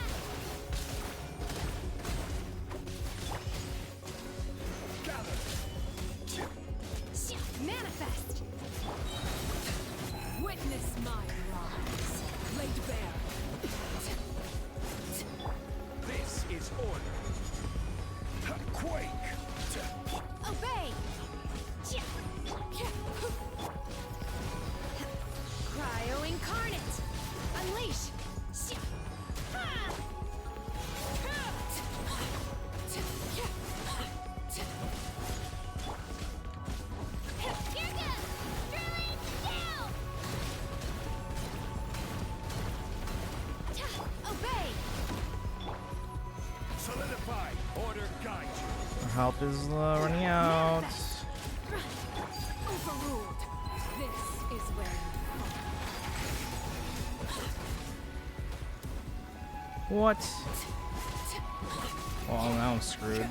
Gather. Manifest. Witness my rise. Laid bare. This is order. Quake. Obey. Cryo incarnate. Unleash. Here goes. Drilling down. Obey. Solidify. Order guide you. Our health is running out. Overruled. This is where What? Well, now I'm screwed.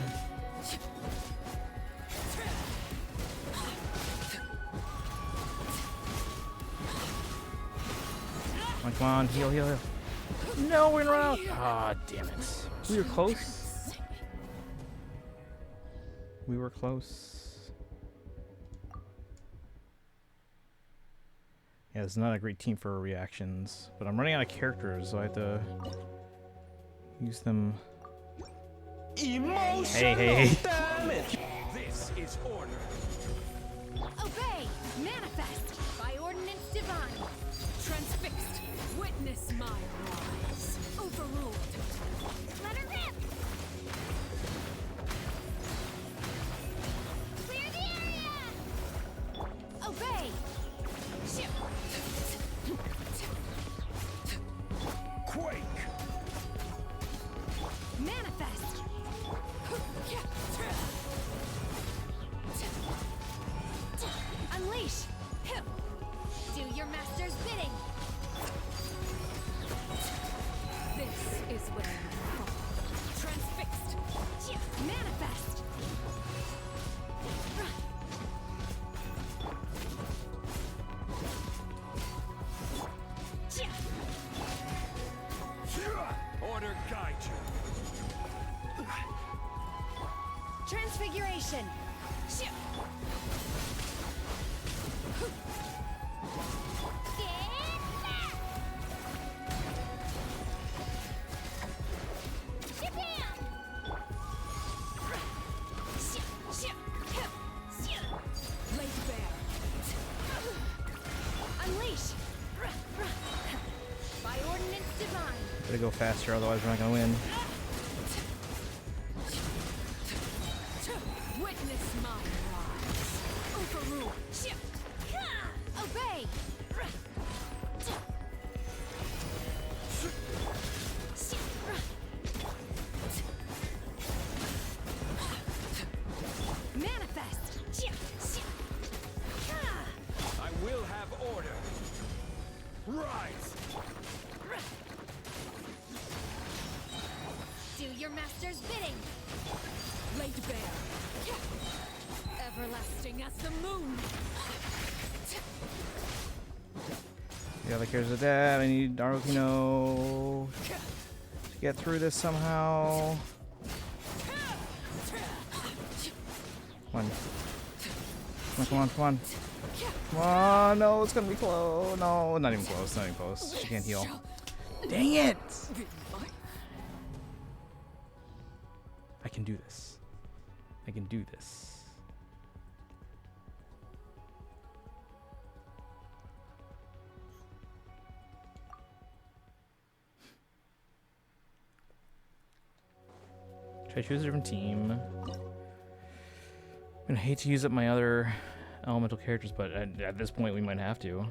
Come on, heal, heal, heal. No, we're not out. Ah, damn it. We were close. We were close. Yeah, it's not a great team for reactions, but I'm running out of characters, so I have to use them. Emotional Hey. damage. This is order. Obey! Manifest! By ordinance divine! Transfixed! Witness my rise! Overruled! Let her rip! Clear the area! Obey! Quake. Manifest! Annihilation! Laid bare. Unleash! By ordinance divine. Gotta go faster, otherwise we're not gonna win. Witness my rise. Overrule. Obey. Manifest. I will have order. Rise! Do your master's bidding. Laid bare. Everlasting as the moon. The other characters are dead. I need Arukino to get through this somehow. Come on. Come on, come on. Come on, no, it's gonna be close. No, not even close, not even close. She can't heal. Dang it! I can do this. I can do this. Should I choose a different team? I'm gonna hate to use up my other elemental characters, but at this point we might have to.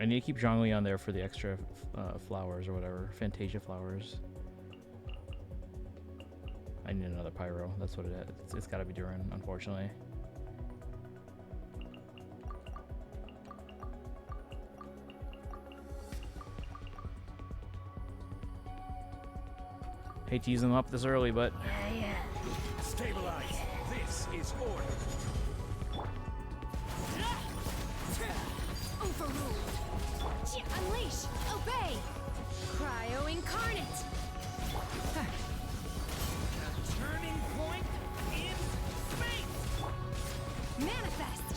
I need to keep Zhongli on there for the extra flowers or whatever. Fantasia flowers. I need another pyro. That's what it is. It's gotta be Durin, unfortunately. Hate to use them up this early, but Stabilize. This is order. Overruled. Unleash. Obey. Cryo incarnate. A turning point in space. Manifest.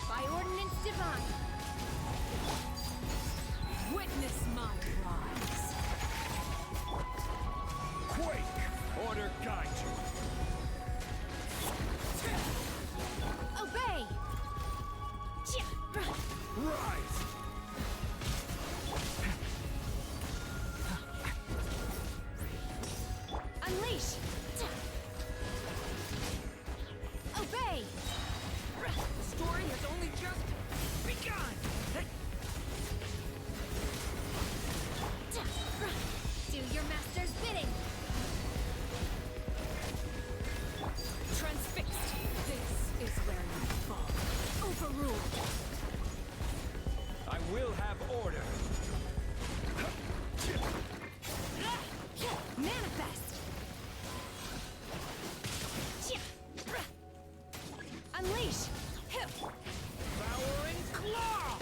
By ordinance divine. Witness my rise. Quake. Order guide you. Obey. Rise. Unleash. Obey. The story has only just begun. Do your master's bidding. Transfixed. This is where you fall. Overruled. I will have order. Manifest. Unleash. Devouring claw.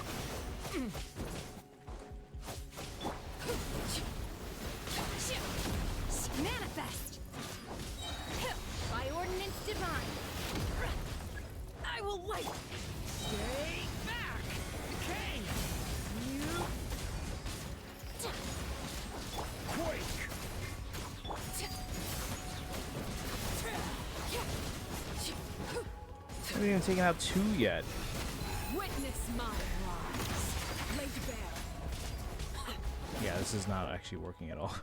Manifest. By ordinance divine. I will wipe. Stay back. King. You. Quake. I haven't even taken out 2 yet. Witness my rise. Laid bare. Yeah, this is not actually working at all.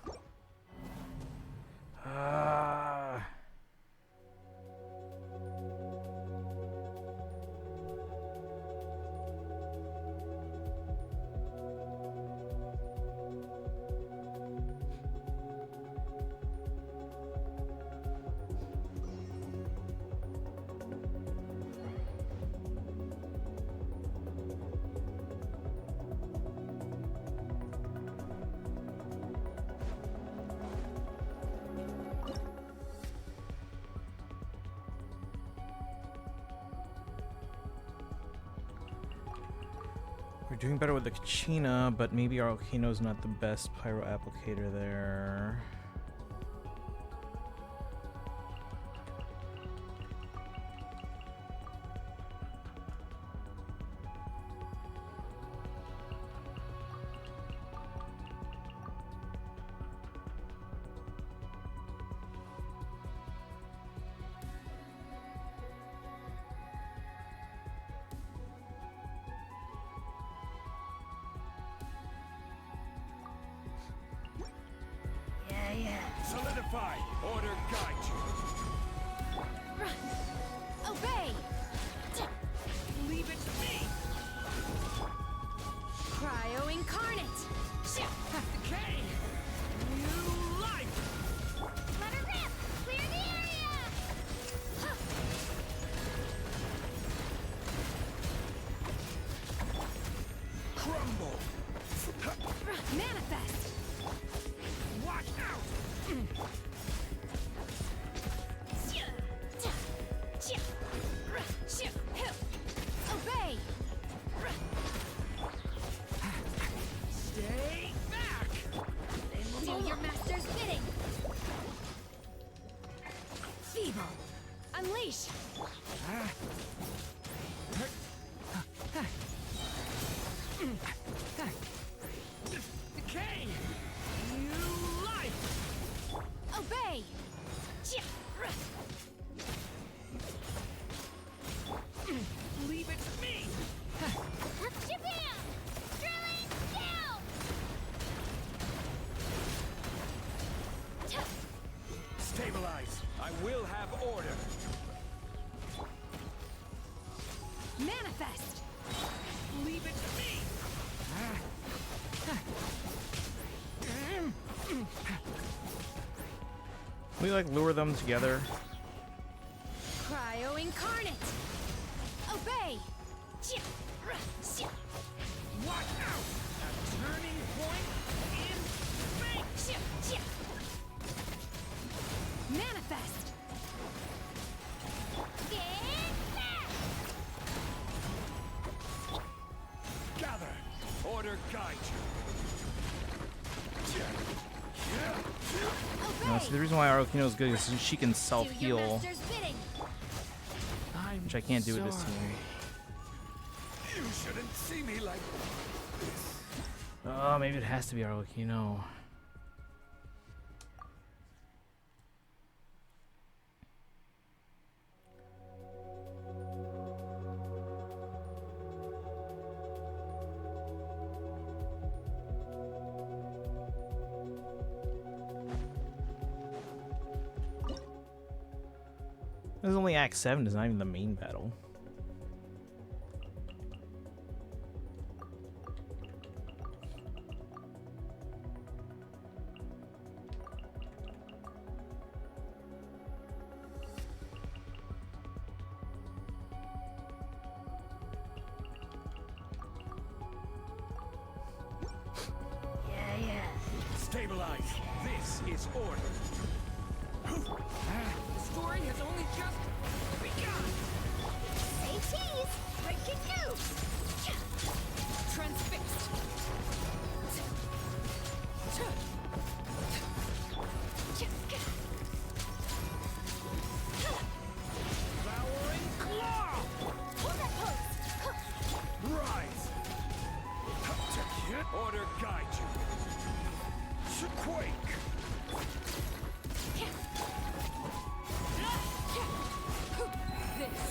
We're doing better with the Kachina, but maybe our Okino's not the best pyro applicator there. Solidify! Order guide you! Obey! Leave it to me! Cryo incarnate! Decay! New life! Let her rip! Clear the area! Crumble! Manifest! Watch out! Obey! Stay back! Do your master's bidding! Feeble! Unleash! Decay! New life! Obey! Leave it to me! Jabam! Drilling down! Stabilize! I will have order! Manifest! Leave it to me! Can we like lure them together? Cryo incarnate! Obey! Watch out! A turning point in space! Manifest! Get back! Gather! Order guide you! No, see, the reason why our Okino is good is she can Do your self-heal, master's bidding! which I can't do with this team. You shouldn't see me like this. Oh, maybe it has to be our Okino. This is only Act 7, it's not even the main battle. Stabilize. This is order. The story has only just begun. Say cheese! Breaking news! Transfixed! Devouring claw. Order post! Rise. Order guide you. Quake. This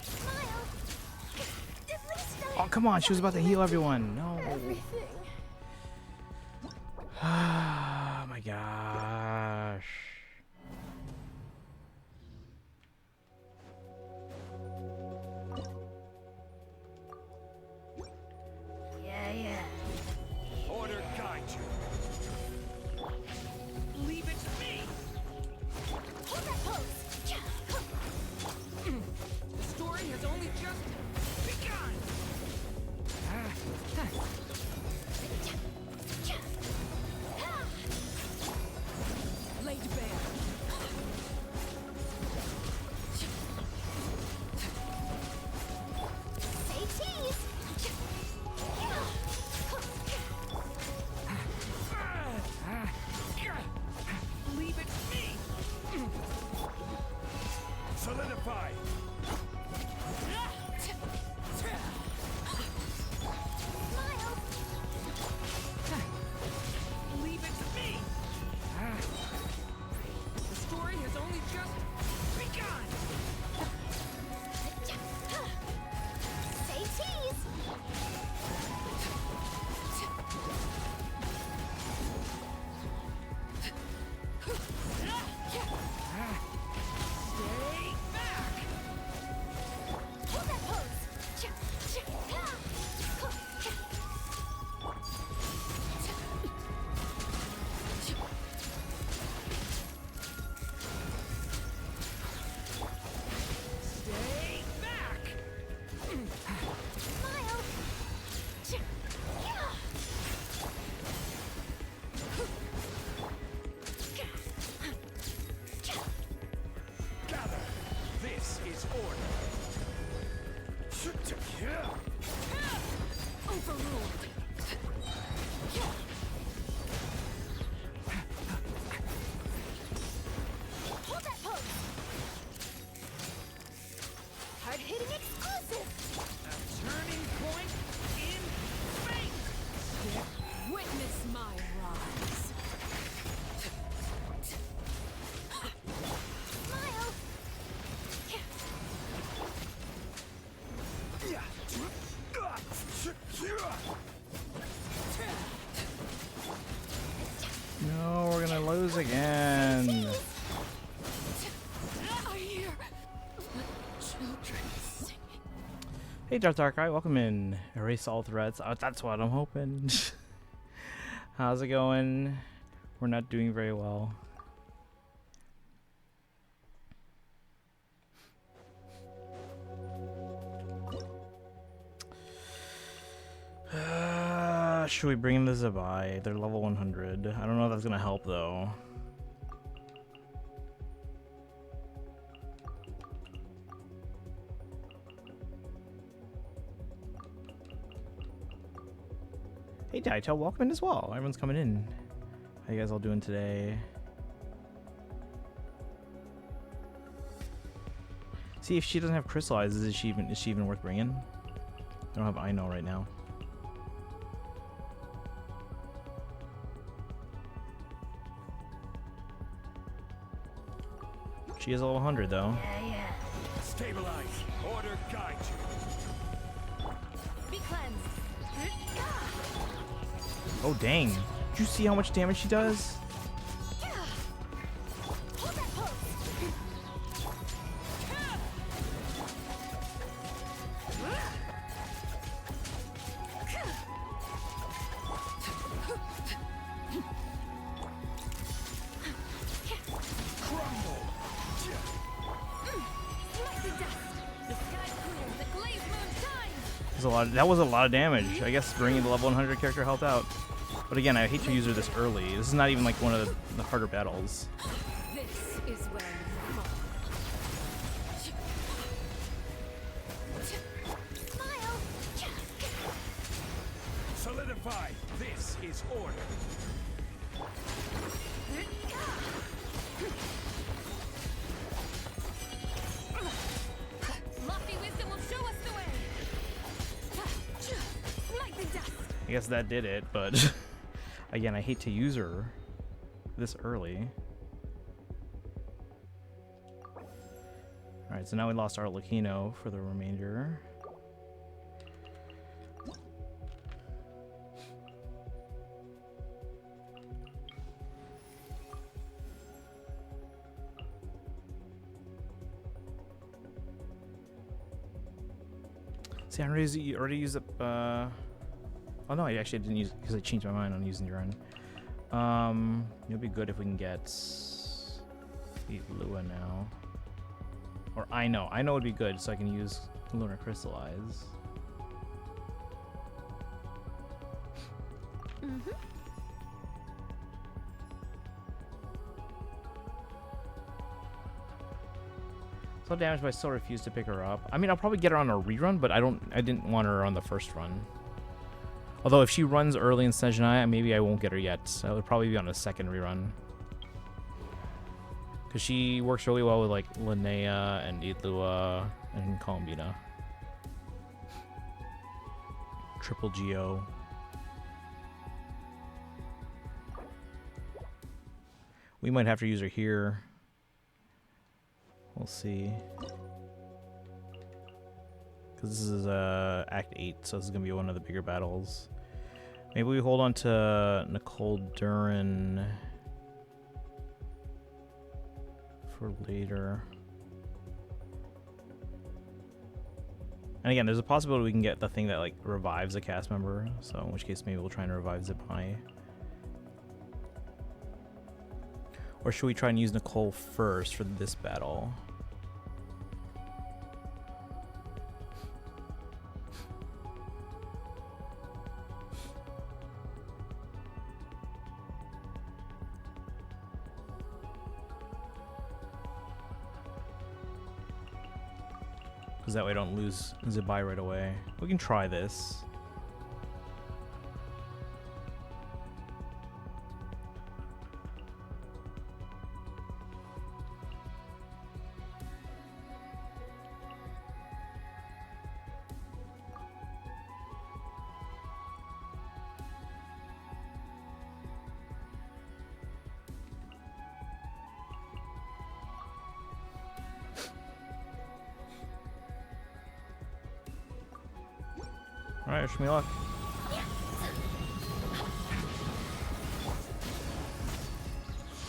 Smile. At least I Oh, come on. She was about to heal everyone. No. Everything. Oh my gosh. Yeah. Order guide you. Leave it to me. Hold that pose. The story has only just begun. Laid bare. Say cheese. Leave it to me. Solidify. Smile. Leave it to me. The story has only just begun. Say cheese. Stay back. Hold that pose. Stay back. Smile. Gather. This is order. Overruled. Hold that pose. Hard-hitting exclusive. A turning point in fate. Witness my rise. Smile. No, we're gonna lose again. I hear children singing. Hey, Dark Eye, welcome in. Erase all threats. Oh, that's what I'm hoping. How's it going? We're not doing very well. Should we bring the Zabai? They're level 100. I don't know if that's gonna help though. Hey Daito, welcome in as well. Everyone's coming in. How you guys all doing today? See, if she doesn't have crystallizes, is she even worth bringing? I don't have Ino right now. She is a level 100 though. Stabilize. Order guide you. Be cleansed. Oh dang. Did you see how much damage she does? Hold that pose. Crumble. Like the dust. The sky's clear. The glazed moon shines. That was a lot of damage. I guess bringing the level 100 character helped out. But again, I hate to use her this early. This is not even like one of the harder battles. This is where you fall. Smile. Solidify. This is order. Lofty wisdom will show us the way. Like the dust. I guess that did it, but again, I hate to use her this early. Alright, Alright, so now we lost our Lucino for the remainder. See, I already used up. Oh no, I actually didn't use it because I changed my mind on using your own. It'll be good if we can get Lua now. Or I know it'd be good so I can use Lunar Crystallize. So damage, but I still refuse to pick her up. I mean, I'll probably get her on a rerun, but I didn't want her on the first run. Although if she runs early in Snezhnaya, maybe I won't get her yet. So it would probably be on a second rerun. Because she works really well with like Linnea and Idlua and Columbina. Triple Geo. We might have to use her here. We'll see. Because this is Act 8, so this is going to be one of the bigger battles. Maybe we hold on to Nicole Duran for later. And again, there's a possibility we can get the thing that like revives a cast member, so in which case maybe we'll try and revive Zipai. Or should we try and use Nicole first for this battle? Because that way I don't lose Zibai right away. We can try this. Alright, wish me luck.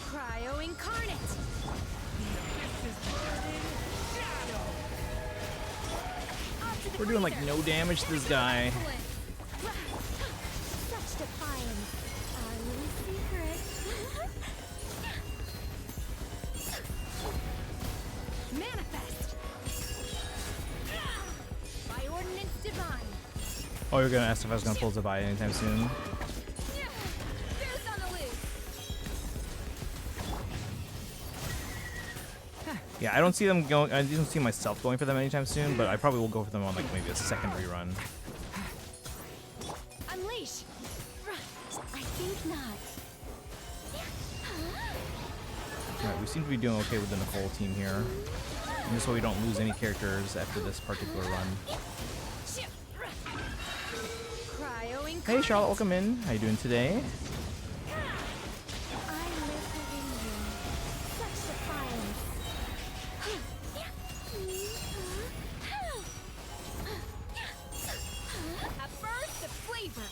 Cryo incarnate. We're doing like no damage to this guy. Such defiance. Our little secret. Manifest. By ordinance divine. Oh, you're gonna ask if I was gonna pull Zibai anytime soon. Goose on the loose. Yeah, I don't see them going. I don't see myself going for them anytime soon, but I probably will go for them on like maybe a second rerun. Unleash. I think not. Alright, we seem to be doing okay with the Nicole team here. And this way we don't lose any characters after this particular run. Cryo incarnate. Hey Charlotte, welcome in. How you doing today? I live within you. Such defiance. A burst of flavor.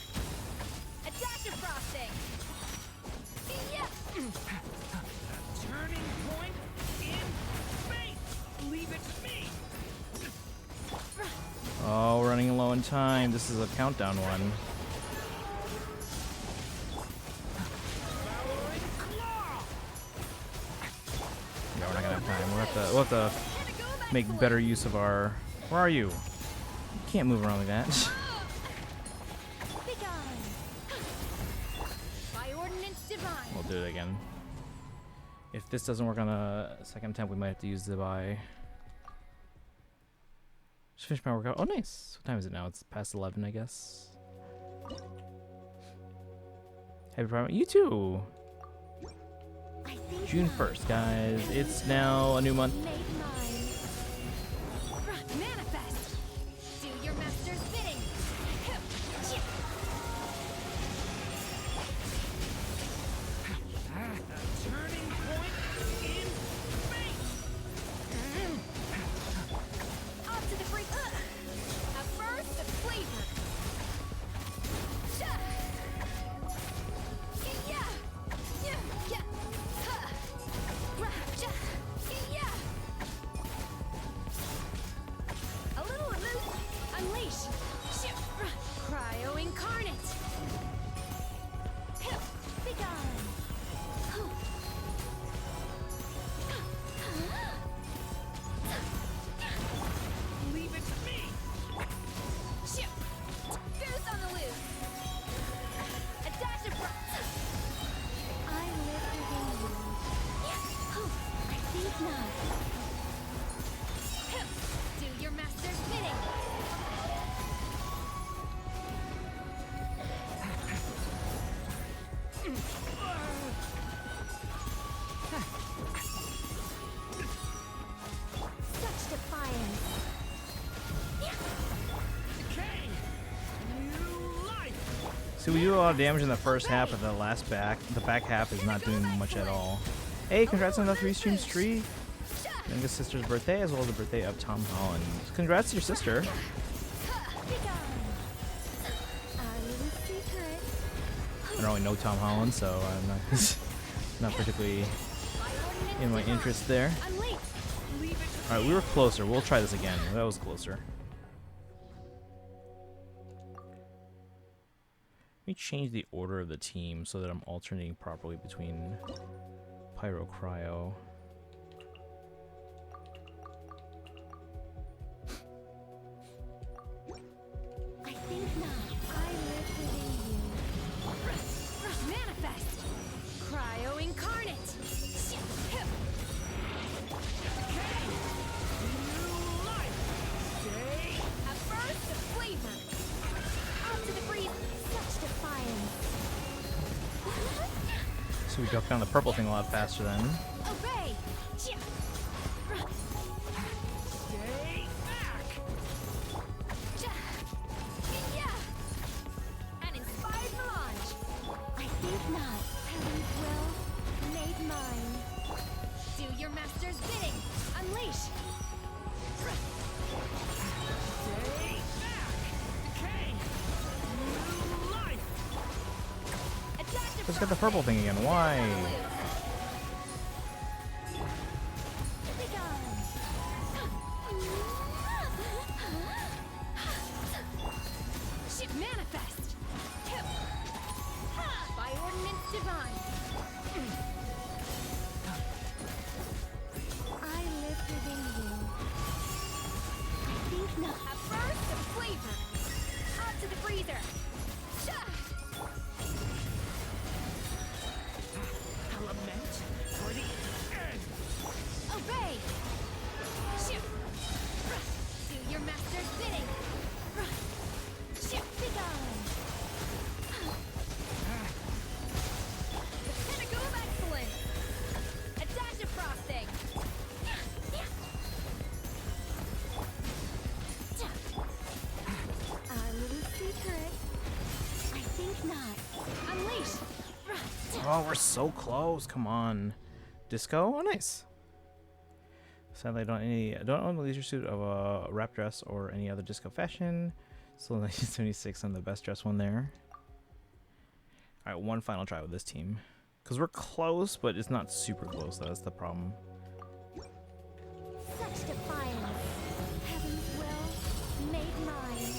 A dash of frosting. Yeah. Turning point in space. Leave it to me. Oh, we're running low on time. This is a countdown one. Yeah, we're not gonna have time. We'll have to make better use of our. Where are you? You can't move around like that. By ordinance divine. We'll do it again. If this doesn't work on a second attempt, we might have to use the buy. Just finished my workout. Oh, nice. What time is it now? It's past 11, I guess. Happy Pride. You too. June 1st, guys. It's now a new month. Manifest. Do your master's bidding. Turning point in space. Unleash! Cryo incarnate! Be gone. Leave it to me! Goose on the loose! A dash of I live within you. I think not. Do your master's bidding! Such defiance. Decay! New life! See, we do a lot of damage in the first half, but the back half is not doing much at all. Hey, congrats on the 3-stream streak. Youngest sister's birthday, as well as the birthday of Tom Holland. Congrats to your sister. Be gone. Our little secret. I don't really know Tom Holland, so I'm not, not particularly in my interest there. Unleash! Alright, we were closer. We'll try this again. That was closer. Let me change the order of the team so that I'm alternating properly between Pyro Cryo. I think not. I live within you. Manifest! Cryo incarnate! New life! Stay! A burst of flavor! Out to the breeze. Such defiance. So we duck down the purple thing a lot faster then. Obey! Stay back! An inspired melange! I think not. Heaven's will made mine. Do your master's bidding! Unleash! Stay back! Decay! New life! Adaptive Let's get the purple thing again. Why? Be gone. Ship manifest! By ordinance divine! I live within you. I think not. A burst of flavor! Out to the freezer! Element for the end! Obey! Ship! Do your master's bidding! Ship! Be gone. The pinnacle of excellence! A dash of frosting! Our little secret. I think not. Unleash! Oh, we're so close. Come on. Disco? Oh, nice. Sadly, I don't own the leisure suit of a wrap dress or any other disco fashion. Still 1976, I'm the best dressed one there. Alright, one final try with this team. Because we're close, but it's not super close, though. That's the problem. Such defiance. Heaven's will made mine.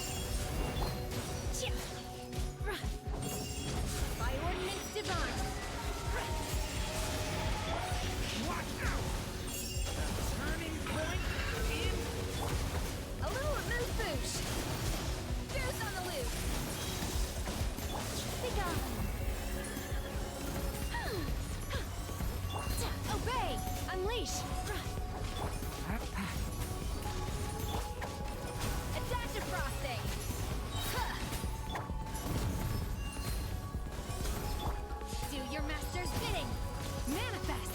By ordinance divine! Watch out! Turning point in A little remove boosh! Goose on the loose! Be gone. Obey! Unleash! A dash of frosting! Do your master's bidding! Manifest!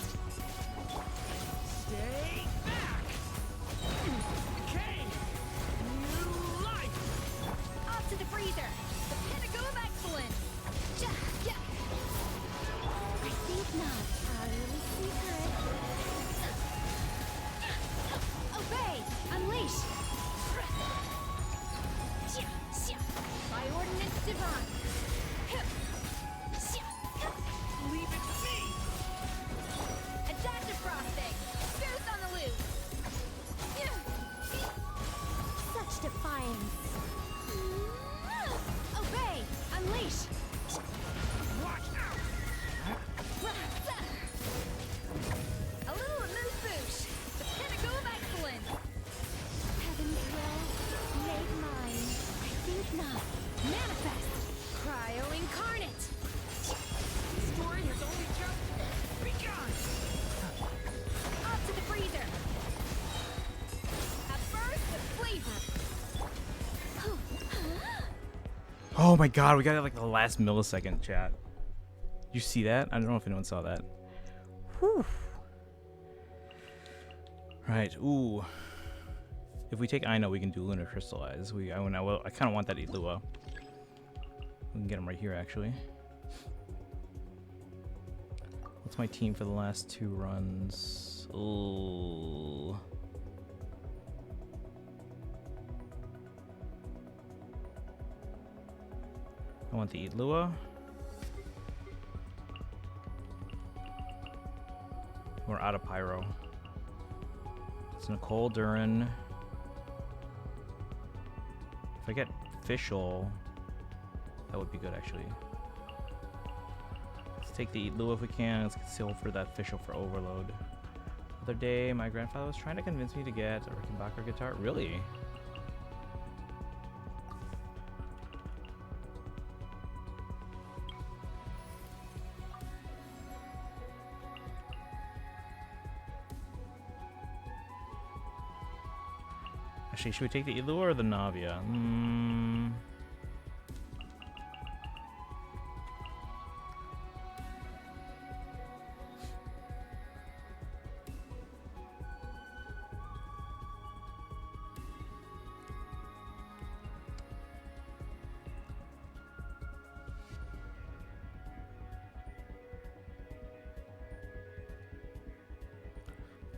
stay back! Decay! New life! Off to the freezer! The pinnacle of excellence! I think not. Our little secret. Obey! Unleash! By ordinance divine! Leave it to me! A dash of frosting! Goose on the loose! Such defiance. wings. Obey! Unleash! A little amuse-bouche! The pinnacle of excellence! Heaven's will, made mine. I think not. Manifest! Cryo incarnate! Story has only just begun! Up to the freezer! A burst of flavor! Oh my god, we got it like the last millisecond, chat. You see that? I don't know if anyone saw that. Whew. Right, ooh. If we take Ino, we can do Lunar Crystallize. I kind of want that Ilua. We can get him right here, actually. What's my team for the last 2 runs? Ooh. I want the Ilua. We're out of Pyro. It's Nicole Duran. If I get Fischl, that would be good actually. Let's take the Ilua if we can. Let's get silver that Fischl for Overload. The other day, my grandfather was trying to convince me to get a Rickenbacker guitar. Really? Actually, should we take the Ilua or the Navia?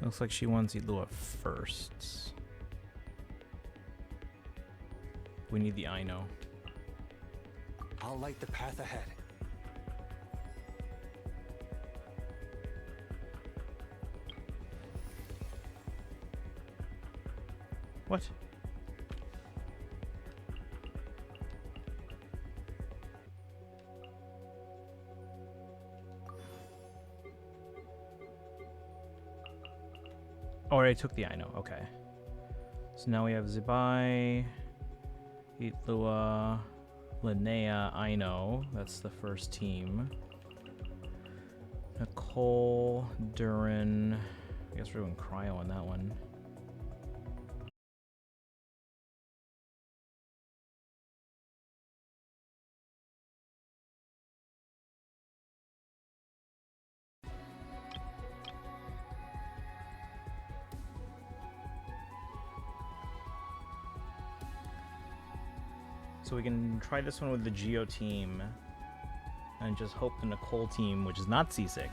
Looks like she wants Ilua first. We need the Ino. I'll light the path ahead. What? Oh, I already took the Ino. Okay. So now we have Zibai, Ilua, Linnea, Ino. That's the first team. Nicole, Duran. I guess we're doing Cryo on that one. So we can try this one with the Geo team and just hope the Nicole team, which is not C6,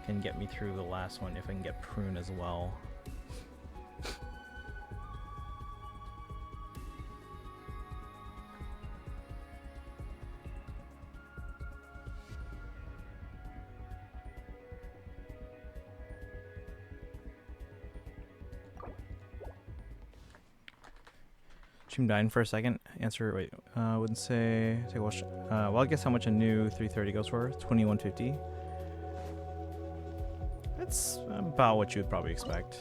can get me through the last one if I can get Prune as well. Stream dying for a second. Answer, wait, wouldn't say, take a watch. Well, I guess how much a new 330 goes for? 2150. That's about what you would probably expect.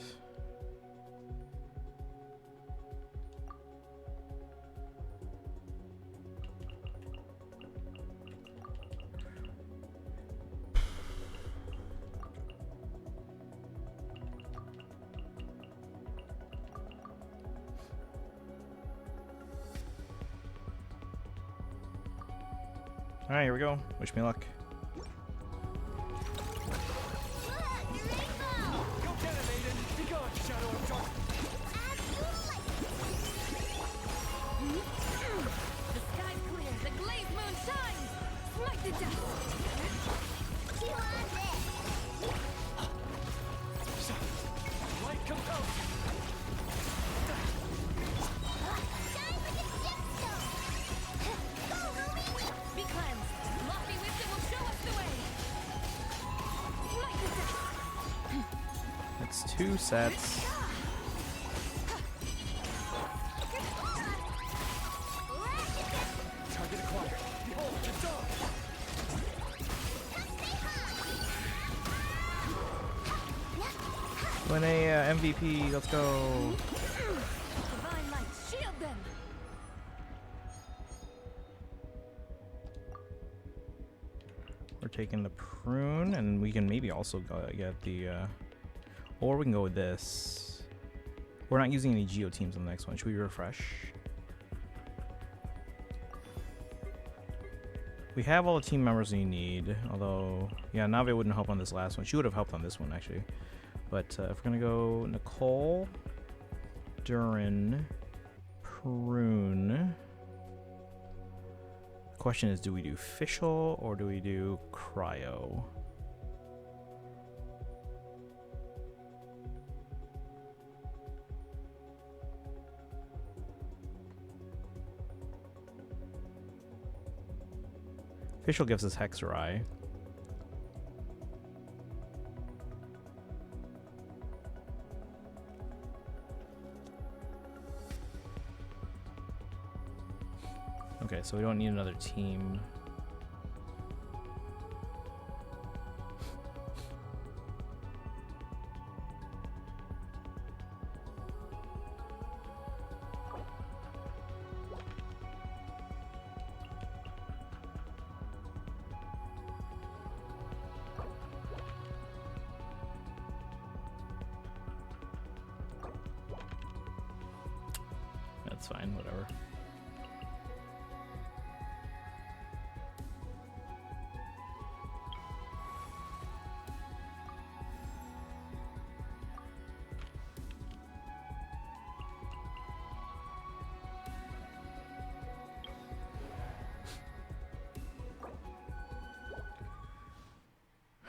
Alright, here we go. Wish me luck. Go get it, Aiden! Be gone, Shadow of Darkness! The sky clear, the glazed moon shines! Smite the dust! Light compels you! Be cleansed! Lofty wisdom will show us the way! Smite the dust! That's 2 sets. Win a MVP. Let's go. Divine light, shield them. We're taking the prune, and we can maybe also get the, or we can go with this. We're not using any Geo teams on the next one. Should we refresh? We have all the team members we need, although, yeah, Nave wouldn't help on this last one. She would have helped on this one, actually. But if we're going to go Nicole, Durin, Prune. The question is, do we do Fischl or do we do Cryo? Fischl gives us Hexerai. Okay, so we don't need another team. That's fine, whatever.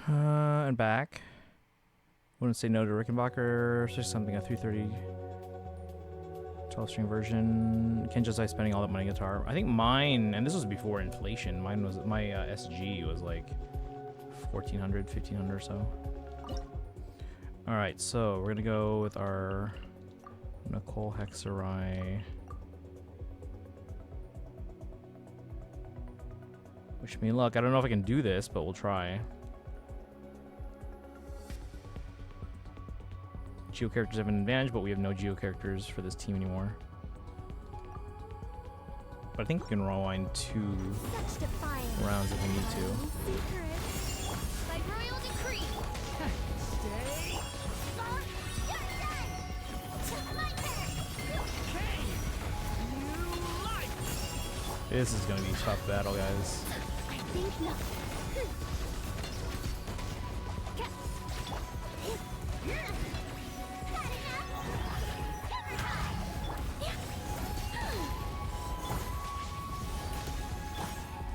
And back. Wouldn't say no to Rickenbacker. It's just something, a 330 12-string version. Can't justify spending all that money on guitar. I think mine, and this was before inflation, mine was, my SG was like 1400, 1500 or so. Alright, so we're gonna go with our Nicole Hexerai. Wish me luck. I don't know if I can do this, but we'll try. Geo characters have an advantage, but we have no Geo characters for this team anymore. But I think we can rewind 2 rounds if we need to. By royal decree. Stay. You're done. My turn. Okay. New life. This is gonna be a tough battle, guys. I think not.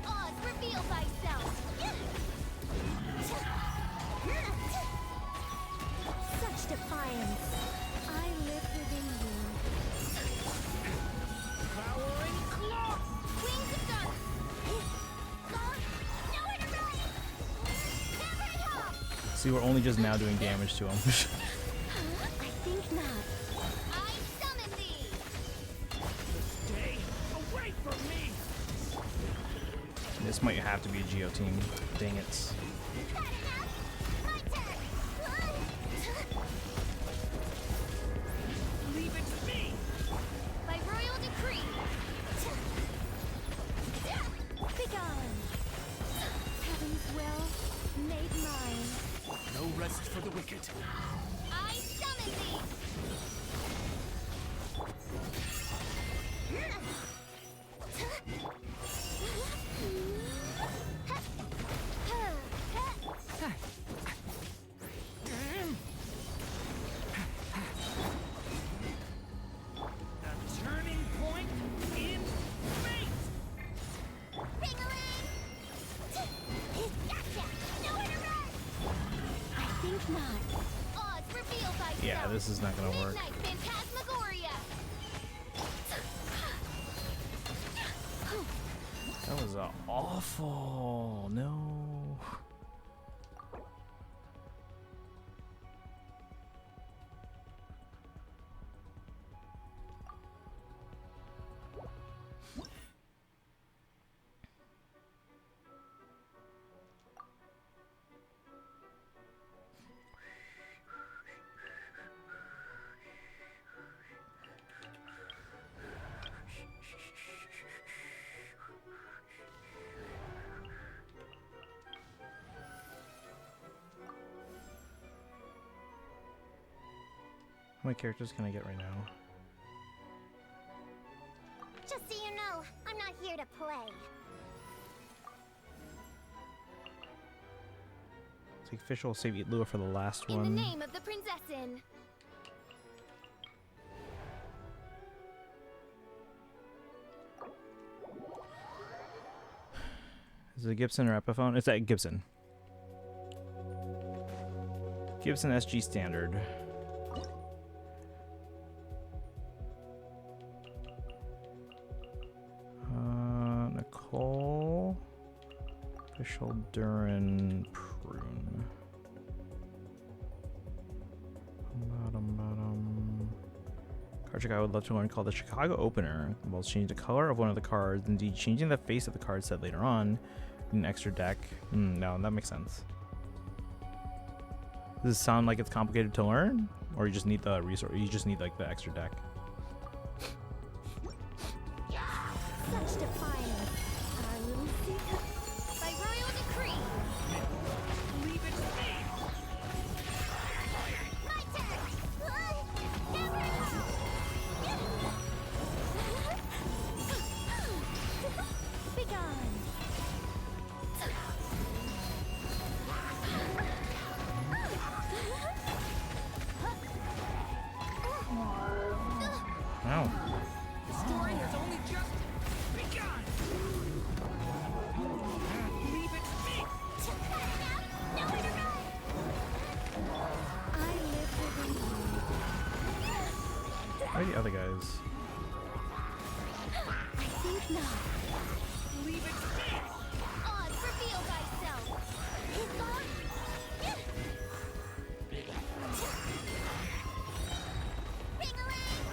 Oz, reveal thyself. Such defiance. I live within you. Powering claw. Wings of dawn. Nowhere to run. Never help. See, we're only just now doing damage to him. I think not. I summon thee. Stay away from me. This might have to be a Geo team. Dang it. Had enough. My turn. Leave it to me. By royal decree. Begone. Heaven's will made mine. No rest for the wicked. I summon thee. A turning point in fate. Ring-a-ling. Gotcha. Nowhere to run. I think not. Oz, reveal thyself. Yeah, this is not gonna work. Midnight Phantasmagoria. That was awful. No. my characters can I get right now? Just so you know, I'm not here to play. It's like Fish will save Lua for the last In one. the name of the Prinzessin. Is it Gibson or Epiphone? It's that Gibson. Gibson SG standard. Nicole. Official Duran Prune. Card trick I would love to learn called the Chicago Opener. Will change the color of one of the cards, indeed changing the face of the card set later on. An extra deck. No, that makes sense. Does it sound like it's complicated to learn? Or you just need the resource, you just need like the extra deck? Such defiance. Our little secret. By royal decree. Leave it to me. My turn! Never! Be gone. Wow. The story has only just begun. Leave it to me. Nowhere to run! I live within you. Where are the other guys? I think not. Leave it to me. Oz, reveal thyself! He's gone! Ring-a-ling!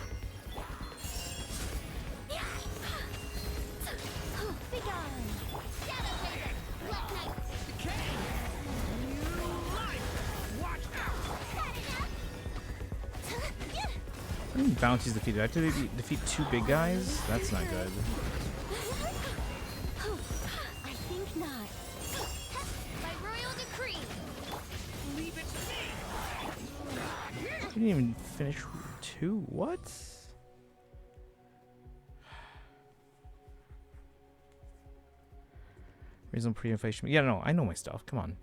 Be gone. Shadow Raven! Black Knight! Decay. New life. Watch out. That enough? How many bounties defeated? I have to defeat 2 big guys? That's not good. I think not. By royal decree! Leave it to me. I didn't even finish 2? What? Reasonable pre-inflation. Yeah, no, I know my stuff. Come on.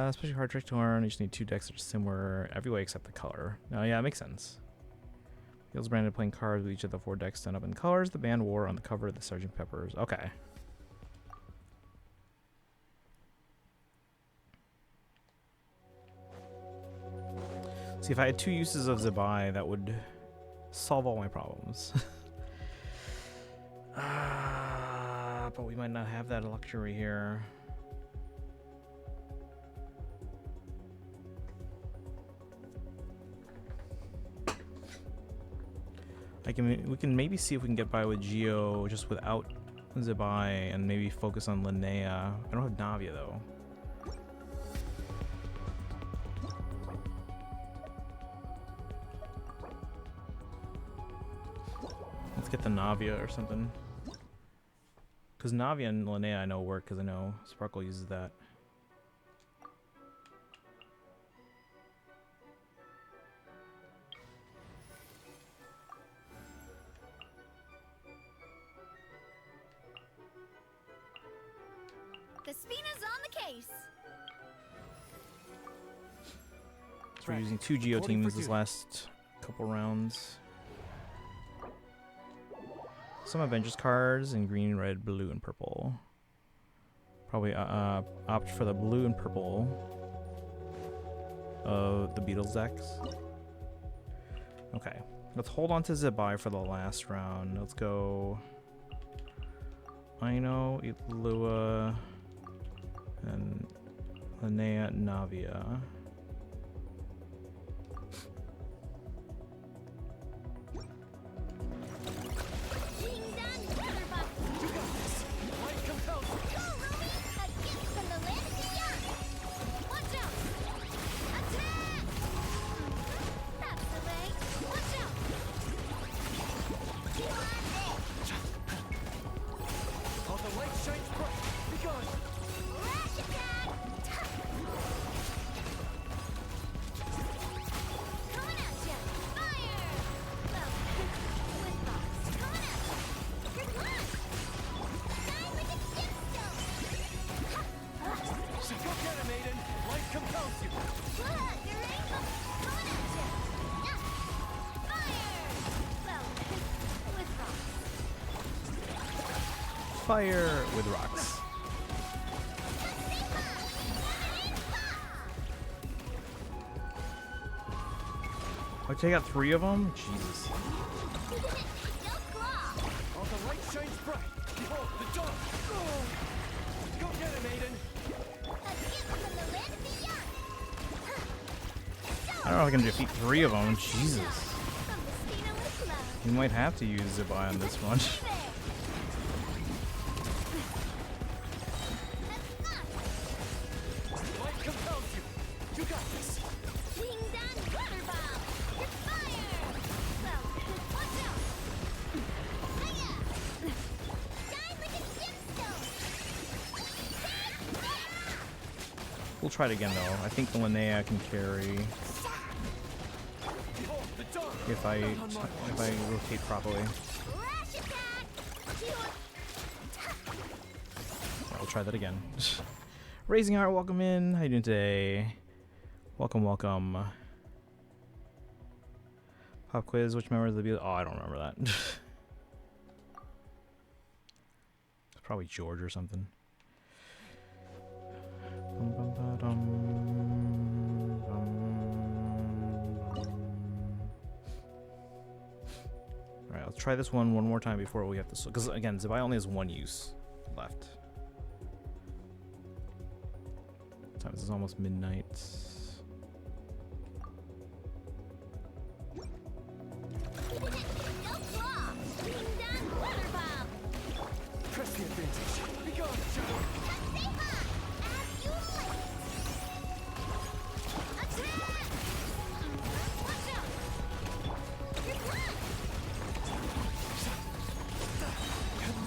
Especially hard trick to learn. You just need 2 decks that are similar every way except the color. No, yeah, it makes sense. Feels branded playing cards with each of the 4 decks done up in colors the band wore on the cover of the Sgt. Pepper's. Okay. See, if I had 2 uses of Zebai, that would solve all my problems. But we might not have that luxury here. We can maybe see if we can get by with Geo just without Zebai and maybe focus on Linnea. I don't have Navia though. Let's get the Navia or something. Because Navia and Linnea I know work because I know Sparkle uses that. The Spina's on the case. So we're using 2 Geo teams this last couple rounds. Some Avengers cards in green, red, blue, and purple. Probably opt for the blue and purple of the Beatles decks. Okay, let's hold on to Zebai for the last round. Let's go Aino, Lua, and Linnea, Navia. Light compels me. Go, Ruby! A gift from the land beyond! Watch out! Attack! That's the way! Watch out! You are it! All the light shines bright. Be gone. Rash attack! fire with rocks. Oh, take out 3 of them? Jesus. All the light shines bright. Behold the dawn. Go get him, Aiden. I don't know if I can defeat 3 of them. Jesus. You might have to use Zibai on this one. Light compels you. You got this. We'll try it again though. I think the Linnea can carry Behold the dawn. if I rotate properly. I'll try that again. Raising Heart, welcome in. How you doing today? Welcome, welcome. Pop quiz. Which member of the Oh, I don't remember that. It's probably George or something. Alright, let's try this one more time before we have to... Because, again, Zibai only has 1 use left. Time is almost midnight. Press the advantage. Be gone, Shadow.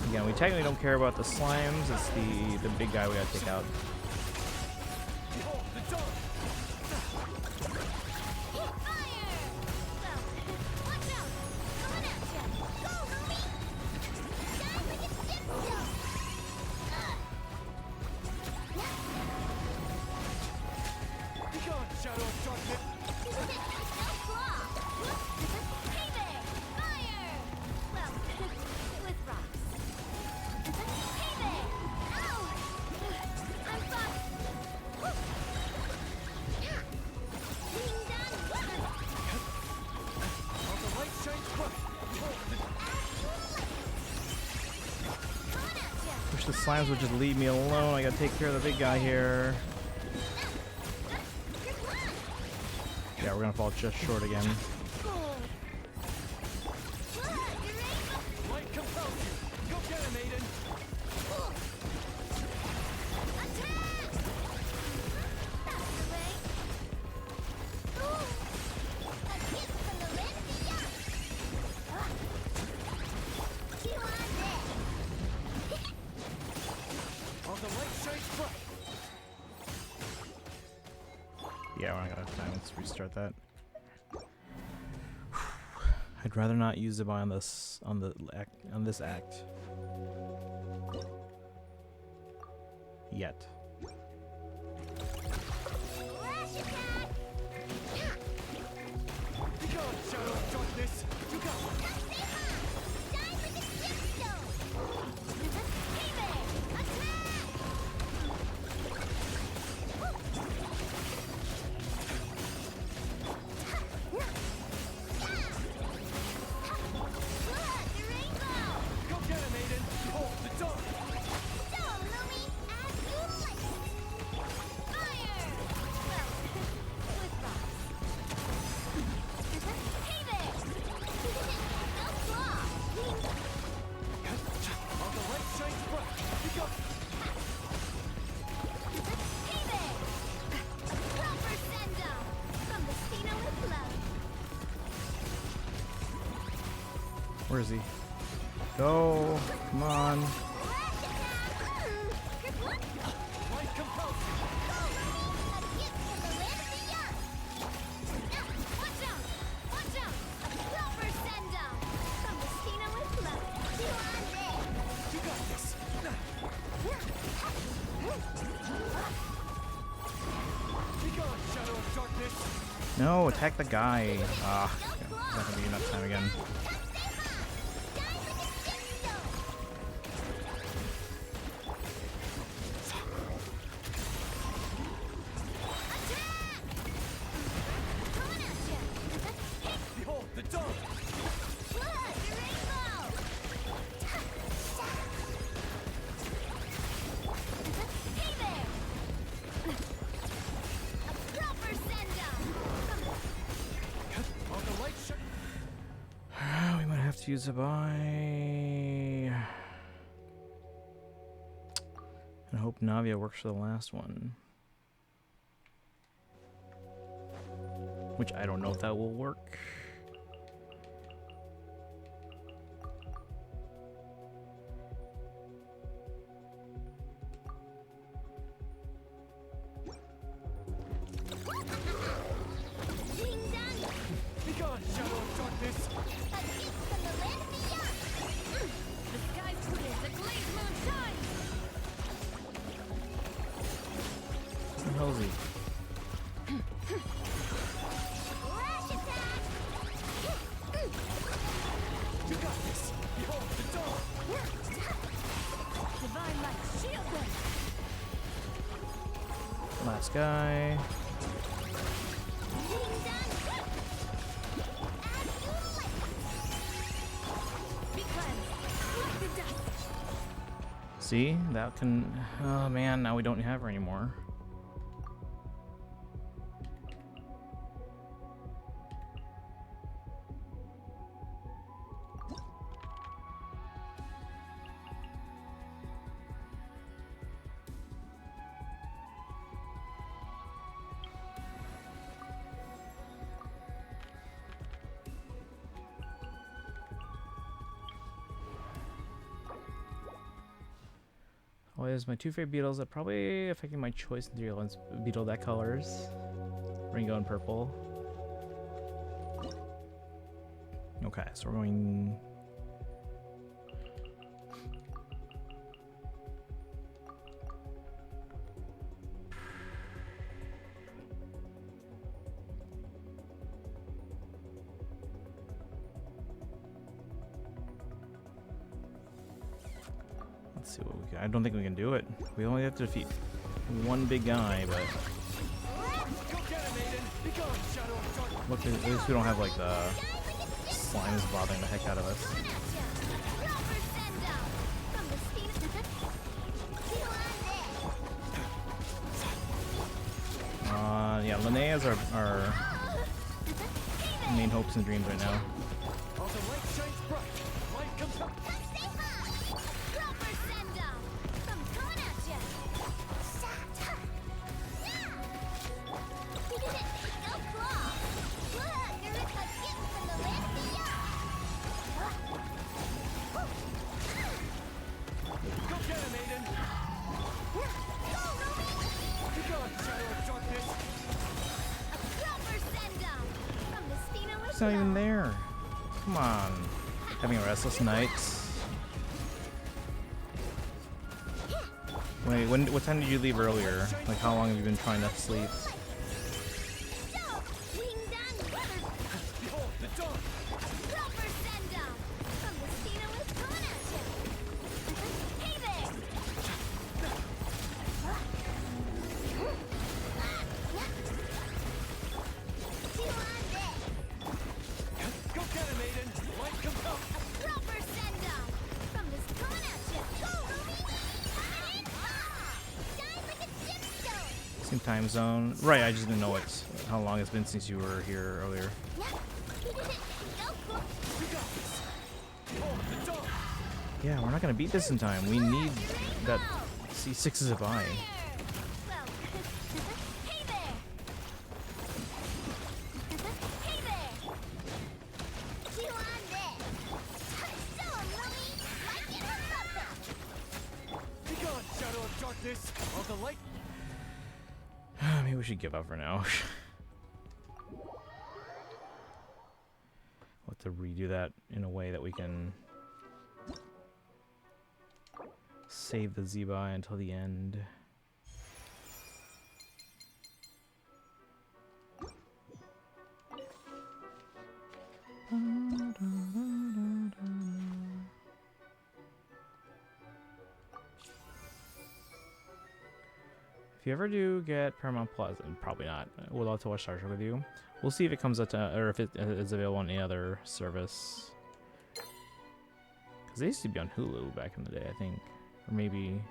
Again, we technically don't care about the slimes. It's the big guy we gotta take out. Behold the dawn. Be gone, Shadow of Darkness. All the light shines bright. Behold the Wish the slimes would just leave me alone. I gotta take care of the big guy here. Yeah, we're gonna fall just short again. light compels you. Go get him, Aiden. All the light shines bright. Yeah, we're not gonna have time. Let's restart that. I'd rather not use Zibai on this act. Yet. Be gone, Shadow of Darkness. You got it. Go get him, Aiden. Behold the dawn. All the light shines bright. Be gone. Where is he? Go! Come on! Light compels you. You got this. Be gone, Shadow of Darkness. No, attack the guy. Ah, not gonna be enough time again. Let's use a buy. And hope Navia works for the last one. Which I don't know if that will work. Ding dong! Be gone, shadow of darkness! A gift from the land beyond! The sky's clear, the glazed moon shines! What the hell is he? Flash attack! You got this! Behold the dawn! Divine light, shield them! Last guy. Ding dong! As you like! Be cleansed! Like the dust! See? That can... Oh man, now we don't have her anymore. Oh, there's my two favorite beetles that probably affecting my choice in 3 lens beetle that colors. Ringo and purple. Okay, so we're going. Let's see what we can. I don't think we can do it. We only have to defeat one big guy, but Go get him, Aiden! Be gone, shadow of darkness! look, at least we don't have like the slime is bothering the heck out of us. Proper send down! From the speed of the... Feel on there! Yeah, Linnea's our main hopes and dreams right now. All the light shines bright! Light comes up! Stay high! Proper send down! From coming at ya! Shot! Go claw! Look! There is a gift from the land beyond! Go get him, Aiden! Go, Ruby! Be gone, shadow of darkness! A proper send down! From the Spino She's not even there. Come on. Having a restless night. Wait, what time did you leave earlier? Like, how long have you been trying to sleep? Ding dong! Weather! Behold the dawn! Proper send down! From the Spino is coming at ya! Hey there! Two on deck! Go get him, Aiden! Light comes up! Proper send down! From the coming at ya! Go, Ruby! And shine like a gemstone! Same time zone. Right, I just didn't know how long it's been since you were here earlier. Go, cool! You got this! Behold the dawn! Yeah, we're not gonna beat this in time. We need that C6 as a buy. Well, hey there! Hey there! Two on deck! So, Louie! Like it or something! Be gone, shadow of darkness! All the light... Maybe we should give up for now. We'll have to redo that in a way that we can save the Z-Buy until the end. If you ever do get Paramount Plus, and probably not, we'll love to watch Star Trek with you. We'll see if it comes up to, or if it is available on any other service. Because they used to be on Hulu back in the day, I think. Or maybe...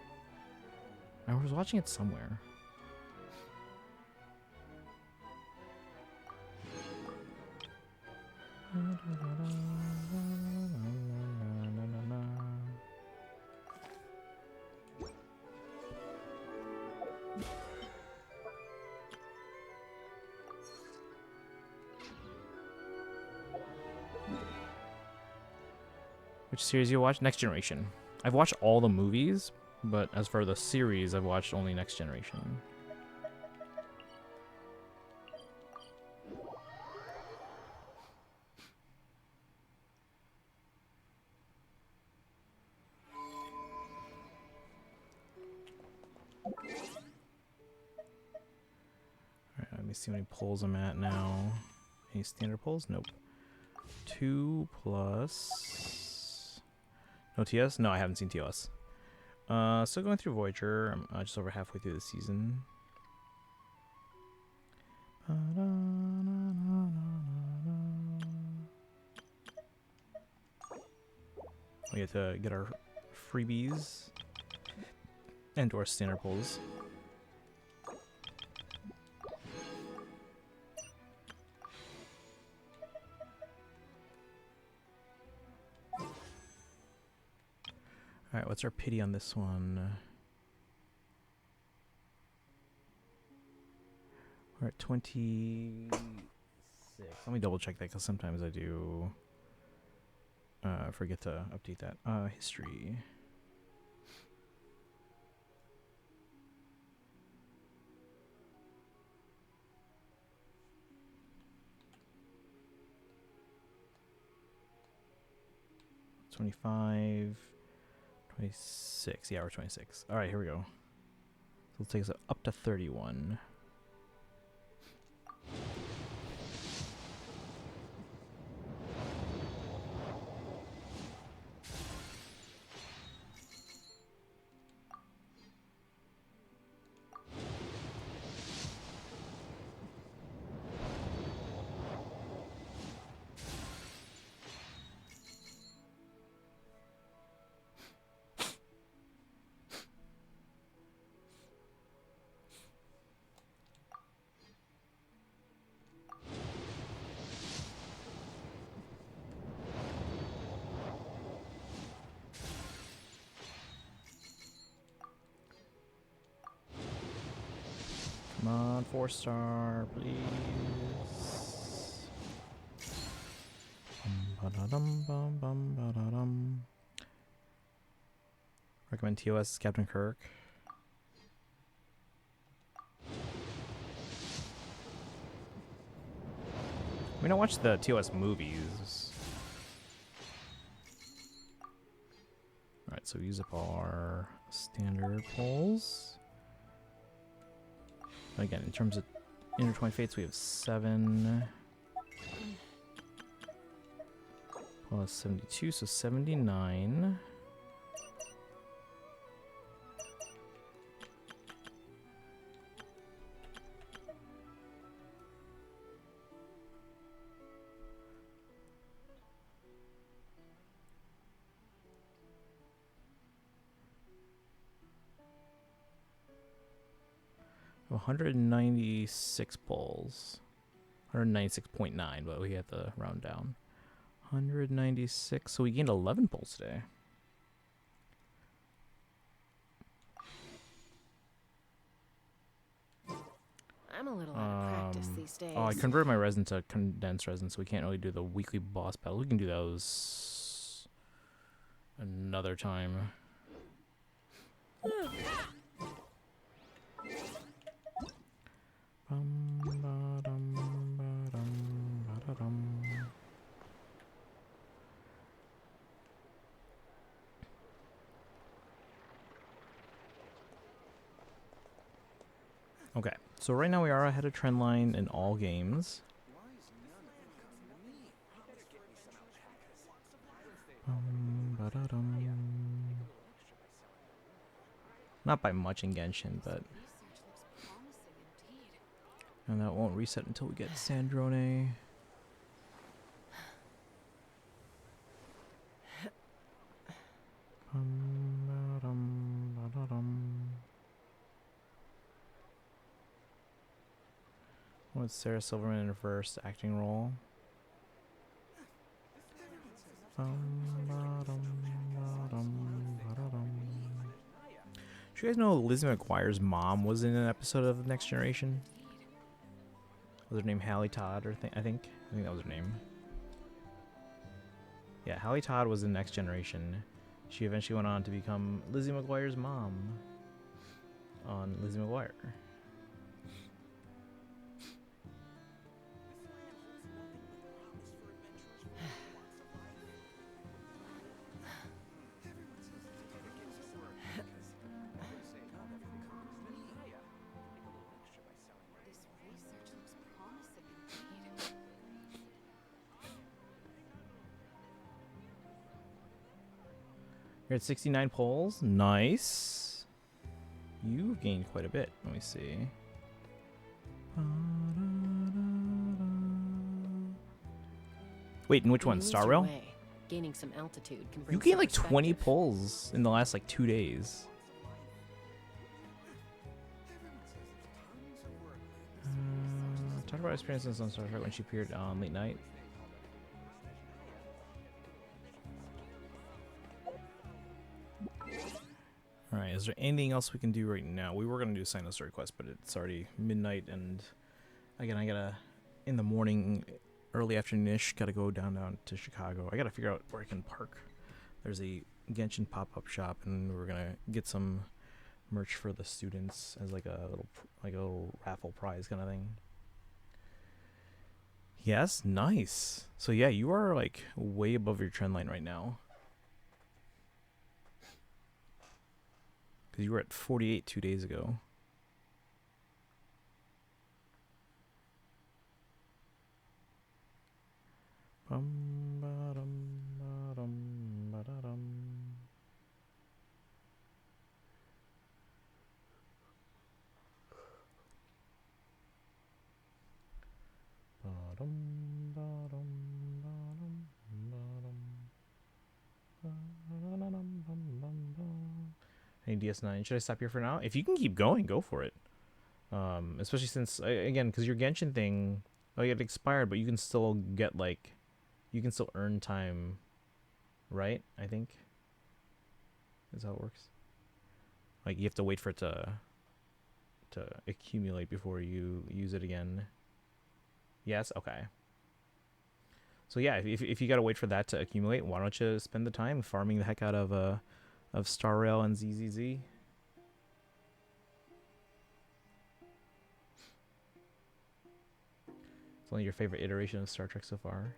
I was watching it somewhere. Which series you watch? Next Generation. I've watched all the movies, but as for the series, I've watched only Next Generation. Alright, let me see how many polls I'm at now. Any standard polls? Nope. 2 plus... No TS? No, I haven't seen TOS. Still going through Voyager. I'm just over halfway through the season. We get to get our freebies and our standard polls. Alright, what's our pity on this one? We're at 26. Let me double check that because sometimes I do forget to update that. History. $25. 26. Yeah, we're 26. All right, here we go. So let's take us up to 31. Come on, 4-star, please. Recommend TOS Captain Kirk. I mean, I watched the TOS movies. Alright, so we use up our standard polls. Again, in terms of intertwined fates, we have 7 plus 72, so 79. Oh, 196 polls. 196.9, but we have to round down. 196, so we gained 11 polls today. I'm a little out of practice these days. Oh, I converted my resin to condensed resin, so we can't really do the weekly boss battle. We can do those another time. Okay, so right now we are ahead of trendline in all games. Not by much in Genshin, but... And that won't reset until we get Sandrone. What's Sarah Silverman in her first acting role? Do you guys know Lizzie McGuire's mom was in an episode of Next Generation? Was her name Hallie Todd or I think that was her name. Yeah, Hallie Todd was in Next Generation. She eventually went on to become Lizzie McGuire's mom on Lizzie McGuire. You're at 69 polls. Nice. You've gained quite a bit. Let me see. Wait, in which one? Star Rail? Gaining some altitude can bring You gained some like 20 perspective. polls in the last like 2 days. Talk about experiences on Star Trek when she appeared on late night. Alright, is there anything else we can do right now? We were going to do sign us request, but it's already midnight, and again, I gotta, in the morning, early afternoonish, gotta go down to Chicago. I gotta figure out where I can park. There's a Genshin pop-up shop, and we're gonna get some merch for the students as like a little raffle prize kind of thing. Yes, nice. So yeah, you are like way above your trend line right now. Because you were at 48 2 days ago. Hey, DS9, should I stop here for now? If you can keep going, go for it. Especially since, again, because your Genshin thing, oh, it expired, but you can still get, like, you can still earn time, right? I think is how it works. Like, you have to wait for it to accumulate before you use it again. Yes? Okay. So yeah, if you gotta wait for that to accumulate, why don't you spend the time farming the heck out of Star Rail and ZZZ? It's only your favorite iteration of Star Trek so far.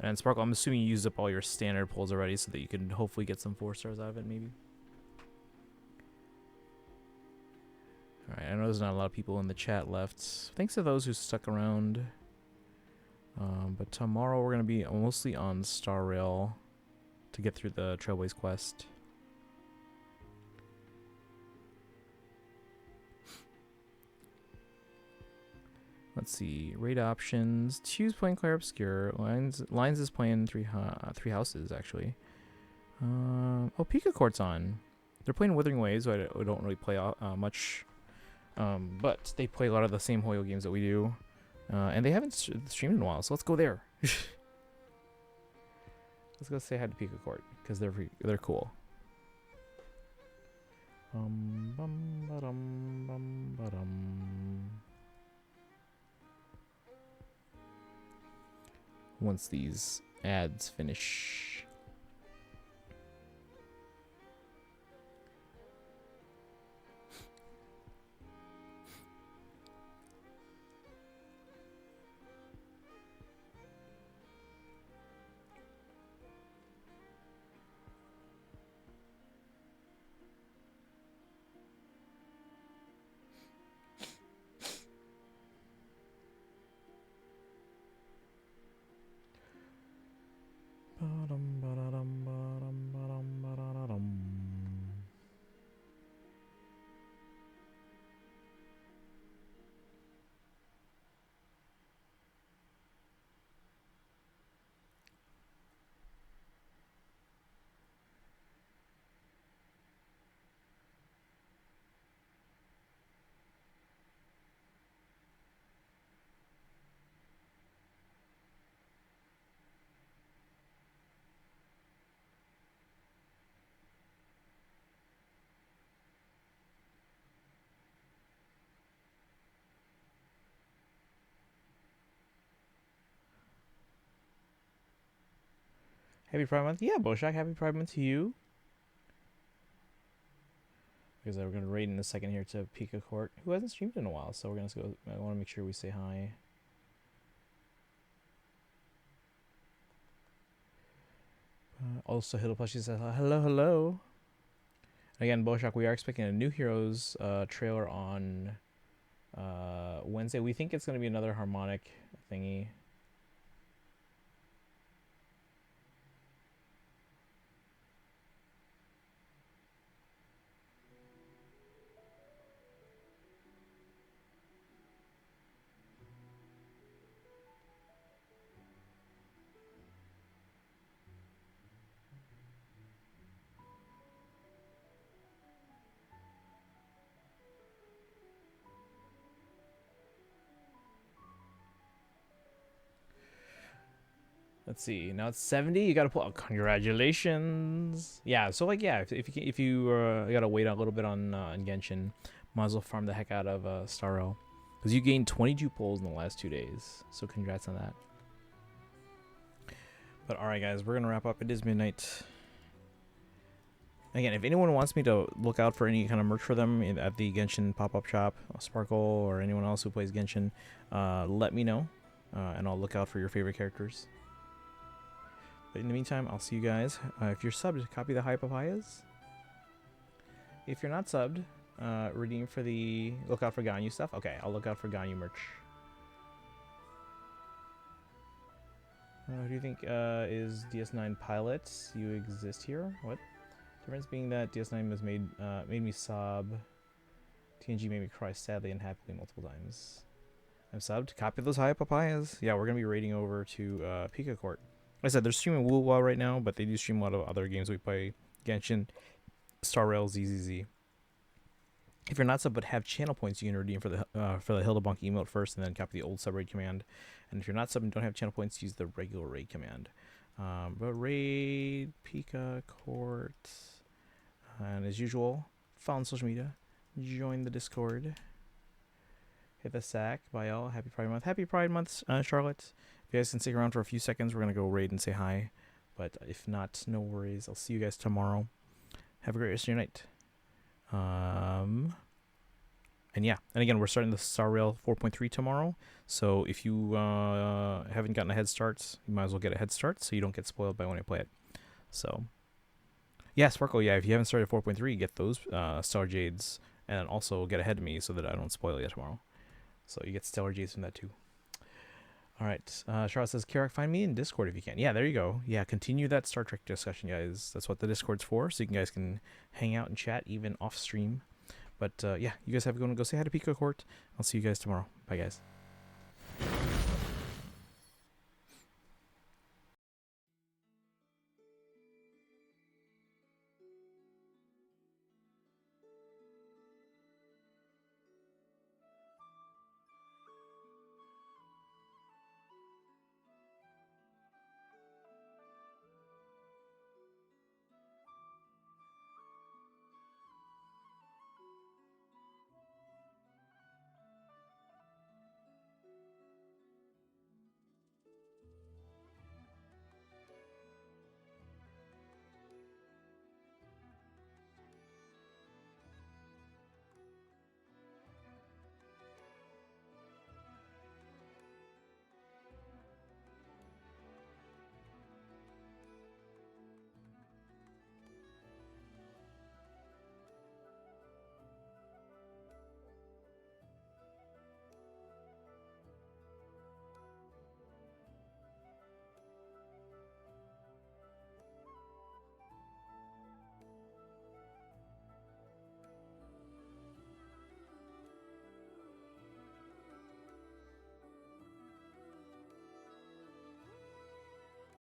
And Sparkle, I'm assuming you used up all your standard pulls already so that you can hopefully get some 4 stars out of it, maybe. Alright, I know there's not a lot of people in the chat left. Thanks to those who stuck around. But tomorrow we're going to be mostly on Star Rail to get through the Trailways quest. Let's see. Raid options. Choose playing Claire Obscure. Lines is playing three houses, actually. Oh, Pika Court's on. They're playing Wuthering Waves, so I don't really play much. But they play a lot of the same Hoyo games that we do. And they haven't streamed in a while, so let's go there. Let's go say hi to Pika Court, because they're cool. Once these ads finish. Happy Pride Month. Yeah, Boshak, happy Pride Month to you. Because we're going to raid in a second here to Pika Court, who hasn't streamed in a while. So we're going to go. I want to make sure we say hi. Also, Hiddle Plushie says hello, hello. Again, Boshak, we are expecting a new Heroes trailer on Wednesday. We think it's going to be another harmonic thingy. Let's see. Now it's 70. You gotta pull out. Congratulations. Yeah. So like, yeah. If you gotta wait a little bit on Genshin, might as well farm the heck out of Star Rail, because you gained 22 pulls in the last 2 days. So congrats on that. But all right, guys, we're gonna wrap up. It is midnight. Again, if anyone wants me to look out for any kind of merch for them at the Genshin pop-up shop, Sparkle or anyone else who plays Genshin, let me know, and I'll look out for your favorite characters. But in the meantime, I'll see you guys. If you're subbed, copy the High Papayas. If you're not subbed, redeem for the look out for Ganyu stuff. Okay, I'll look out for Ganyu merch. Who do you think is DS9 pilots? You exist here? What? Difference being that DS9 was made me sob. TNG made me cry sadly and happily multiple times. I'm subbed. Copy those High Papayas. Yeah, we're gonna be raiding over to Pika Court. Like I said, they're streaming Woo right now, but they do stream a lot of other games we play. Genshin, Star Rail, ZZZ. If you're not sub but have channel points, you can redeem for the Hildebonk emote first, and then copy the old sub raid command. And if you're not sub and don't have channel points, use the regular raid command. But raid Pika Court, and as usual, follow on social media, join the Discord, hit the sack. Bye y'all. Happy Pride Month. Happy Pride Month, Charlotte. If you guys can stick around for a few seconds, we're gonna go raid and say hi. But if not, no worries. I'll see you guys tomorrow. Have a great rest of your night. And yeah, and again, we're starting the Star Rail 4.3 tomorrow. So if you haven't gotten a head start, you might as well get a head start so you don't get spoiled by when I play it. So yeah, Sparkle, yeah, if you haven't started 4.3, get those Stellar Jades, and also get ahead of me so that I don't spoil you tomorrow. So you get Stellar Jades from that too. All right, Charlotte says, Karak, find me in Discord if you can. Yeah, there you go. Yeah, continue that Star Trek discussion, guys. That's what the Discord's for, so you guys can hang out and chat even off stream. But yeah, you guys have a good one. Go say hi to Pika Court. I'll see you guys tomorrow. Bye, guys.